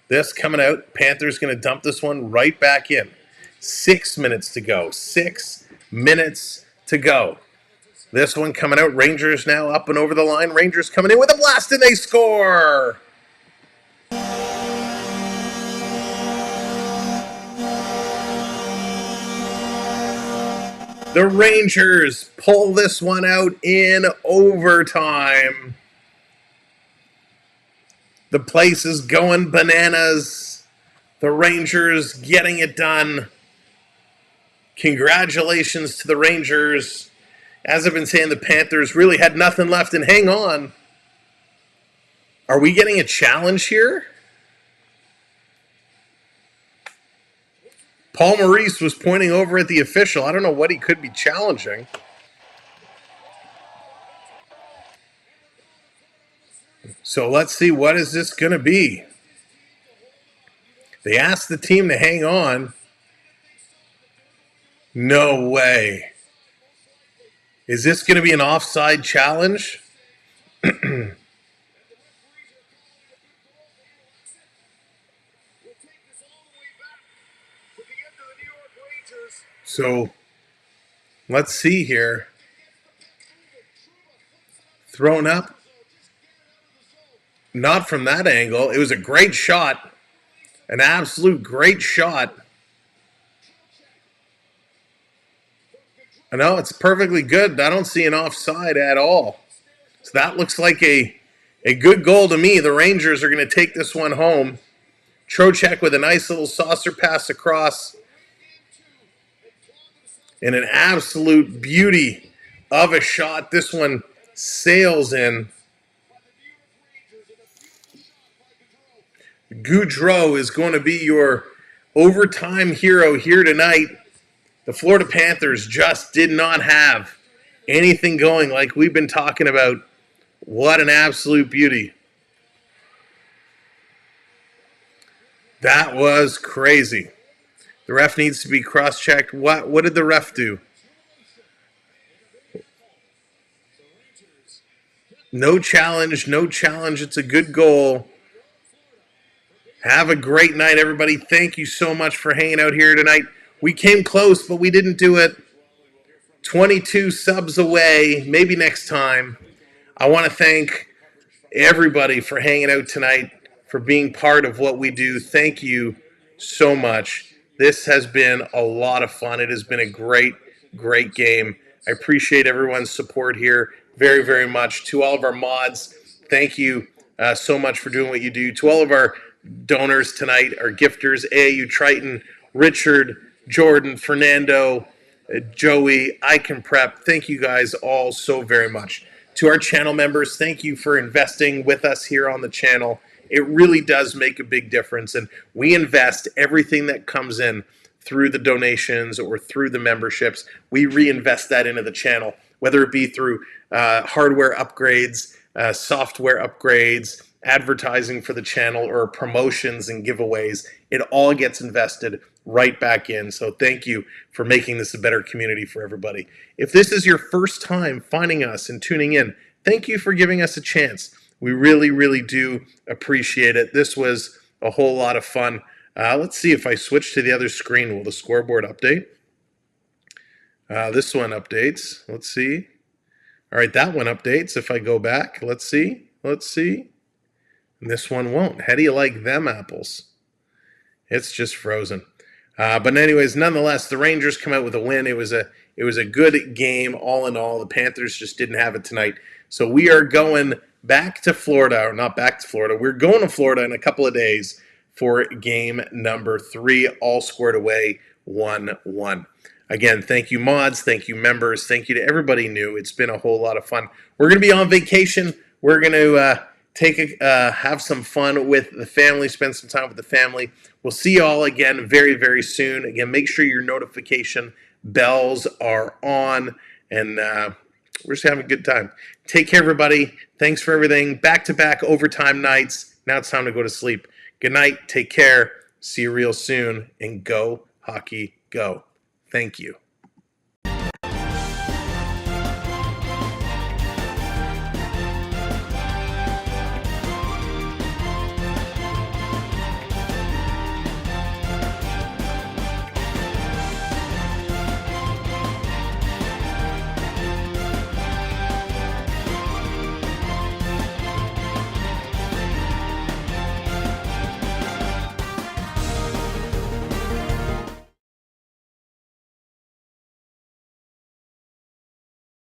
This coming out. Panthers going to dump this one right back in. 6 minutes to go. 6 minutes to go. This one coming out. Rangers now up and over the line. Rangers coming in with a blast, and they score! The Rangers pull this one out in overtime. The place is going bananas. The Rangers getting it done. Congratulations to the Rangers. As I've been saying, the Panthers really had nothing left, and hang on. Are we getting a challenge here? Paul Maurice was pointing over at the official. I don't know what he could be challenging. So let's see, what is this going to be? They asked the team to hang on. No way. Is this going to be an offside challenge? So let's see here. Thrown up. Not from that angle. It was a great shot. An absolute great shot. I know, it's perfectly good. I don't see an offside at all. So that looks like a good goal to me. The Rangers are going to take this one home. Trocheck with a nice little saucer pass across. And an absolute beauty of a shot. This one sails in. Goudreau is going to be your overtime hero here tonight. The Florida Panthers just did not have anything going like we've been talking about. What an absolute beauty. That was crazy. The ref needs to be cross-checked. What did the ref do? No challenge, no challenge. It's a good goal. Have a great night, everybody. Thank you so much for hanging out here tonight. We came close, but we didn't do it. 22 subs away. Maybe next time. I want to thank everybody for hanging out tonight, for being part of what we do. Thank you so much. This has been a lot of fun. It has been a great, great game. I appreciate everyone's support here very, very much. To all of our mods, thank you so much for doing what you do. To all of our donors tonight, our gifters, AAU Triton, Richard, Jordan, Fernando, Joey, Ecamm Prep, thank you guys all so very much. To our channel members, thank you for investing with us here on the channel. It really does make a big difference, and we invest everything that comes in through the donations or through the memberships. We reinvest that into the channel, whether it be through hardware upgrades, software upgrades, advertising for the channel, or promotions and giveaways. It all gets invested right back in. So thank you for making this a better community for everybody. If this is your first time finding us and tuning in, thank you for giving us a chance. We really, really do appreciate it. This was a whole lot of fun. Let's see if I switch to the other screen. Will the scoreboard update? This one updates. Let's see. All right, that one updates. If I go back, let's see. Let's see. And this one won't. How do you like them apples? It's just frozen. But anyways, nonetheless, the Rangers come out with a win. It was a good game all in all. The Panthers just didn't have it tonight. So we are going back to Florida, or not back to Florida. We're going to Florida in a couple of days for game number 3, all squared away 1-1. Again, thank you mods, thank you members, thank you to everybody new. It's been a whole lot of fun. We're going to be on vacation. We're going to have some fun with the family, spend some time with the family. We'll see you all again very, very soon. Again, make sure your notification bells are on, and we're just having a good time. Take care, everybody. Thanks for everything. Back-to-back overtime nights. Now it's time to go to sleep. Good night. Take care. See you real soon. And go, hockey, go. Thank you.